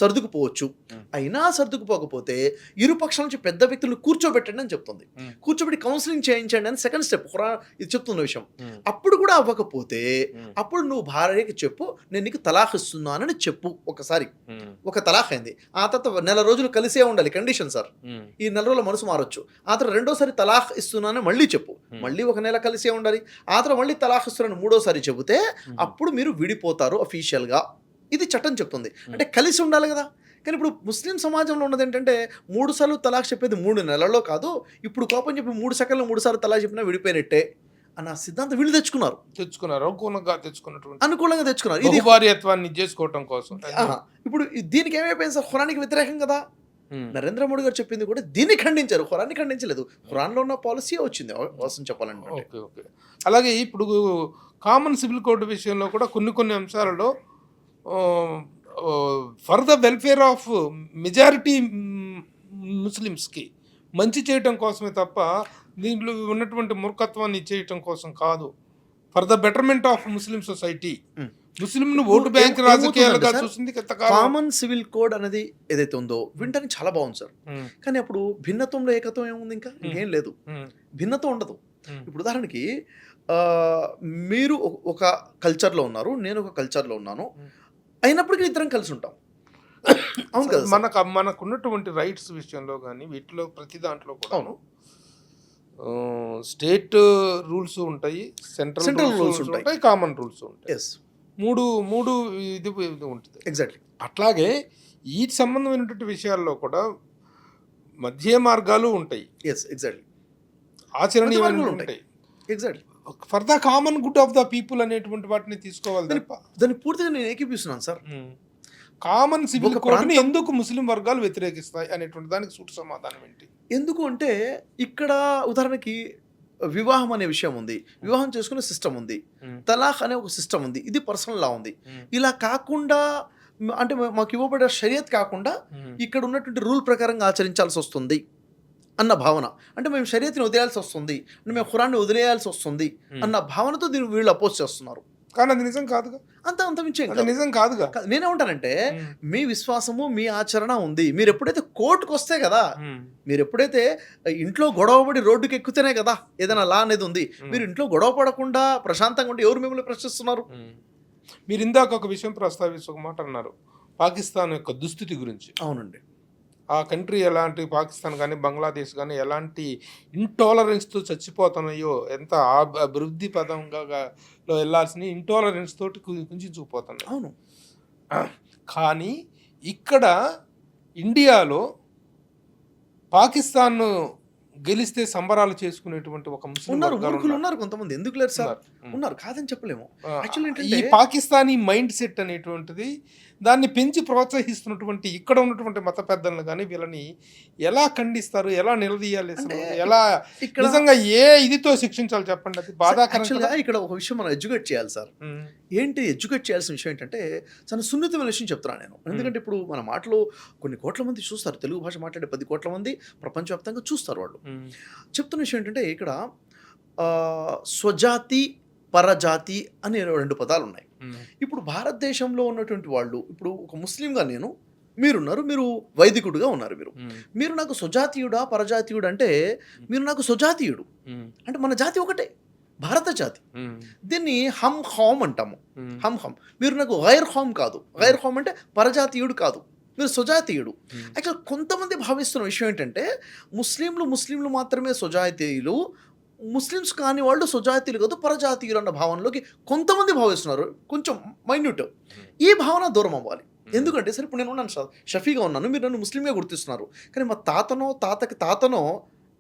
సర్దుకుపోవచ్చు. అయినా సర్దుకుపోకపోతే ఇరు పక్షాల నుంచి పెద్ద వ్యక్తులను కూర్చోబెట్టండి అని చెప్తుంది. కూర్చోబెట్టి కౌన్సిలింగ్ చేయించండి అని సెకండ్ స్టెప్ ఇది చెప్తున్న విషయం. అప్పుడు కూడా అవ్వకపోతే అప్పుడు నువ్వు భార్యకి చెప్పు, నేను నీకు తలాఖ్ ఇస్తున్నానని చెప్పు. ఒకసారి ఒక తలాఖ్ అయింది, ఆ తర్వాత నెల రోజులు కలిసే ఉండాలి, కండిషన్ సార్. ఈ నెల రోజుల మనసు మారొచ్చు. ఆ తర్వాత రెండోసారి తలాఖ్ ఇస్తున్నానని మళ్ళీ చెప్పు, మళ్ళీ ఒక నెల కలిసే ఉండాలి. ఆ తర్వాత మళ్ళీ తలాఖ్ ఇస్తున్నాను మూడోసారి చెబితే అప్పుడు మీరు విడిపోతారు అఫీషియల్గా. ఇది చట్టం చెప్తుంది. అంటే కలిసి ఉండాలి కదా. కానీ ఇప్పుడు ముస్లిం సమాజంలో ఉన్నది ఏంటంటే 3 సార్లు తలాఖ్ చెప్పేది 3 నెలల్లో కాదు, ఇప్పుడు కోపం చెప్పి 3 సెకండ్లు 3 సార్లు తలాఖ్ చెప్పినా విడిపోయినట్టే అన్న సిద్ధాంతం వీళ్ళు తెచ్చుకున్నారు. అనుకూలంగా తెచ్చుకున్నారు. ఇది భార్యత్వాన్ని చేసుకోవటం కోసం. ఇప్పుడు దీనికి ఏమైపోయింది సార్, ఖురాన్కి వ్యతిరేకం కదా. నరేంద్ర మోడీ గారు చెప్పింది కూడా దీన్ని ఖండించారు, ఖురాన్ని ఖండించలేదు. ఖురాన్లో ఉన్న పాలసీ వచ్చింది వాస్తవం చెప్పాలంటే. Okay okay. అలాగే ఇప్పుడు కామన్ సివిల్ కోడ్ విషయంలో కూడా కొన్ని అంశాలలో for the welfare of majority ముస్లిమ్స్కి మంచి చేయటం కోసమే తప్ప దీంట్లో ఉన్నటువంటి మూర్ఖత్వాన్ని చేయటం కోసం కాదు. For the betterment of Muslim society, ముస్లింను ఓటు బ్యాంక్ రాజకీయాలుగా చూసింది. కామన్ సివిల్ కోడ్ అనేది ఏదైతే ఉందో వింటానికి చాలా బాగుంది సార్. కానీ అప్పుడు భిన్నత్వంలో ఏకత్వం ఏముంది, ఇంకా ఇంకేం లేదు, భిన్నత్వం ఉండదు. ఇప్పుడు ఉదాహరణకి మీరు ఒక కల్చర్లో ఉన్నారు, నేను ఒక కల్చర్లో ఉన్నాను, అయినప్పటికీ ఇద్దరం కలిసి ఉంటాం. అవును కదా. మనకున్నటువంటి రైట్స్ విషయంలో కానీ వీటిలో ప్రతి దాంట్లో కూడా స్టేట్ రూల్స్ ఉంటాయి, సెంట్రల్ రూల్స్ ఉంటాయి, కామన్ రూల్స్ ఉంటాయి. మూడు ఇది ఉంటుంది. ఎగ్జాక్ట్లీ. అట్లాగే ఈ సంబంధమైనటువంటి విషయాల్లో కూడా మధ్య మార్గాలు ఉంటాయి. ఎగ్జాక్ట్లీ. ఆచరణీయమైనవి ఉంటాయి. Exactly. For the common good of the people అనేటువంటి వాటిని తీసుకోవాలి తప్ప దాన్ని పూర్తిగా నేను ఏకీపిస్తున్నాను సార్. కామన్ సివిల్ కోడ్ని ఎందుకు ముస్లిం వర్గాలు వ్యతిరేకిస్తాయి అనేటువంటి దానికి సూటి సమాధానం ఏంటి? ఎందుకు అంటే ఇక్కడ ఉదాహరణకి వివాహం అనే విషయం ఉంది, వివాహం చేసుకునే సిస్టమ్ ఉంది, తలాఖ్ అనే ఒక సిస్టమ్ ఉంది, ఇది పర్సనల్ లా ఉంది. ఇలా కాకుండా అంటే మాకు ఇవ్వబడే షరియత్ కాకుండా ఇక్కడ ఉన్నటువంటి రూల్ ప్రకారంగా ఆచరించాల్సి వస్తుంది అన్న భావన. అంటే మేము షరియత్ని వదిలేయాల్సి వస్తుంది, అంటే మేము ఖురాన్ని వదిలేయాల్సి వస్తుంది అన్న భావనతో దీన్ని వీళ్ళు అపోజ్ చేస్తున్నారు. కానీ అది నిజం కాదుగా. అంతమించే నిజం కాదుగా. నేనేమంటానంటే మీ విశ్వాసము మీ ఆచరణ ఉంది. మీరు ఎప్పుడైతే కోర్టుకు వస్తే కదా, మీరు ఎప్పుడైతే ఇంట్లో గొడవపడి రోడ్డుకి ఎక్కుతేనే కదా ఏదైనా లా అనేది ఉంది. మీరు ఇంట్లో గొడవ పడకుండా ప్రశాంతంగా ఉంటే ఎవరు మిమ్మల్ని ప్రశ్నిస్తున్నారు? మీరు ఇందాక ఒక విషయం ప్రస్తావిస్తూ ఒక మాట అన్నారు, పాకిస్తాన్ యొక్క దుస్థితి గురించి. అవునండి. ఆ కంట్రీ ఎలాంటి, పాకిస్తాన్ కానీ బంగ్లాదేశ్ కానీ ఎలాంటి ఇంటాలరెన్స్తో చచ్చిపోతున్నాయో, ఎంత అభివృద్ధి పదంగా వెళ్ళాల్సిన ఇంటాలరెన్స్ తోటి కుంచుకుపోతున్నాయి. అవును. కానీ ఇక్కడ ఇండియాలో పాకిస్తాన్ గెలిస్తే సంబరాలు చేసుకునేటువంటి ఒక ముస్లిం ఉన్నారు కొంతమంది. ఎందుకు లేరు సార్? ఉన్నారు, కాదని చెప్పలేము. ఈ పాకిస్తానీ మైండ్ సెట్ అనేటువంటిది దాన్ని పెంచి ప్రోత్సహిస్తున్నటువంటి ఇక్కడ ఉన్నటువంటి మత పెద్దలను కానీ వీళ్ళని ఎలా ఖండిస్తారు, ఎలా నిలదీయాలి, ఎలా నిజంగా ఏ ఇదితో శిక్షించాలి చెప్పండి? అది బాధాకరంగా. ఇక్కడ ఒక విషయం మనం ఎడ్యుకేట్ చేయాలి సార్. ఏంటి ఎడ్యుకేట్ చేయాల్సిన విషయం ఏంటంటే చాలా సున్నితమైన విషయం చెప్తున్నాను నేను. ఎందుకంటే ఇప్పుడు మన మాటలు కొన్ని కోట్ల మంది చూస్తారు, తెలుగు భాష మాట్లాడే 10 కోట్ల మంది ప్రపంచవ్యాప్తంగా చూస్తారు. వాళ్ళు చెప్తున్న విషయం ఏంటంటే ఇక్కడ స్వజాతి పరజాతి అనే 2 పదాలు ఉన్నాయి. ఇప్పుడు భారతదేశంలో ఉన్నటువంటి వాళ్ళు, ఇప్పుడు ఒక ముస్లింగా నేను, మీరున్నారు, మీరు వైదికుడుగా ఉన్నారు, మీరు నాకు స్వజాతీయుడా పరజాతీయుడు అంటే మీరు నాకు స్వజాతీయుడు. అంటే మన జాతి ఒకటే, భారత జాతి. దీన్ని హమ్ హామ్ అంటాము. హమ్ హమ్. మీరు నాకు గైర్ హామ్ కాదు. గైర్ హామ్ అంటే పరజాతీయుడు కాదు, మీరు సుజాతీయుడు. యాక్చువల్ కొంతమంది భావిస్తున్న విషయం ఏంటంటే ముస్లింలు మాత్రమే సుజాతీయులు, ముస్లిమ్స్ కాని వాళ్ళు సుజాతీయులు కాదు పరజాతీయులు అన్న భావనలోకి కొంతమంది భావిస్తున్నారు. కొంచెం మైన్యూట్. ఈ భావన దూరం అవ్వాలి. ఎందుకంటే సరే ఇప్పుడు నేను ఉన్నాను సార్, షఫీగా ఉన్నాను, మీరు నన్ను ముస్లింగా గుర్తిస్తున్నారు, కానీ మా తాతనో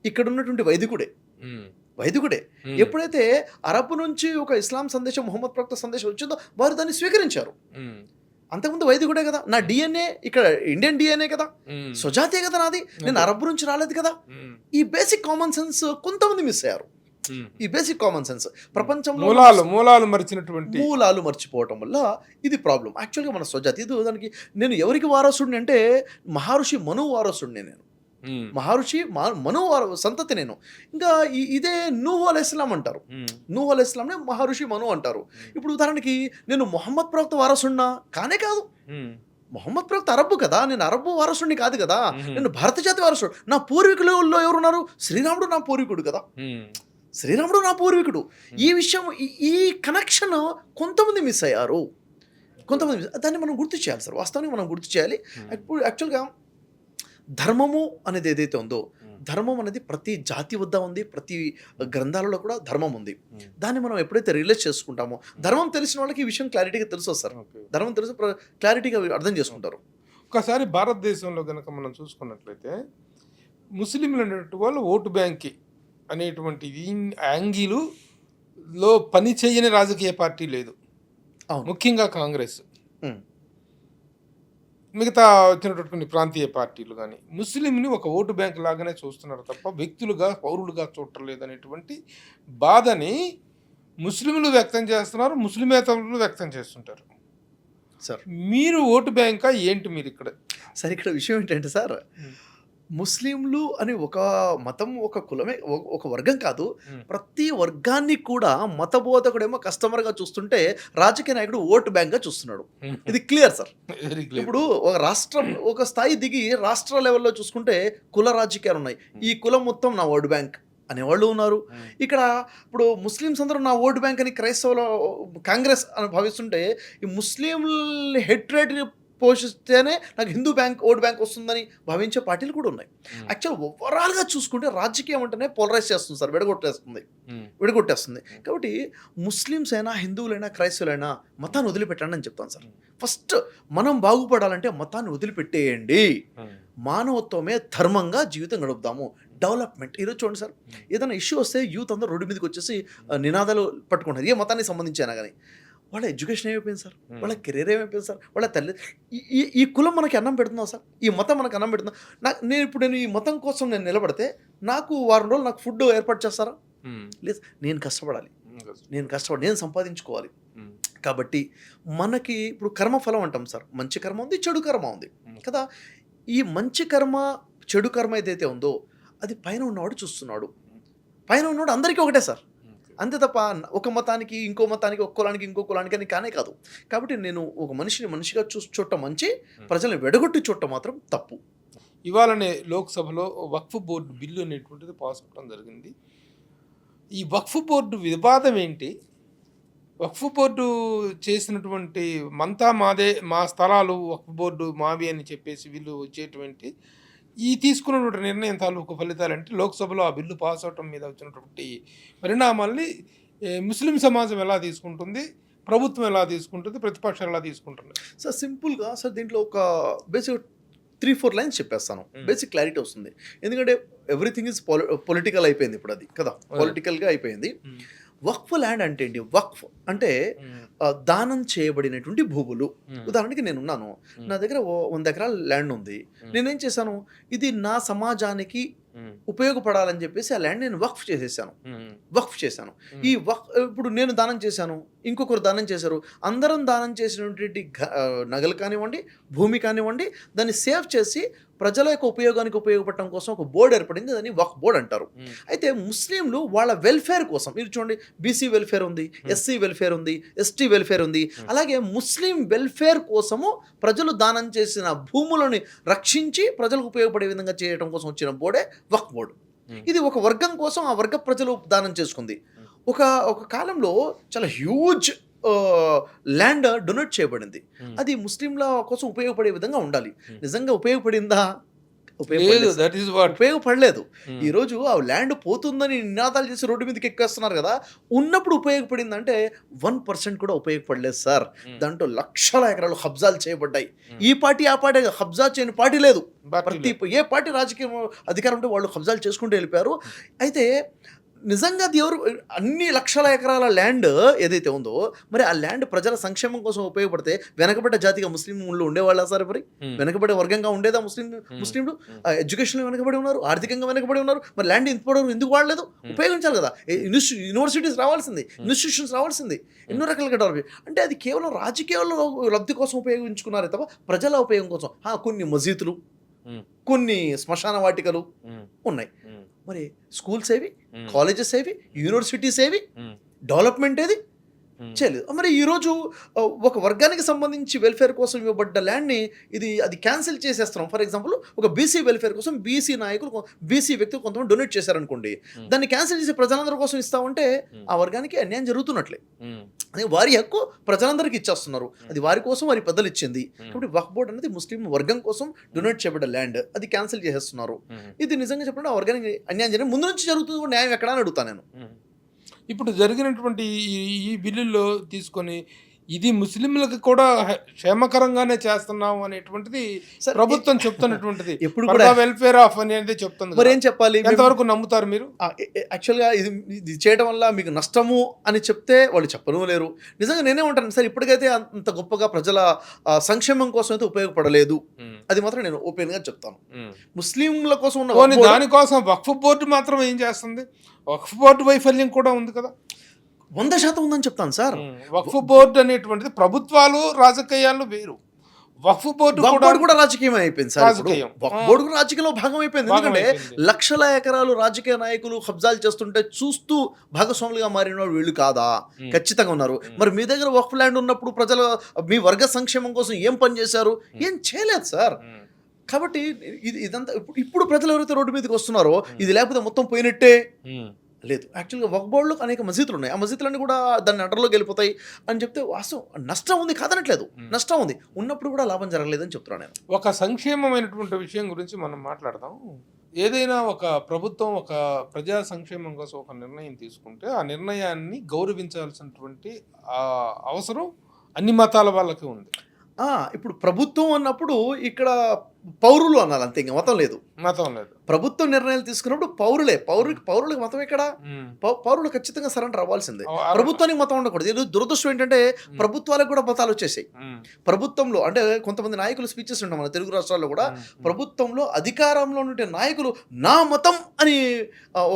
ఇక్కడ ఉన్నటువంటి వైదికుడే. ఎప్పుడైతే అరబ్ నుంచి ఒక ఇస్లాం సందేశం, ముహమ్మద్ ప్రవక్త సందేశం వచ్చిందో వారు దాన్ని స్వీకరించారు. అంతకుముందు వైదికుడే కదా, నా డిఎన్ఏ ఇక్కడ ఇండియన్ డిఎన్ఏ కదా, సుజాతే కదా నాది, నేను అరబ్ నుంచి రాలేదు కదా. ఈ బేసిక్ కామన్ సెన్స్ కొంతమంది మిస్ అయ్యారు. ఈ బేసిక్ కామన్ సెన్స్ ప్రపంచంలో మూలాలు మర్చిపోవటం వల్ల ఇది ప్రాబ్లం. యాక్చువల్గా మన సుజాతి ఇది దానికి నేను ఎవరికి వారసుడిని అంటే మహర్షి మను వారసుడిని. నేను మహర్షి మను సంతతి. నేను ఇంకా ఇదే నూహ్ అలైహిస్సలాం అంటారు. నూహ్ అలైహిస్సలాంనే మహర్షి మను అంటారు. ఇప్పుడు ఉదాహరణకి నేను మొహమ్మద్ ప్రవక్త వారసుడినా? కానే కాదు. మొహమ్మద్ ప్రవక్త అరబ్బు కదా, నేను అరబ్బు వారసుడిని కాదు కదా, నేను భారత జాతి వారసుడు. నా పూర్వీకులలో ఎవరున్నారు? శ్రీరాముడు నా పూర్వీకుడు కదా, శ్రీరాముడు నా పూర్వీకుడు. ఈ విషయం, ఈ కనెక్షన్ కొంతమంది మిస్ అయ్యారు. దాన్ని మనం గుర్తు చేయాలి సార్, వాస్తవానికి మనం గుర్తు చేయాలి. ఇప్పుడు యాక్చువల్గా ధర్మము అనేది ఏదైతే ఉందో, ధర్మం అనేది ప్రతి జాతి వద్ద ఉంది, ప్రతి గ్రంథాలలో కూడా ధర్మం ఉంది. దాన్ని మనం ఎప్పుడైతే రియలైజ్ చేసుకుంటామో, ధర్మం తెలిసిన వాళ్ళకి ఈ విషయం క్లారిటీగా తెలుసు సార్. ధర్మం తెలిసి క్లారిటీగా అర్థం చేసుకుంటారు. ఒకసారి భారతదేశంలో కనుక మనం చూసుకున్నట్లయితే ముస్లింలు అనేటువంటి వాళ్ళు ఓటు బ్యాంకి అనేటువంటి యాంగిలులో పని చేయని రాజకీయ పార్టీ లేదు. ముఖ్యంగా కాంగ్రెస్, మిగతా వచ్చినటువంటి కొన్ని ప్రాంతీయ పార్టీలు కానీ ముస్లింని ఒక ఓటు బ్యాంక్ లాగానే చూస్తున్నారు తప్ప వ్యక్తులుగా, పౌరులుగా చూడటం లేదనేటువంటి బాధని ముస్లింలు వ్యక్తం చేస్తున్నారు, ముస్లిమేతరులు వ్యక్తం చేస్తుంటారు. సార్ మీరు ఓటు బ్యాంకా ఏంటి మీరు ఇక్కడ? సార్ ఇక్కడ విషయం ఏంటంటే సార్, ముస్లింలు అని ఒక మతం, ఒక కులమే, ఒక వర్గం కాదు, ప్రతి వర్గాన్ని కూడా మతబోధకుడేమో కస్టమర్గా చూస్తుంటే రాజకీయ నాయకుడు ఓటు బ్యాంక్గా చూస్తున్నాడు. ఇది క్లియర్ సార్. ఇప్పుడు ఒక రాష్ట్రం, ఒక స్థాయి దిగి రాష్ట్ర లెవెల్లో చూసుకుంటే కుల రాజకీయాలు ఉన్నాయి. ఈ కులం మొత్తం నా ఓటు బ్యాంక్ అనేవాళ్ళు ఉన్నారు. ఇక్కడ ఇప్పుడు ముస్లిమ్స్ అందరూ నా ఓటు బ్యాంక్ అని క్రైస్తవులు, కాంగ్రెస్ అని భావిస్తుంటే ఈ ముస్లిం హెట్రేట్ పోషిస్తేనే నాకు హిందూ బ్యాంక్, ఓటు బ్యాంక్ వస్తుందని భావించే పార్టీలు కూడా ఉన్నాయి. యాక్చువల్ ఓవరాల్గా చూసుకుంటే రాజకీయం అంటేనే పోలరైజ్ చేస్తుంది సార్, విడగొట్టేస్తుంది. కాబట్టి ముస్లిమ్స్ అయినా, హిందువులైనా, క్రైస్తవులైనా మతాన్ని వదిలిపెట్టండి అని చెప్తాను సార్. ఫస్ట్ మనం బాగుపడాలంటే మతాన్ని వదిలిపెట్టేయండి, మానవత్వమే ధర్మంగా జీవితం గడుపుదాము. డెవలప్మెంట్ ఈరోజు చూడండి సార్, ఏదైనా ఇష్యూ వస్తే యూత్ అందరూ రోడ్డు మీదకి వచ్చేసి నినాదాలు పట్టుకుంటారు. ఏ మతానికి సంబంధించినా కానీ వాళ్ళ ఎడ్యుకేషన్ ఏమైపోయింది సార్, వాళ్ళ కెరీర్ ఏమైపోయింది సార్, వాళ్ళ తల్లి ఈ కులం మనకి అన్నం పెడుతుందా సార్, ఈ మతం మనకు అన్నం పెడుతుందా? నేను ఈ మతం కోసం నేను నిలబడితే నాకు వారం రోజులు నాకు ఫుడ్ ఏర్పాటు చేస్తారా? లేదు, నేను కష్టపడాలి, నేను సంపాదించుకోవాలి. కాబట్టి మనకి ఇప్పుడు కర్మఫలం అంటాం సార్, మంచి కర్మ ఉంది, చెడు కర్మ ఉంది కదా. ఈ మంచి కర్మ, చెడు కర్మ ఏదైతే ఉందో అది పైన ఉన్నవాడు చూస్తున్నాడు. పైన ఉన్నవాడు అందరికీ ఒకటే సార్, అంతే తప్ప ఒక మతానికి, ఇంకో మతానికి, ఒక కులానికి, ఇంకో కులానికి అని కానే కాదు. కాబట్టి నేను ఒక మనిషిని మనిషిగా చూడటం మంచి, ప్రజల్ని వెడగొట్టి చూడటం మాత్రం తప్పు. ఇవాళనే లోక్సభలో వక్ఫ్ బోర్డు బిల్లు అనేటువంటిది పాస్ అవ్వడం జరిగింది. ఈ వక్ఫ్ బోర్డు వివాదం ఏంటి? వక్ఫ్ బోర్డు చేసినటువంటి మంతా మాదే, మా స్థలాలు వక్ఫ్ బోర్డు మావి అని చెప్పేసి వీళ్ళు వచ్చేటువంటి ఈ తీసుకున్నటువంటి నిర్ణయం తాలూకు ఫలితాలు అంటే లోక్సభలో ఆ బిల్లు పాస్ అవటం మీద వచ్చినటువంటి పరిణామాల్ని ముస్లిం సమాజం ఎలా తీసుకుంటుంది, ప్రభుత్వం ఎలా తీసుకుంటుంది, ప్రతిపక్షాలు ఎలా తీసుకుంటుంది? సార్ సింపుల్గా సార్ దీంట్లో ఒక బేసిక్ 3-4 లైన్స్ చెప్పేస్తాను, బేసిక్ క్లారిటీ వస్తుంది. ఎందుకంటే ఎవ్రీథింగ్ ఇస్ పొలిటికల్ అయిపోయింది ఇప్పుడు, అది కదా, పొలిటికల్గా అయిపోయింది. వక్ఫ్ ల్యాండ్ అంటే ఏంటి? వక్ఫ్ అంటే దానం చేయబడినటువంటి భూములు. ఉదాహరణకి నేనున్నాను, నా దగ్గర 100 ఎకరాల ల్యాండ్ ఉంది, నేనేం చేశాను, ఇది నా సమాజానికి ఉపయోగపడాలని చెప్పేసి ఆ ల్యాండ్ నేను వక్ఫ్ చేశాను. ఈ ఇప్పుడు నేను దానం చేశాను, ఇంకొకరు దానం చేశారు, అందరం దానం చేసినటువంటి నగలు కానివ్వండి, భూమి కానివ్వండి, దాన్ని సేవ్ చేసి ప్రజల యొక్క ఉపయోగానికి ఉపయోగపడటం కోసం ఒక బోర్డు ఏర్పడింది, దాన్ని వక్ఫ్ బోర్డు అంటారు. అయితే ముస్లింలు వాళ్ళ వెల్ఫేర్ కోసం, మీరు చూడండి, బీసీ వెల్ఫేర్ ఉంది, ఎస్సీ వెల్ఫేర్ ఉంది, ఎస్టీ వెల్ఫేర్ ఉంది, అలాగే ముస్లిం వెల్ఫేర్ కోసము ప్రజలు దానం చేసిన భూములను రక్షించి ప్రజలకు ఉపయోగపడే విధంగా చేయడం కోసం వచ్చిన బోర్డే వక్ఫ్ బోర్డు. ఇది ఒక వర్గం కోసం, ఆ వర్గ ప్రజలు దానం చేసుకుంది. ఒక ఒక కాలంలో చాలా హ్యూజ్ ల్యాండ్ డొనేట్ చేయబడింది. అది ముస్లింల కోసం ఉపయోగపడే విధంగా ఉండాలి. నిజంగా ఉపయోగపడిందా? లేదు, ఉపయోగపడలేదు. That is what. ఉపయోగపడలేదు. ఈరోజు ఆ ల్యాండ్ పోతుందని నినాదాలు చేసి రోడ్డు మీదకి ఎక్కేస్తున్నారు కదా! ఉన్నప్పుడు ఉపయోగపడిందంటే 1% కూడా ఉపయోగపడలేదు సార్. దాంట్లో లక్షల ఎకరాలు కబ్జాలు చేయబడ్డాయి. ఈ పార్టీ ఆ పార్టీ కబ్జా చేయని పార్టీ లేదు. ప్రతి ఏ పార్టీ రాజకీయ అధికారం ఉంటే వాళ్ళు కబ్జాలు చేసుకుంటూ వెళ్ళిపోయారు. అయితే నిజంగా అది ఎవరు అన్ని లక్షల ఎకరాల ల్యాండ్ ఏదైతే ఉందో మరి ఆ ల్యాండ్ ప్రజల సంక్షేమం కోసం ఉపయోగపడితే వెనకబడ్డ జాతిగా ముస్లింలు ఉండేవాళ్ళ సార్? మరి వెనకబడే వర్గంగా ఉండేదా ముస్లింలు? ఎడ్యుకేషన్లో వెనకబడి ఉన్నారు, ఆర్థికంగా వెనకబడి ఉన్నారు. మరి ల్యాండ్ ఎందుకు వాడలేదు? ఉపయోగించాలి కదా. యూనివర్సిటీస్ రావాల్సింది, ఇన్స్టిట్యూషన్స్ రావాల్సింది, ఎన్నో రకాలుగా డెవలప్. అంటే అది కేవలం రాజకీయాల్లో లబ్ధి కోసం ఉపయోగించుకున్నారే తప్ప ప్రజల ఉపయోగం కోసం. కొన్ని మసీదులు, కొన్ని శ్మశాన వాటికలు ఉన్నాయి. మరి స్కూల్స్ ఏవి, కాలేజెస్ ఏవి, యూనివర్సిటీస్ ఏవి, డెవలప్మెంట్ ఏది చేయలేదు. మరి ఈరోజు ఒక వర్గానికి సంబంధించి వెల్ఫేర్ కోసం ఇవ్వబడ్డ ల్యాండ్ని అది క్యాన్సిల్ చేసేస్తున్నాం. ఫర్ ఎగ్జాంపుల్ ఒక బీసీ వెల్ఫేర్ కోసం బీసీ నాయకులు, బీసీ వ్యక్తులు కొంతమంది డొనేట్ చేశారనుకోండి, దాన్ని క్యాన్సిల్ చేసి ప్రజలందరి కోసం ఇస్తామంటే ఆ వర్గానికి అన్యాయం జరుగుతున్నట్లే. అది వారి హక్కు ప్రజలందరికీ ఇచ్చేస్తున్నారు. అది వారి కోసం వారి పెద్దలు ఇచ్చింది. కాబట్టి వక్ఫ్ బోర్డ్ అనేది ముస్లిం వర్గం కోసం డొనేట్ చేయబడ్డ ల్యాండ్, అది క్యాన్సిల్ చేసేస్తున్నారు. ఇది నిజంగా చెప్పండి ఆ వర్గానికి అన్యాయం జరిగింది. ముందు నుంచి జరుగుతుంది న్యాయం ఎక్కడా అని అడుగుతాను నేను. ఇప్పుడు జరిగినటువంటి ఈ బిల్లుల్లో తీసుకొని ఇది ముస్లింలకు కూడా క్షేమకరంగానే చేస్తున్నాం అనేటువంటిది ప్రభుత్వం చెప్తున్నటువంటిది. ఎప్పుడు కూడా వెల్ఫేర్ ఆఫ్ అనేది చెప్తుంది. మరి ఏం చెప్పాలి? ఎంతవరకు నమ్ముతారు మీరు? యాక్చువల్గా ఇది చేయడం వల్ల మీకు నష్టము అని చెప్తే వాళ్ళు చెప్పను లేరు. నిజంగా నేనే ఉంటాను సార్, ఇప్పటికైతే అంత గొప్పగా ప్రజల సంక్షేమం కోసం అయితే ఉపయోగపడలేదు. అది మాత్రం నేను ఓపెన్ గా చెప్తాను. ముస్లింల కోసం ఉన్న దానికోసం వక్ఫ్ బోర్డు మాత్రం ఏం చేస్తుంది? వక్ఫ్ బోర్డు వైఫల్యం కూడా ఉంది కదా. 100% ఉందని చెప్తాను సార్. వక్ఫ్ బోర్డు అనేటువంటిది ప్రభుత్వాలు రాజకీయాలు వేరు. వక్ఫ్ బోర్డు కూడా రాజకీయం అయిపోయింది సార్. వక్ఫ్ బోర్డు కూడా రాజకీయంలో భాగం అయిపోయింది. ఎందుకంటే లక్షల ఎకరాలు రాజకీయ నాయకులు కబ్జాలు చేస్తుంటే చూస్తూ భాగస్వాములుగా మారిన వీళ్ళు కాదా? ఖచ్చితంగా ఉన్నారు. మరి మీ దగ్గర వక్ఫ్ ల్యాండ్ ఉన్నప్పుడు ప్రజల మీ వర్గ సంక్షేమం కోసం ఏం పని చేశారు? ఏం చేయలేదు సార్. కాబట్టి ఇదంతా ఇప్పుడు ప్రజలు ఎవరైతే రోడ్డు మీదకి వస్తున్నారో ఇది లేకపోతే మొత్తం పోయినట్టే లేదు. యాక్చువల్గా వక్ఫ్ బోర్డులో అనేక మసీదులు ఉన్నాయి. ఆ మసీదులన్నీ కూడా దాన్ని అడ్డర్లోకి వెళ్ళిపోతాయి అని చెప్తే వాస్తవం నష్టం ఉంది కాదనట్లేదు. నష్టం ఉంది, ఉన్నప్పుడు కూడా లాభం జరగలేదని చెప్తున్నాను నేను. ఒక సంక్షేమమైనటువంటి విషయం గురించి మనం మాట్లాడదాం. ఏదైనా ఒక ప్రభుత్వం ఒక ప్రజా సంక్షేమం కోసం ఒక నిర్ణయం తీసుకుంటే ఆ నిర్ణయాన్ని గౌరవించాల్సినటువంటి అవసరం అన్ని మతాల వాళ్ళకి ఉంది. ఇప్పుడు ప్రభుత్వం అన్నప్పుడు ఇక్కడ పౌరులు అనాలి అంతే, ఇంకా మతం లేదు. ప్రభుత్వం నిర్ణయాలు తీసుకున్నప్పుడు పౌరులకి మతం ఎక్కడ? పౌరులు ఖచ్చితంగా సరెండర్ అవ్వాల్సిందే. ప్రభుత్వానికి మతం ఉండకూడదు. దురదృష్టం ఏంటంటే ప్రభుత్వాలకు కూడా మతాలు వచ్చేసాయి. ప్రభుత్వంలో అంటే కొంతమంది నాయకులు స్పీచెస్ ఉంటాం మన తెలుగు రాష్ట్రాల్లో కూడా. ప్రభుత్వంలో అధికారంలో ఉండే నాయకులు నా మతం అని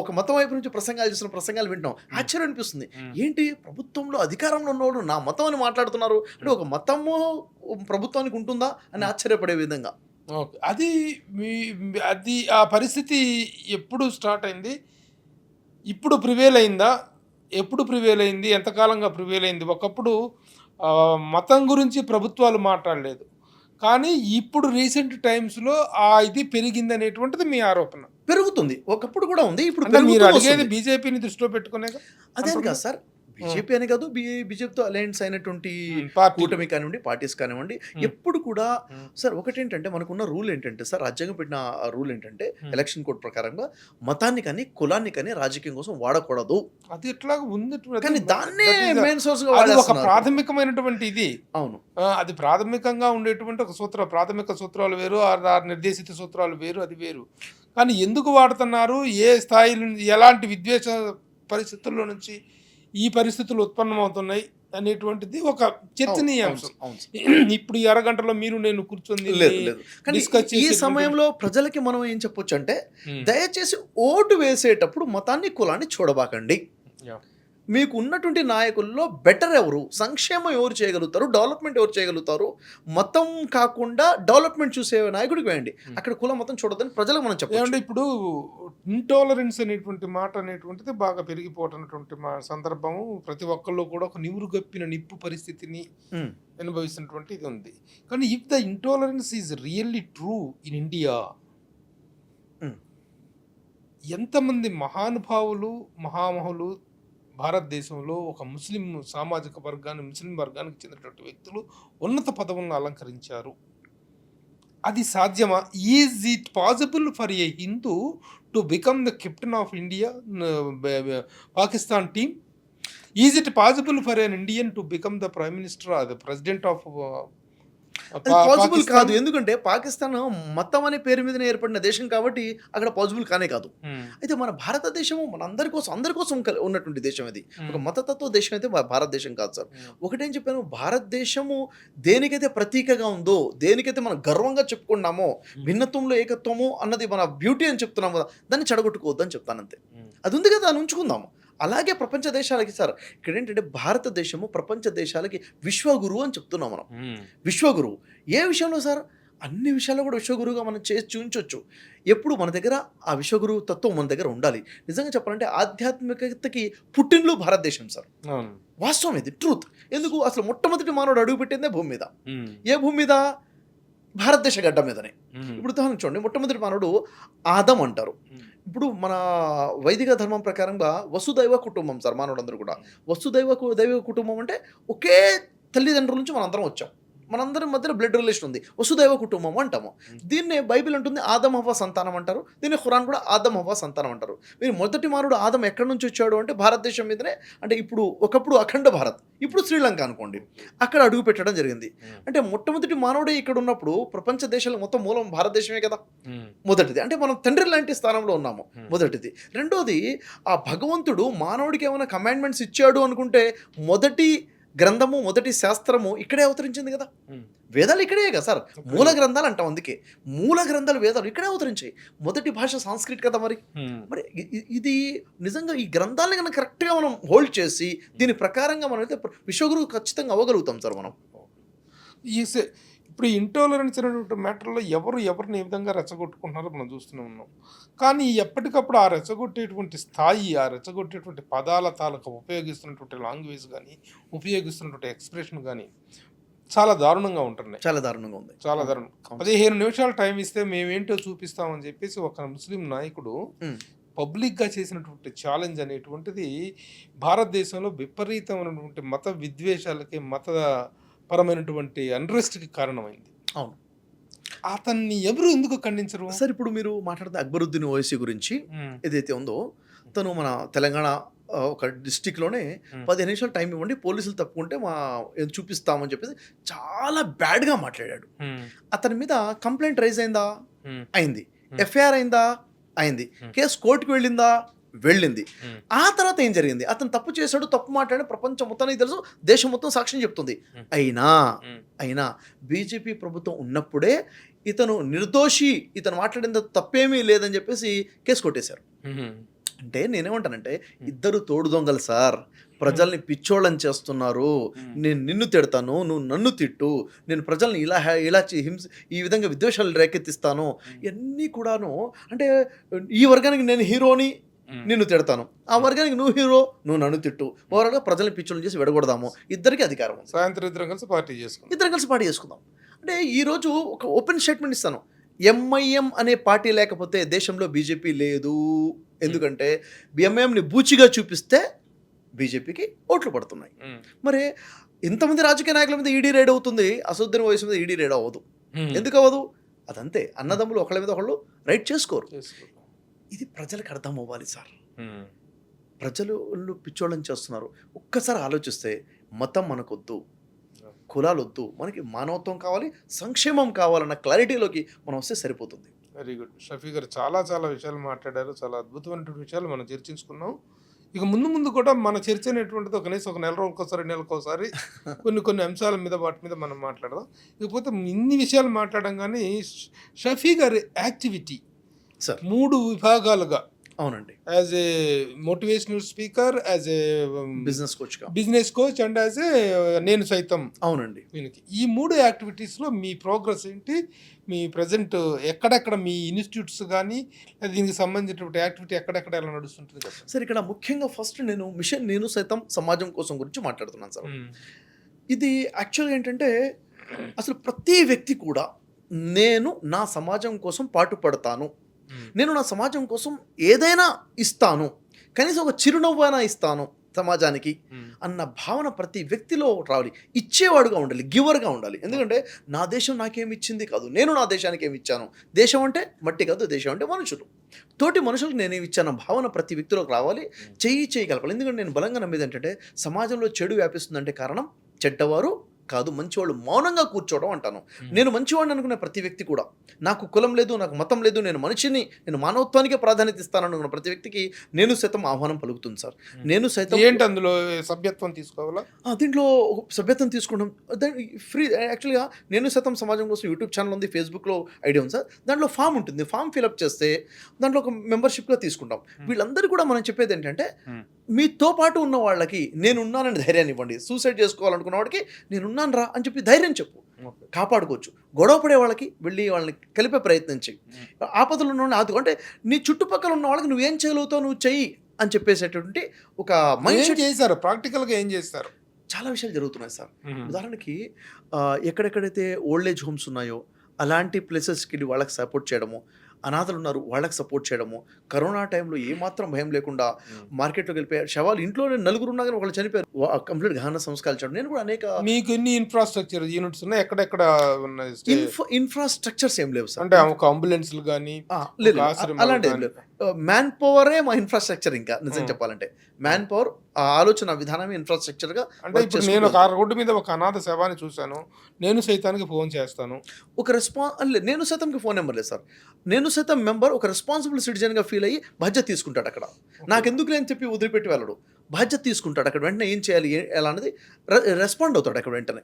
ఒక మతం వైపు నుంచి ప్రసంగాలు వింటాం. ఆశ్చర్యం అనిపిస్తుంది. ఏంటి ప్రభుత్వంలో అధికారంలో ఉన్నవాడు నా మతం అని మాట్లాడుతున్నారు అంటే ఒక మతము ప్రభుత్వానికి ఉంటుందా అని ఆశ్చర్యపడే విధంగా. ఓకే, అది ఆ పరిస్థితి ఎప్పుడు స్టార్ట్ అయింది? ఇప్పుడు ప్రివేల్ అయిందా? ఎప్పుడు ప్రివేల్ అయింది? ఎంతకాలంగా ప్రివేల్ అయింది? ఒకప్పుడు మతం గురించి ప్రభుత్వాలు మాట్లాడలేదు, కానీ ఇప్పుడు రీసెంట్ టైమ్స్లో ఇది పెరిగింది అనేటువంటిది మీ ఆరోపణ. పెరుగుతుంది, ఒకప్పుడు కూడా ఉంది, ఇప్పుడు మీరు అడిగేది బీజేపీని దృష్టిలో పెట్టుకునే అదే కాదు సార్. బీజేపీ అని కాదు, బీజేపీతో అలయన్స్ అయినటువంటి కూటమి కానివ్వండి, పార్టీస్ కానివ్వండి, ఎప్పుడు కూడా సార్ ఒకటేంటంటే మనకున్న రూల్ ఏంటంటే సార్, రాజ్యాంగం పెట్టిన రూల్ ఏంటంటే ఎలక్షన్ కోడ్ ప్రకారంగా మతాన్ని కానీ కులాన్ని కానీ రాజకీయం కోసం వాడకూడదు. అది ఎట్లా ఉంది, కానీ దాన్నే మెయిన్ సోర్స్ గా ఒక ప్రాథమికమైనటువంటి ఇది. అవును, అది ప్రాథమికంగా ఉండేటువంటి ఒక ప్రాథమిక సూత్రాలు వేరు, నిర్దేశిత సూత్రాలు వేరు, అది వేరు. కానీ ఎందుకు వాడుతున్నారు, ఏ స్థాయిలో, ఎలాంటి విద్వేష పరిస్థితుల్లో నుంచి ఈ పరిస్థితులు ఉత్పన్నమవుతున్నాయి అనేటువంటిది ఒక చర్చనీయాంశం. ఇప్పుడు ఈ అరగంటలో మీరు నేను కూర్చొని ఈ సమయంలో ప్రజలకి మనం ఏం చెప్పొచ్చు అంటే, దయచేసి ఓటు వేసేటప్పుడు మతాన్ని కులాన్ని చూడబాకండి. మీకు ఉన్నటువంటి నాయకుల్లో బెటర్ ఎవరు, సంక్షేమం ఎవరు చేయగలుగుతారు, డెవలప్మెంట్ ఎవరు చేయగలుగుతారు, మతం కాకుండా డెవలప్మెంట్ చూసే నాయకుడికి వేయండి. అక్కడ కుల మతం చూడదని ప్రజలకు మనం చెప్పాలి. ఇప్పుడు ఇంటాలరెన్స్ అనేటువంటి మాట అనేటువంటిది బాగా పెరిగిపోతున్నటువంటి సందర్భము, ప్రతి ఒక్కళ్ళు కూడా ఒక నివురుగప్పిన నిప్పు పరిస్థితిని అనుభవిస్తున్నటువంటి ఇది ఉంది. కానీ if the intolerance is really true in India, ఎంతమంది మహానుభావులు మహామహులు భారతదేశంలో ఒక ముస్లిం సామాజిక ముస్లిం వర్గానికి చెందినటువంటి వ్యక్తులు ఉన్నత పదవులను అలంకరించారు. అది సాధ్యమా? Is it possible for a Hindu to become the captain of India Pakistan team? Is it possible for an Indian to become the prime minister or the president of అది పాసిబుల్ కాదు. ఎందుకంటే పాకిస్తాన్ మతం అనే పేరు మీదనే ఏర్పడిన దేశం కాబట్టి అక్కడ పాసిబుల్ కానే కాదు. అయితే మన భారతదేశము మన అందరి కోసం ఉన్నటువంటి దేశం అది. ఒక మతతత్వ దేశం అయితే భారతదేశం కాదు సార్. ఒకటేం చెప్పాను, భారతదేశము దేనికైతే ప్రతీకగా ఉందో, దేనికైతే మనం గర్వంగా చెప్పుకున్నామో, భిన్నత్వంలో ఏకత్వము అన్నది మన బ్యూటీ అని చెప్తున్నాం కదా, దాన్ని చెడగొట్టుకోవద్దు అని చెప్తాను అంతే. అది ఉంది కదా, దాన్ని ఉంచుకుందాము. అలాగే ప్రపంచ దేశాలకి సార్ ఇక్కడ ఏంటంటే భారతదేశము ప్రపంచ దేశాలకి విశ్వగురువు అని చెప్తున్నాం మనం. విశ్వగురువు ఏ విషయంలో సార్? అన్ని విషయాల్లో కూడా విశ్వగురువుగా మనం చేసి చూపించవచ్చు. ఎప్పుడు మన దగ్గర ఆ విశ్వగురువు తత్వం మన దగ్గర ఉండాలి. నిజంగా చెప్పాలంటే ఆధ్యాత్మికతకి పుట్టినలు భారతదేశం సార్. వాస్తవం ఇది, ట్రూత్. ఎందుకు? అసలు మొట్టమొదటి మానవుడు అడుగు పెట్టిందే భూమి మీద. ఏ భూమి మీద? భారతదేశ గడ్డ మీదనే. ఇప్పుడు ఉదాహరణ చూడండి, మొట్టమొదటి మానవుడు ఆదం అంటారు. ఇప్పుడు మన వైదిక ధర్మం ప్రకారంగా వసుదైవ కుటుంబం సార్. మానవుడందరూ కూడా దైవ కుటుంబం అంటే ఒకే తల్లిదండ్రుల నుంచి మనందరం వచ్చాం. మనందరి మధ్యలో బ్లడ్ రిలేషన్ ఉంది. వసుదైవ కుటుంబం అంటాము. దీన్నే బైబిల్ అంటుంది ఆదం హవ్వ సంతానం అంటారు. దీన్ని ఖురాన్ కూడా ఆదం హవ్వ సంతానం అంటారు. మీరు మొదటి మానవుడు ఆదం ఎక్కడి నుంచి వచ్చాడు అంటే భారతదేశం మీదనే. అంటే ఇప్పుడు ఒకప్పుడు అఖండ భారత్, ఇప్పుడు శ్రీలంక అనుకోండి, అక్కడ అడుగు పెట్టడం జరిగింది. అంటే మొట్టమొదటి మానవుడే ఇక్కడ ఉన్నప్పుడు ప్రపంచ దేశాలు మొత్తం మూలం భారతదేశమే కదా మొదటిది. అంటే మనం తండ్రి లాంటి స్థానంలో ఉన్నాము, మొదటిది. రెండోది, ఆ భగవంతుడు మానవుడికి ఏమైనా కమాండ్మెంట్స్ ఇచ్చాడు అనుకుంటే మొదటి గ్రంథము, మొదటి శాస్త్రము ఇక్కడే అవతరించింది కదా. వేదాలు ఇక్కడే కదా సార్, మూల గ్రంథాలు అంటాం. అందుకే మూల గ్రంథాలు వేదాలు ఇక్కడే అవతరించాయి. మొదటి భాష సంస్కృత్ కదా. మరి ఇది నిజంగా ఈ గ్రంథాలని కనుక కరెక్ట్గా మనం హోల్డ్ చేసి దీని ప్రకారంగా మనం అయితే విశ్వగురువు ఖచ్చితంగా అవ్వగలుగుతాం సార్ మనం. ఇప్పుడు ఇంటాలరెన్స్ అనేటువంటి మ్యాటర్లో ఎవరిని ఏ విధంగా రెచ్చగొట్టుకుంటున్నారో మనం చూస్తూనే ఉన్నాం. కానీ ఎప్పటికప్పుడు ఆ రెచ్చగొట్టేటువంటి స్థాయి, ఆ రెచ్చగొట్టేటువంటి పదాల తాలూకా ఉపయోగిస్తున్నటువంటి లాంగ్వేజ్ కానీ, ఉపయోగిస్తున్నటువంటి ఎక్స్ప్రెషన్ కానీ చాలా దారుణంగా ఉంటున్నాయి. చాలా దారుణంగా ఉంది. చాలా దారుణం. 15 నిమిషాలు టైం ఇస్తే మేమేంటో చూపిస్తామని చెప్పేసి ఒక ముస్లిం నాయకుడు పబ్లిక్గా చేసినటువంటి ఛాలెంజ్ అనేటువంటిది భారతదేశంలో విపరీతమైనటువంటి మత విద్వేషాలకి, మత పరమైనటువంటి అన్రెస్ట్కి కారణమైంది. అవును. అతన్ని ఎవరు ఎందుకు ఖండించరు సార్? ఇప్పుడు మీరు మాట్లాడితే అక్బరుద్దీన్ ఓవైసీ గురించి ఏదైతే ఉందో, తను మన తెలంగాణ ఒక డిస్టిక్లోనే 15 నిమిషాలు టైం ఇవ్వండి, పోలీసులు తప్పుకుంటే చూపిస్తామని చెప్పేసి చాలా బ్యాడ్గా మాట్లాడాడు. అతని మీద కంప్లైంట్ రైజ్ అయిందా? అయింది. ఎఫ్ఐఆర్ అయిందా? అయింది. కేసు కోర్టుకు వెళ్ళింది. ఆ తర్వాత ఏం జరిగింది? అతను తప్పు చేశాడు, తప్పు మాట్లాడి ప్రపంచం మొత్తానికి తెలుసు, దేశం మొత్తం సాక్ష్యం చెప్తుంది. అయినా బీజేపీ ప్రభుత్వం ఉన్నప్పుడే ఇతను నిర్దోషి, ఇతను మాట్లాడిన తప్పేమీ లేదని చెప్పేసి కేసు కొట్టేశారు. అంటే నేనేమంటానంటే, ఇద్దరు తోడు దొంగలు సార్, ప్రజల్ని పిచ్చోళ్ళని చేస్తున్నారు. నేను నిన్ను తిడతాను, నువ్వు నన్ను తిట్టు, నేను ప్రజల్ని ఇలా ఈ విధంగా విద్వేషాలు రేకెత్తిస్తాను, ఇవన్నీ కూడాను. అంటే ఈ వర్గానికి నేను హీరోని, నిన్ను తిడతాను, ఆ వర్గానికి నువ్వు హీరో, నువ్వు నన్ను తిట్టు, ఓవరాల్గా ప్రజల్ని పిచ్చోళ్ళని చేసి విడగొడదాము. ఇద్దరికి అధికారం ఉంది. సాయంత్రం ఇద్దరం కలిసి పార్టీ చేసుకుందాం. అంటే ఈరోజు ఒక ఓపెన్ స్టేట్మెంట్ ఇస్తాను, ఎంఐఎం అనే పార్టీ లేకపోతే దేశంలో బీజేపీ లేదు. ఎందుకంటే ఎంఐఎంని బూచిగా చూపిస్తే బీజేపీకి ఓట్లు పడుతున్నాయి. మరి ఇంతమంది రాజకీయ నాయకుల మీద ఈడీ రైడ్ అవుతుంది, అసదుద్దీన్ ఓవైసీ మీద ఈడీ రైడ్ అవ్వదు. ఎందుకు అవ్వదు? అదంతే, అన్నదమ్ములు ఒకళ్ళ మీద ఒకళ్ళు రైడ్ చేసుకోరు. ఇది ప్రజలకు అర్థం అవ్వాలి సార్. ప్రజలు పిచ్చోళ్ళని చేస్తున్నారు. ఒక్కసారి ఆలోచిస్తే మతం మనకొద్దు, కులాలు వద్దు, మనకి మానవత్వం కావాలి, సంక్షేమం కావాలన్న క్లారిటీలోకి మనం వస్తే సరిపోతుంది. Very good. షఫీ గారు చాలా విషయాలు మాట్లాడారు. చాలా అద్భుతమైనటువంటి విషయాలు మనం చర్చించుకున్నాం. ఇక ముందు కూడా మన చర్చ అనేటువంటిది కనీసం ఒక నెల రోజులకోసారి, నెలకోసారి కొన్ని అంశాల మీద వాటి మీద మనం మాట్లాడదాం. ఇకపోతే ఇన్ని విషయాలు మాట్లాడడం కానీ షఫీ గారి యాక్టివిటీ సార్ 3 విభాగాలుగా, అవునండి, as a motivational speaker, as a business coach and as a నేను సైతం. అవునండి. దీనికి ఈ 3 యాక్టివిటీస్లో మీ ప్రోగ్రెస్ ఏంటి? మీ ప్రజెంట్ ఎక్కడెక్కడ మీ ఇన్స్టిట్యూట్స్ కానీ దీనికి సంబంధించినటువంటి యాక్టివిటీ ఎక్కడెక్కడ ఎలా నడుస్తుంటుంది కదా సార్? ఇక్కడ ముఖ్యంగా ఫస్ట్ నేను మిషన్ నేను సైతం సమాజం కోసం గురించి మాట్లాడుతున్నాను సార్. ఇది యాక్చువల్గా ఏంటంటే, అసలు ప్రతి వ్యక్తి కూడా నేను నా సమాజం కోసం పాటుపడతాను, నేను నా సమాజం కోసం ఏదైనా ఇస్తాను, కనీసం ఒక చిరునవ్వైనా ఇస్తాను, సమాజానికి అన్న భావన ప్రతి వ్యక్తిలో రావాలి. ఇచ్చేవాడుగా ఉండాలి, గివర్గా ఉండాలి. ఎందుకంటే నా దేశం నాకేమి ఇచ్చింది కాదు, నేను నా దేశానికి ఏమి ఇచ్చాను. దేశం అంటే మట్టి కాదు, దేశం అంటే మనుషులు. తోటి మనుషులకు నేనేమి ఇచ్చాను భావన ప్రతి వ్యక్తిలోకి రావాలి, చేయగలపాలి. ఎందుకంటే నేను బలంగా నమ్మేది ఏంటంటే సమాజంలో చెడు వ్యాపిస్తుందంటే కారణం చెడ్డవారు కాదు, మంచివాళ్ళు మౌనంగా కూర్చోవడం అంటాను. నేను మంచివాడిని అనుకునే ప్రతి వ్యక్తి కూడా, నాకు కులం లేదు, నాకు మతం లేదు, నేను మనిషిని, నేను మానవత్వానికే ప్రాధాన్యత ఇస్తాను అనుకున్న ప్రతి వ్యక్తికి నేను సైతం ఆహ్వానం పలుకుతుంది సార్. నేను సైతం ఏంటి అందులో సభ్యత్వం తీసుకోవాలా? దీంట్లో సభ్యత్వం తీసుకుంటాం ఫ్రీ. యాక్చువల్గా నేను సైతం సమాజం కోసం యూట్యూబ్ ఛానల్ ఉంది, ఫేస్బుక్లో ఐడియా ఉంది సార్. దాంట్లో ఫామ్ ఉంటుంది, ఫామ్ ఫిలప్ చేస్తే దాంట్లో ఒక మెంబర్షిప్గా తీసుకుంటాం. వీళ్ళందరూ కూడా మనం చెప్పేది ఏంటంటే మీతో పాటు ఉన్న వాళ్ళకి నేను ఉన్నానని ధైర్యాన్ని ఇవ్వండి. సూసైడ్ చేసుకోవాలనుకున్న వాడికి నేను ఉన్నాను రా అని చెప్పి ధైర్యం చెప్పు, కాపాడుకోవచ్చు. గొడవ పడే వాళ్ళకి వెళ్ళి వాళ్ళని కలిపే ప్రయత్నం చెయ్యి. ఆపదలు ఉన్న ఆదుకో, అంటే నీ చుట్టుపక్కల ఉన్న వాళ్ళకి నువ్వేం చేయగలుగుతావు నువ్వు చెయ్యి అని చెప్పేసేటువంటి ఒక మైండ్ సెట్ చేశారు. ప్రాక్టికల్గా ఏం చేస్తారు? చాలా విషయాలు జరుగుతున్నాయి సార్. ఉదాహరణకి ఎక్కడెక్కడైతే ఓల్డ్ ఏజ్ హోమ్స్ ఉన్నాయో అలాంటి ప్లేసెస్కి వెళ్ళి వాళ్ళకి సపోర్ట్ చేయడము, అనాథలు ఉన్నారు వాళ్ళకి సపోర్ట్ చేయడము, కరోనా టైంలో ఏమాత్రం భయం లేకుండా మార్కెట్లోకి వెళ్ళిపోయారు, శవాలు ఇంట్లో నలుగురు ఉన్నా కానీ వాళ్ళు చనిపోయారు, కంప్లీట్ గహన సంస్కారాలు చేయడం. నేను కూడా అనేక మీకు ఎన్ని ఇన్ఫ్రాస్ట్రక్చర్ యూనిట్స్ ఉన్నాయి, ఎక్కడెక్కడ ఉన్నాయి? ఇన్ఫ్రాస్ట్రక్చర్స్ ఏం లేవు సార్. అంటే ఒక అంబులెన్స్లు కానీ అలాంటి మ్యాన్ పవరే మా ఇన్ఫ్రాస్ట్రక్చర్. ఇంకా నిజం చెప్పాలంటే మ్యాన్ పవర్ ఆలోచన విధానమే ఇన్ఫ్రాస్ట్రక్చర్గా. అంటే ఇప్పుడు నేను ఒక రోడ్డు మీద ఒక అనాథ శవాన్ని చూశాను, నేను సైతానికి ఫోన్ చేస్తాను. ఒక నేను సైతంకి ఫోన్ నెంబర్ లేదు సార్. నేను సైతం మెంబర్ ఒక రెస్పాన్సిబుల్ సిటిజన్గా ఫీల్ అయ్యి బాధ్యత తీసుకుంటాడు. అక్కడ నాకెందుకు లేని చెప్పి వదిలిపెట్టి వెళ్ళడు, బాధ్యత తీసుకుంటాడు. అక్కడ వెంటనే ఏం చేయాలి ఎలా అనేది రెస్పాండ్ అవుతాడు అక్కడ వెంటనే.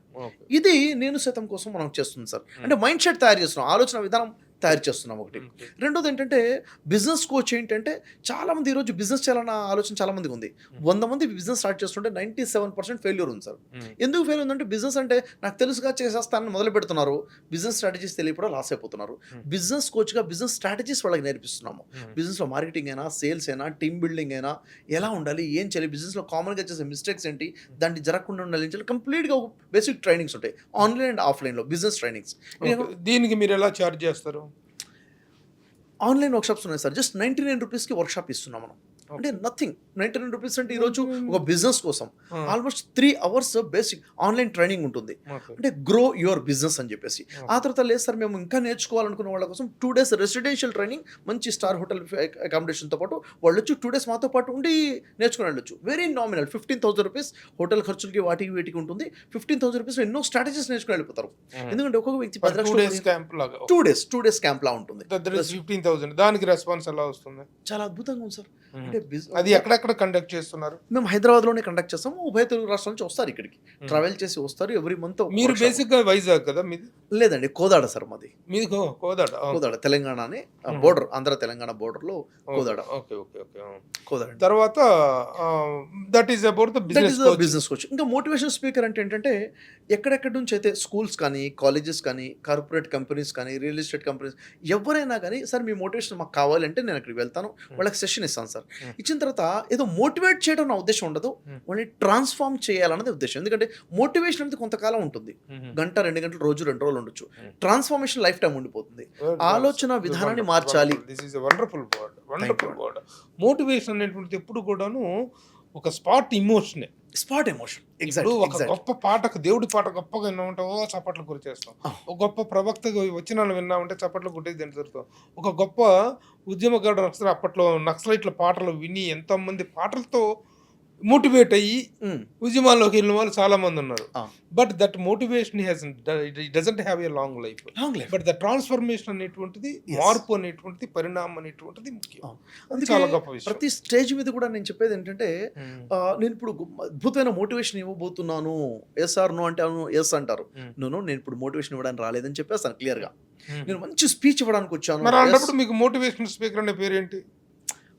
ఇది నేను సైతం కోసం మనం చేస్తుంది సార్. అంటే మైండ్ సెట్ తయారు చేస్తున్నాం, ఆలోచన విధానం తయారు చేస్తున్నాం ఒకటి. రెండోది ఏంటంటే బిజినెస్ కోచ్ ఏంటంటే చాలామంది ఈరోజు బిజినెస్ చేయాలన్న ఆలోచన చాలామందికి ఉంది. 100 మంది బిజినెస్ స్టార్ట్ చేస్తుంటే 97% ఫెయిల్యూర్ ఉంది సార్. ఎందుకు ఫెయిల్ ఉందంటే బిజినెస్ అంటే నాకు తెలుసుగా చేసేస్తానని మొదలు పెడుతున్నారు, బిజినెస్ స్ట్రాటజీస్ తెలియకుండా లాస్ అయిపోతున్నారు. బిజినెస్ కోచ్గా బిజినెస్ స్ట్రాటజీస్ వాళ్ళకి నేర్పిస్తున్నాము. బిజినెస్లో మార్కెటింగ్ అయినా, సేల్స్ అయినా, టీమ్ బిల్డింగ్ అయినా, ఎలా ఉండాలి, ఏం చేయాలి, బిజినెస్లో కామన్గా చేసే మిస్టేక్స్ ఏంటి, దాన్ని జరగకుండా ఉండాలి, కంప్లీట్గా బేసిక్ ట్రైనింగ్స్ ఉంటాయి ఆన్లైన్ అండ్ ఆఫ్లైన్లో బిజినెస్ ట్రైనింగ్స్. దీనికి మీరు ఎలా ఛార్జ్ చేస్తారు? ఆన్లైన్ వర్క్షాప్స్ ఉన్నాయి సార్. జస్ట్ 99 రూపీస్కి వర్క్షాప్ ఇస్తున్నాం మనం. అంటే నథింగ్. 99 రూపీస్ అంటే ఈరోజు ఒక బిజినెస్ కోసం almost 3 hours basic online training ఉంటుంది. అంటే గ్రో యువర్ బిజినెస్ అని చెప్పేసి. ఆ తర్వాత లేదు సార్ మేము ఇంకా నేర్చుకోవాలనుకున్న వాళ్ళ కోసం 2 days రెసిడెన్షియల్ ట్రైనింగ్, మంచి స్టార్ హోటల్ అకామిడేషన్తో పాటు వాళ్ళు వచ్చి 2 days మాతో పాటు ఉండి నేర్చుకుని వెళ్ళొచ్చు. వెరీ నామినల్ 15,000 రూపీస్ హోటల్ ఖర్చులకి వాటికి వీటికి ఉంటుంది. 15,000 రూపీస్ ఎన్నో స్ట్రాటజీస్ నేర్చుకుని వెళ్ళిపోతారు. ఎందుకంటే ఒక్కొక్క వ్యక్తి 10 లక్షలు 2 days క్యాంప్ లా ఉంటుంది. 15,000 దానికి రెస్పాన్స్ ఎలా వస్తుంది? చాలా అద్భుతంగా ఉంది సార్. అంటే అది ఎక్కడెక్కడ కండక్ట్ చేస్తున్నారు? మేము హైదరాబాద్లోనే కండక్ట్ చేస్తాము. ఉభయ తెలుగు రాష్ట్రాల నుంచి వస్తారు, ఇక్కడికి ట్రావెల్ చేసి వస్తారు ఎవ్రీ మంత్. మీరు బేసిక్గా వైజాగ్ కదా మీది? లేదండి, కోదాడ సార్ మాది. మీది కోదాడ తెలంగాణ అని బోర్డర్, ఆంధ్ర తెలంగాణ బోర్డర్లో Kodad. Okay okay okay. Kodad తర్వాత that is about the business coach. ఇంకా మోటివేషన్ స్పీకర్ అంటే ఏంటంటే ఎక్కడెక్కడి నుంచి అయితే స్కూల్స్ కానీ, కాలేజెస్ కానీ, కార్పొరేట్ కంపెనీస్ కానీ, రియల్ ఎస్టేట్ కంపెనీస్ ఎవరైనా కానీ సార్ మీ మోటివేషన్ మాకు కావాలంటే నేను అక్కడికి వెళ్తాను, వాళ్ళకి సెషన్ ఇస్తాను సార్. ఇచ్చిన తర్వాత ఏదో మోటివేట్ చేయడం నా ఉద్దేశం ఉండదు, వాళ్ళని ట్రాన్స్ఫార్మ్ చేయాలన్నది ఉద్దేశం. ఎందుకంటే మోటివేషన్ అనేది కొంతకాలం ఉంటుంది, గంట 2 గంటలు, రోజు 2 రోజులు ఉండొచ్చు. ట్రాన్స్ఫార్మేషన్ లైఫ్ టైం ఉండిపోతుంది. ఆలోచన విధానాన్ని మార్చాలి. This is a wonderful word. Motivation అనేటువంటిది ఎప్పుడు కూడాను ఒక స్పాట్ ఎమోషన్. ఇప్పుడు ఒక గొప్ప పాటకు, దేవుడి పాట గొప్పగా విన్నామంటే ఓ చప్పట్లు గురి చేస్తాం. ఒక గొప్ప ప్రవక్త వచనాలు విన్నామంటే చప్పట్లు గుర్తి జరుగుతాం. ఒక గొప్ప ఉద్యమకారుడు అప్పట్లో నక్సలైట్ల పాటలు విని ఎంతోమంది పాటలతో మోటివేట్ అయ్యి ఉద్యమాల్లోకి వెళ్ళిన వాళ్ళు చాలా మంది ఉన్నారు. But that motivation doesn't have a long life. But the transformation అనేటువంటిది, మార్పు అనేటువంటిది, పరిణామం అనేటువంటిది ముఖ్యం. చాలా గొప్ప విషయం. ప్రతి స్టేజ్ మీద కూడా నేను చెప్పేది ఏంటంటే నేను ఇప్పుడు అద్భుతమైన మోటివేషన్ ఇవ్వబోతున్నాను, ఎస్ ఆర్ నో అంటే ఎస్ అంటారు, నేను ఇప్పుడు మోటివేషన్ ఇవ్వడానికి రాలేదని చెప్పేస్తాను క్లియర్ గా. నేను మంచి స్పీచ్ ఇవ్వడానికి వచ్చాను. మరి అలాంటప్పుడు మీకు మోటివేషన్ స్పీకర్ అనే పేరేంటి?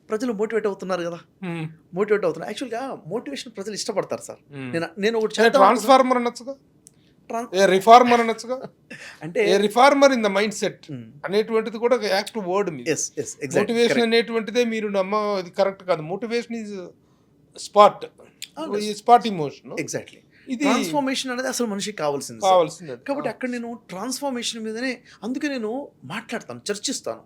ప్రజలు మోటివేట్ అవుతున్నారు కదా, మోటివేట్ అవుతున్నారు. యాక్చువల్గా మోటివేషన్ ప్రజలు ఇష్టపడతారు సార్. నేను ఒకటి ట్రాన్స్ఫార్మర్ అనొచ్చుగా, రిఫార్మర్ అనొచ్చుగా. అంటే reformer in the mind set అనేటువంటిది కూడా ఒక యాక్టివ్ వర్డ్. మోటివేషన్ అనేటువంటిదే మీరు ఇది కరెక్ట్ కాదు. Motivation is spot emotion. Exactly. ఇది ట్రాన్స్ఫర్మేషన్ అనేది అసలు మనిషికి కావాల్సింది. కాబట్టి అక్కడ నేను ట్రాన్స్ఫర్మేషన్ మీదనే, అందుకే నేను మాట్లాడతాను, చర్చిస్తాను.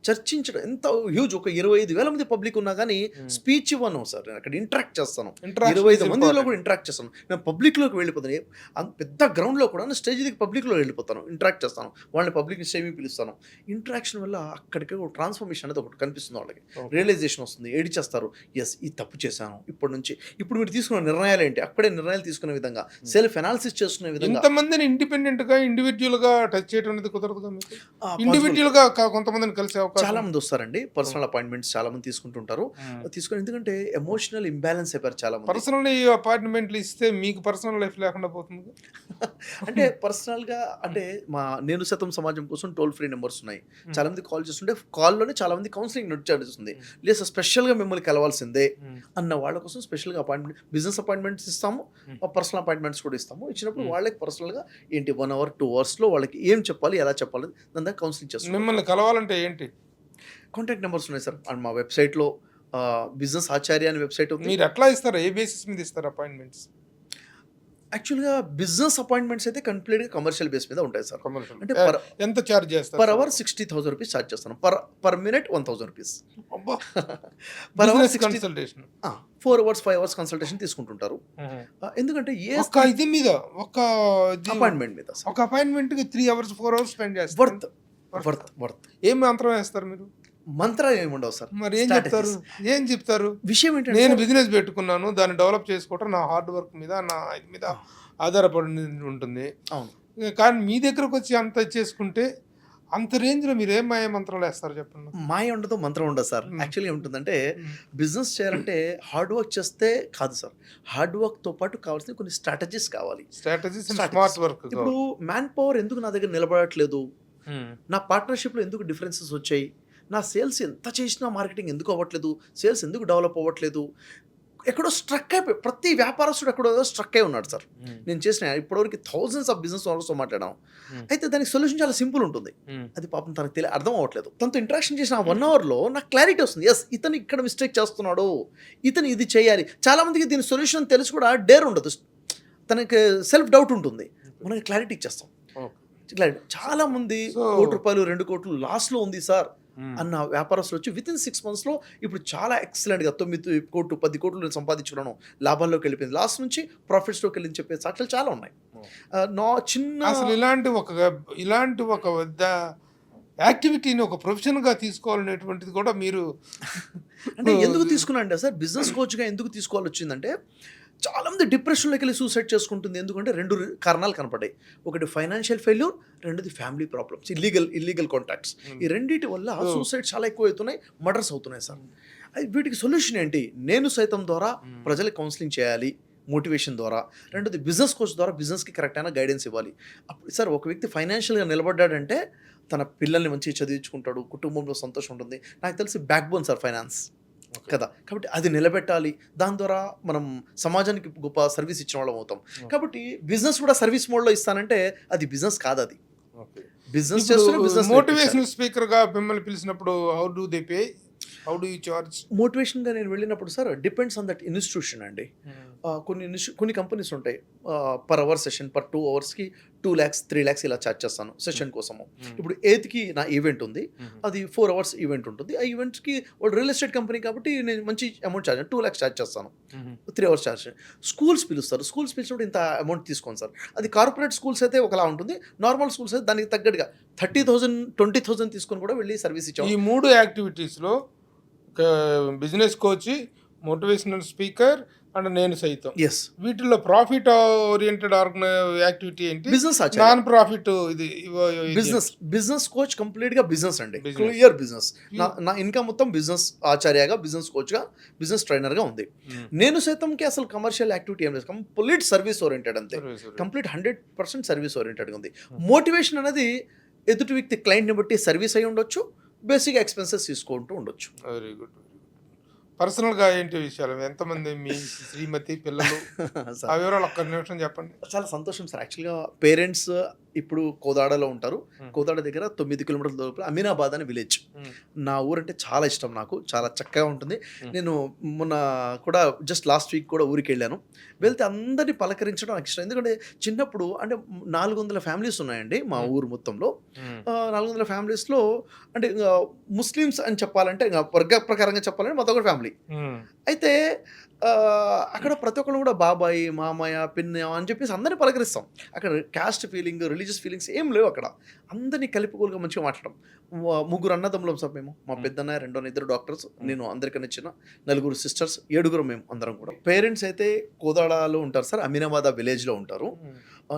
చర్చించడం ఎంత హ్యూజ్, ఒక 25,000 మంది పబ్లిక్ ఉన్నా కానీ స్పీచ్ ఇవ్వను సార్. నేను అక్కడ ఇంటరాక్ట్ చేస్తాను, Interaction 25 is మందిలో important. కూడా ఇంటరాక్ట్ చేస్తాను. నేను పబ్లిక్లోకి వెళ్ళిపోతాను, అంత పెద్ద గ్రౌండ్లో కూడా నేను స్టేజ్ దిగి పబ్లిక్లో వెళ్ళిపోతాను, ఇంటరాక్ట్ చేస్తాను, వాళ్ళని పబ్లిక్ స్టేజ్ పిలుస్తాను. ఇంటరాక్షన్ వల్ల అక్కడికి ఒక ట్రాన్స్ఫర్మేషన్ అనేది ఒకటి కనిపిస్తుంది వాళ్ళకి, రియలైజేషన్ వస్తుంది, ఏడిచేస్తారు, ఎస్ ఈ తప్పు చేశాను, ఇప్పుడు మీరు తీసుకున్న నిర్ణయాలు ఏంటి, అక్కడే నిర్ణయాలు తీసుకునే విధంగా, సెల్ఫ్ అనాలిసిస్ చేసుకునే విధంగా. ఇంతమందిని ఇండిపెండెంట్ గా ఇండివిజువల్ గా టచ్ చేయడం అనేది కుదరదుగా మీకు? ఇండివిజువల్ గా కొంతమందిని కలిసే అవకాశం చాలా మంది వస్తారండి, పర్సనల్ అపాయింట్మెంట్స్ చాలా మంది తీసుకుంటుంటారు. తీసుకుని ఎందుకంటే ఎమోషనల్ ఇంబ్యాలెన్స్ అయిపోయారు చాలా మంది. పర్సనల్ అపార్ట్మెంట్లు ఇస్తే మీకు పర్సనల్ లైఫ్ లేకుండా పోతుంది. అంటే పర్సనల్గా అంటే నేను శాతం సమాజం కోసం టోల్ ఫ్రీ నెంబర్స్ ఉన్నాయి, చాలా మంది కాల్ చేస్తుంటే కాల్లోనే చాలా మంది కౌన్సిలింగ్ నడుస్తుంది. లేదు స్పెషల్గా మిమ్మల్ని కలవాల్సిందే అన్న వాళ్ళ కోసం స్పెషల్గా అపాయింట్మెంట్, బిజినెస్ అపాయింట్మెంట్స్ ఇస్తాము, పర్సనల్ అపాయింట్మెంట్స్ కూడా ఇస్తాము. ఇచ్చినప్పుడు వాళ్ళకి పర్సనల్గా ఏంటి 1 hour 2 hours వాళ్ళకి ఏం చెప్పాలి, ఎలా చెప్పాలి దాని దగ్గర కౌన్సిలింగ్ చేస్తాం. మిమ్మల్ని కలవాలంటే ఏంటి? కాంటాక్ట్ నెంబర్స్ ఉన్నాయి సార్, అండ్ మా వెబ్సైట్లో బిజినెస్ ఆచార్య అనే వెబ్సైట్ ఉంది. మీరు ఎట్లా ఇస్తారు, ఏ బేసిస్ మీద ఇస్తారు అపాయింట్మెంట్స్? యాక్చువల్గా బిజినెస్ అపాయింట్మెంట్స్ అయితే కంప్లీట్గా కమర్షియల్ బేస్ మీద ఉంటాయి సార్. కమర్షియల్ అంటే ఎంత చార్జ్ చేస్తారు? పర్ అవర్ 60,000 రూపీస్ ఛార్జ్ చేస్తాను, per minute 1,000 rupees. Per hour consultation 4 hours 5 hours consultation తీసుకుంటుంటారు. ఎందుకంటే ఏ ఒక ఇది మీద ఒక అపాయింట్మెంట్ మీద ఒక అపాయింట్మెంట్ కి 3 hours 4 hours స్పెండ్ చేస్తారు. వర్త్ ఏం మంత్రం వేస్తారు మీరు? మంత్రాలు ఏమి ఉండవు సార్. మరి ఏం చెప్తారు? విషయం ఏంటంటే నేను బిజినెస్ పెట్టుకున్నాను, దాన్ని డెవలప్ చేసుకోవటం నా హార్డ్ వర్క్ మీద, నా ఇది మీద ఆధారపడి ఉంటుంది. అవును, కానీ మీ దగ్గరకు వచ్చి అంత చేసుకుంటే అంత రేంజ్ లో మీరు ఏం మాయ మంత్రాలు వేస్తారు చెప్పండి. మాయ ఉండదు, మంత్రం ఉండదు సార్. యాక్చువల్లీ ఏముంటుందంటే బిజినెస్ చేయాలంటే హార్డ్ వర్క్ చేస్తే కాదు సార్, హార్డ్ వర్క్ తో పాటు కావాల్సిన కొన్ని స్ట్రాటజీస్ కావాలి. Strategies, smart work. ఇప్పుడు మ్యాన్ పవర్ ఎందుకు నా దగ్గర నిలబడట్లేదు, నా పార్ట్నర్షిప్లో ఎందుకు డిఫరెన్సెస్ వచ్చాయి, నా సేల్స్ ఎంత చేసినా మార్కెటింగ్ ఎందుకు అవ్వట్లేదు, సేల్స్ ఎందుకు డెవలప్ అవ్వట్లేదు, ఎక్కడో స్ట్రక్ అయిపోయి ప్రతి వ్యాపారస్తుడు ఎక్కడో స్ట్రక్ అయి ఉన్నాడు సార్. నేను చేసిన ఇప్పటివరకు థౌజండ్స్ ఆఫ్ బిజినెస్ ఓనర్స్తో మాట్లాడాను. అయితే దానికి సొల్యూషన్ చాలా సింపుల్ ఉంటుంది, అది పాపం తనకు అర్థం అవ్వట్లేదు. తనతో ఇంటరాక్షన్ చేసిన 1 hourలో నాకు క్లారిటీ వస్తుంది, ఎస్ ఇతను ఇక్కడ మిస్టేక్ చేస్తున్నాడు, ఇతను ఇది చేయాలి. చాలామందికి దీని సొల్యూషన్ తెలిసి కూడా డేర్ ఉండదు, తనకి సెల్ఫ్ డౌట్ ఉంటుంది, మనకి క్లారిటీ ఇచ్చేస్తాం. చాలా మంది ₹1 2 కోట్లు లాస్లో ఉంది సార్ అన్న వ్యాపారస్తులు వచ్చి విత్ ఇన్ 6 months ఇప్పుడు చాలా ఎక్సలెంట్గా 9 కోట్లు 10 కోట్లు నేను సంపాదించుకున్నాను, లాభాల్లోకి వెళ్ళిపోయింది, లాస్ట్ నుంచి ప్రాఫిట్స్లోకి వెళ్ళి చెప్పే సాక్షులు చాలా ఉన్నాయి. నా చిన్న అసలు ఇలాంటి ఒక యాక్టివిటీని ఒక ప్రొఫెషన్గా తీసుకోవాలనేటువంటిది కూడా మీరు అంటే ఎందుకు తీసుకున్నా అంటే సార్, బిజినెస్ కోచ్గా ఎందుకు తీసుకోవాలి వచ్చిందంటే, చాలామంది డిప్రెషన్లోకి వెళ్ళి సూసైడ్ చేసుకుంటుంది. ఎందుకంటే 2 కారణాలు కనపడ్డాయి, ఒకటి ఫైనాన్షియల్ ఫెయిల్యూర్, రెండోది ఫ్యామిలీ ప్రాబ్లమ్స్, ఇల్లీగల్ కాంటాక్ట్స్. ఈ రెండింటి వల్ల సూసైడ్ చాలా ఎక్కువ అవుతున్నాయి, మర్డర్స్ అవుతున్నాయి సార్. వీటికి సొల్యూషన్ ఏంటి? నేను సైతం ద్వారా ప్రజలకు కౌన్సిలింగ్ చేయాలి, మోటివేషన్ ద్వారా. రెండోది బిజినెస్ కోచ్ ద్వారా బిజినెస్కి కరెక్ట్ అయిన గైడెన్స్ ఇవ్వాలి. అప్పుడు సార్ ఒక వ్యక్తి ఫైనాన్షియల్గా నిలబడ్డాడంటే తన పిల్లల్ని మంచిగా చదివించుకుంటాడు, కుటుంబంలో సంతోషం ఉంటుంది. నాకు తెలిసి బ్యాక్ బోన్ సార్ ఫైనాన్స్ కదా, కాబట్టి అది నిలబెట్టాలి. దాని ద్వారా మనం సమాజానికి గొప్ప సర్వీస్ ఇచ్చిన వాళ్ళం అవుతాం. కాబట్టి బిజినెస్ కూడా సర్వీస్ మోడ్లో ఇస్తానంటే అది బిజినెస్ కాదు, అది బిజినెస్ చేస్తున్న బిజినెస్. మోటివేషనల్ స్పీకర్గా మిమ్మల్ని పిలిచినప్పుడు how do they pay, how do you charge? మోటివేషన్గా నేను వెళ్ళినప్పుడు sir depends on that institution అండి. కొన్ని కంపెనీస్ ఉంటాయి, పర్ అవర్ సెషన్ పర్ 2 hours-కి 2 lakhs 3 lakhs ఇలా ఛార్జ్ చేస్తాను సెషన్ కోసము. ఇప్పుడు 8th నా ఈవెంట్ ఉంది, అది 4 hours ఈవెంట్ ఉంటుంది. ఆ ఈవెంట్కి వాళ్ళు రియల్ ఎస్టేట్ కంపెనీ కాబట్టి నేను మంచి అమౌంట్ ఛార్జ్ 2 lakhs ఛార్జ్ చేస్తాను, 3 hours ఛార్జ్. స్కూల్స్ పిలుస్తారు, స్కూల్స్ పిలిచినప్పుడు ఇంత అమౌంట్ తీసుకోండి సార్. అది కార్పొరేట్ స్కూల్స్ అయితే ఒకలా ఉంటుంది, నార్మల్ స్కూల్స్ అయితే దానికి తగ్గట్టుగా 30,000 20,000 తీసుకొని కూడా వెళ్ళి సర్వీస్ ఇచ్చాము. ఈ 3 యాక్టివిటీస్లో business coach, motivational speaker and నేను సైతం, ఎస్, వీటిల్లో ప్రాఫిట్ ఓరియంటెడ్ యాక్టివిటీ ఏంటి? బిజినెస్ నాన్ ప్రాఫిట్ ఇది బిజినెస్ కోచ్ కంప్లీట్ గా బిజినెస్ అండి, క్లియర్ బిజినెస్. నా ఇన్కమ్ మొత్తం బిజినెస్ ఆచార్యగా, బిజినెస్ కోచ్ గా, బిజినెస్ ట్రైనర్ గా ఉంది. నేను సైతంకి అసలు కమర్షియల్ యాక్టివిటీ ఏం లేదు, కంప్లీట్ సర్వీస్ ఓరియంటెడ్ అంతే, కంప్లీట్ 100% సర్వీస్ ఓరియంటెడ్ గా ఉంది. మోటివేషన్ అనేది ఎదుటి వ్యక్తి క్లయింట్ని బట్టి సర్వీస్ అయి ఉండొచ్చు, బేసిక్ ఎక్స్పెన్సెస్ తీసుకుంటూ ఉండొచ్చు. Very good. పర్సనల్గా ఏంటి విషయాలు, ఎంతమంది మీ శ్రీమతి, పిల్లలు, ఆ వివరాలు ఒక్క నిమిషం చెప్పండి. చాలా సంతోషం సార్. యాక్చువల్గా పేరెంట్స్ ఇప్పుడు కోదాడలో ఉంటారు. Hmm. కోదాడ దగ్గర 9 కిలోమీటర్ల లోపల అమీనాబాద్ అనే విలేజ్. నా ఊరంటే చాలా ఇష్టం నాకు. చాలా చక్కగా ఉంటుంది. నేను మొన్న కూడా జస్ట్ లాస్ట్ వీక్ కూడా ఊరికెళ్ళాను. వెళ్తే అందరిని పలకరించడం నాకు ఇష్టం. ఎందుకంటే చిన్నప్పుడు అంటే 400 ఫ్యామిలీస్ ఉన్నాయండి మా ఊరు మొత్తంలో. 400 ఫ్యామిలీస్‌లో అంటే ముస్లిమ్స్ అని చెప్పాలంటే వర్గ ప్రకారంగా చెప్పాలంటే మాదొక ఫ్యామిలీ. అయితే అక్కడ ప్రతి ఒక్కళ్ళు కూడా బాబాయ్, మామయ్య, పిన్నయ్య అని చెప్పేసి అందరిని పలకరిస్తాం. అక్కడ క్యాస్ట్ ఫీలింగ్, రిలీజియస్ ఫీలింగ్స్ ఏం లేవు అక్కడ. అందరినీ కలుపుకోలుగా మంచిగా మాట్లాడడం. ముగ్గురు అన్నదమ్ములం సార్ మేము. మా పెద్దన్నయ్య, రెండో ఇద్దరు డాక్టర్స్, నేను అందరికన్నా చిన్న, నలుగురు సిస్టర్స్, 7గురు మేము అందరం కూడా. పేరెంట్స్ అయితే కోదాడలో ఉంటారు సార్, అమీనాబాద్ విలేజ్‌లో ఉంటారు.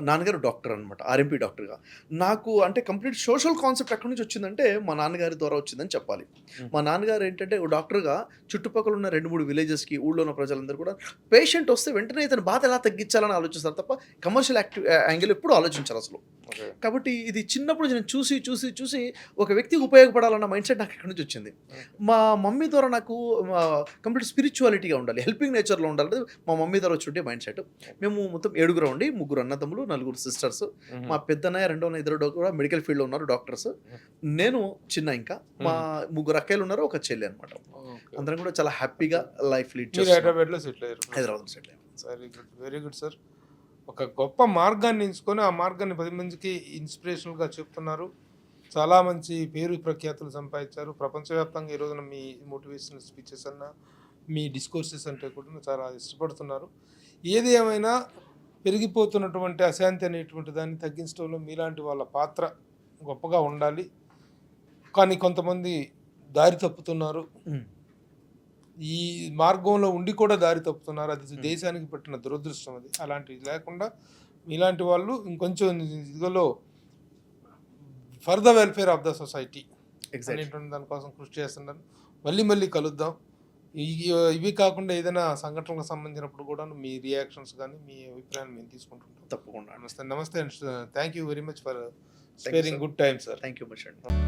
నాన్నగారు డాక్టర్ అనమాట, ఆర్ఎంపీ డాక్టర్‌గా. నాకు అంటే కంప్లీట్ సోషల్ కాన్సెప్ట్ ఎక్కడి నుంచి వచ్చిందంటే మా నాన్నగారి ద్వారా వచ్చిందని చెప్పాలి. మా నాన్నగారు ఏంటంటే ఒక డాక్టర్‌గా చుట్టుపక్కల ఉన్న 2, 3 విలేజెస్‌కి, ఊళ్ళో ఉన్న ప్రజలందరూ కూడా పేషెంట్ వస్తే వెంటనే ఇతని బాధ ఎలా తగ్గించాలని ఆలోచిస్తారు తప్ప కమర్షియల్ యాంగిల్ ఎప్పుడు ఆలోచించరు అసలు. కాబట్టి ఇది చిన్నప్పుడు నేను చూసి ఒక వ్యక్తికి ఉపయోగపడాలన్న మైండ్ సెట్ నాకు ఎక్కడి నుంచి వచ్చింది. మా మమ్మీ ద్వారా నాకు కంప్లీట్ స్పిరిచువాలిటీగా ఉండాలి, హెల్పింగ్ నేచర్లో ఉండాలి, మా మమ్మీ ద్వారా వచ్చి ఉంటే మైండ్ సెట్. మేము మొత్తం 7గురు అండి, 3 అన్నదమ్ములు, 4 సిస్టర్స్. మా పెద్దన్నయ్య, రెండో ఇద్దరు కూడా మెడికల్ ఫీల్డ్లో ఉన్నారు, డాక్టర్స్. నేను చిన్న, ఇంకా మా 3 అక్కలు ఉన్నారు, ఒక చెల్లి అనమాట. అందరం కూడా చాలా హ్యాపీగా లైఫ్ లీడ్ చేస్తాం. హైదరాబాద్లో సెటిల్ అయ్యారు. హైదరాబాద్ సెటిల్ అయ్యాం. Very good, very good sir. ఒక గొప్ప మార్గాన్ని ఎంచుకొని ఆ మార్గాన్ని 10 మందికి ఇన్స్పిరేషనల్గా చెప్తున్నారు. చాలా మంచి పేరు ప్రఖ్యాతులు సంపాదించారు. ప్రపంచవ్యాప్తంగా ఈ రోజున మీ మోటివేషనల్ స్పీచెస్ అన్న, మీ డిస్కోర్సెస్ అంటే కూడా చాలా ఇష్టపడుతున్నారు. ఏది ఏమైనా పెరిగిపోతున్నటువంటి అశాంతి అనేటువంటి దాన్ని తగ్గించడంలో మీలాంటి వాళ్ళ పాత్ర గొప్పగా ఉండాలి. కానీ కొంతమంది దారి తప్పుతున్నారు, ఈ మార్గంలో ఉండి కూడా దారి తప్పుతున్నారు. అది దేశానికి పట్టిన దురదృష్టం. అది అలాంటివి లేకుండా మీలాంటి వాళ్ళు ఇంకొంచెం ఇదిలో for the welfare of the society అనేటువంటి దానికోసం కృషి చేస్తున్నారు. మళ్ళీ కలుద్దాం. ఇవి కాకుండా ఏదైనా సంఘటనకు సంబంధించినప్పుడు కూడా మీ రియాక్షన్స్ కానీ మీ అభిప్రాయాన్ని మేము తీసుకుంటుంటాం. తప్పకుండా. నమస్తే and thank you very much for sparing good time sir. Thank you much అండి.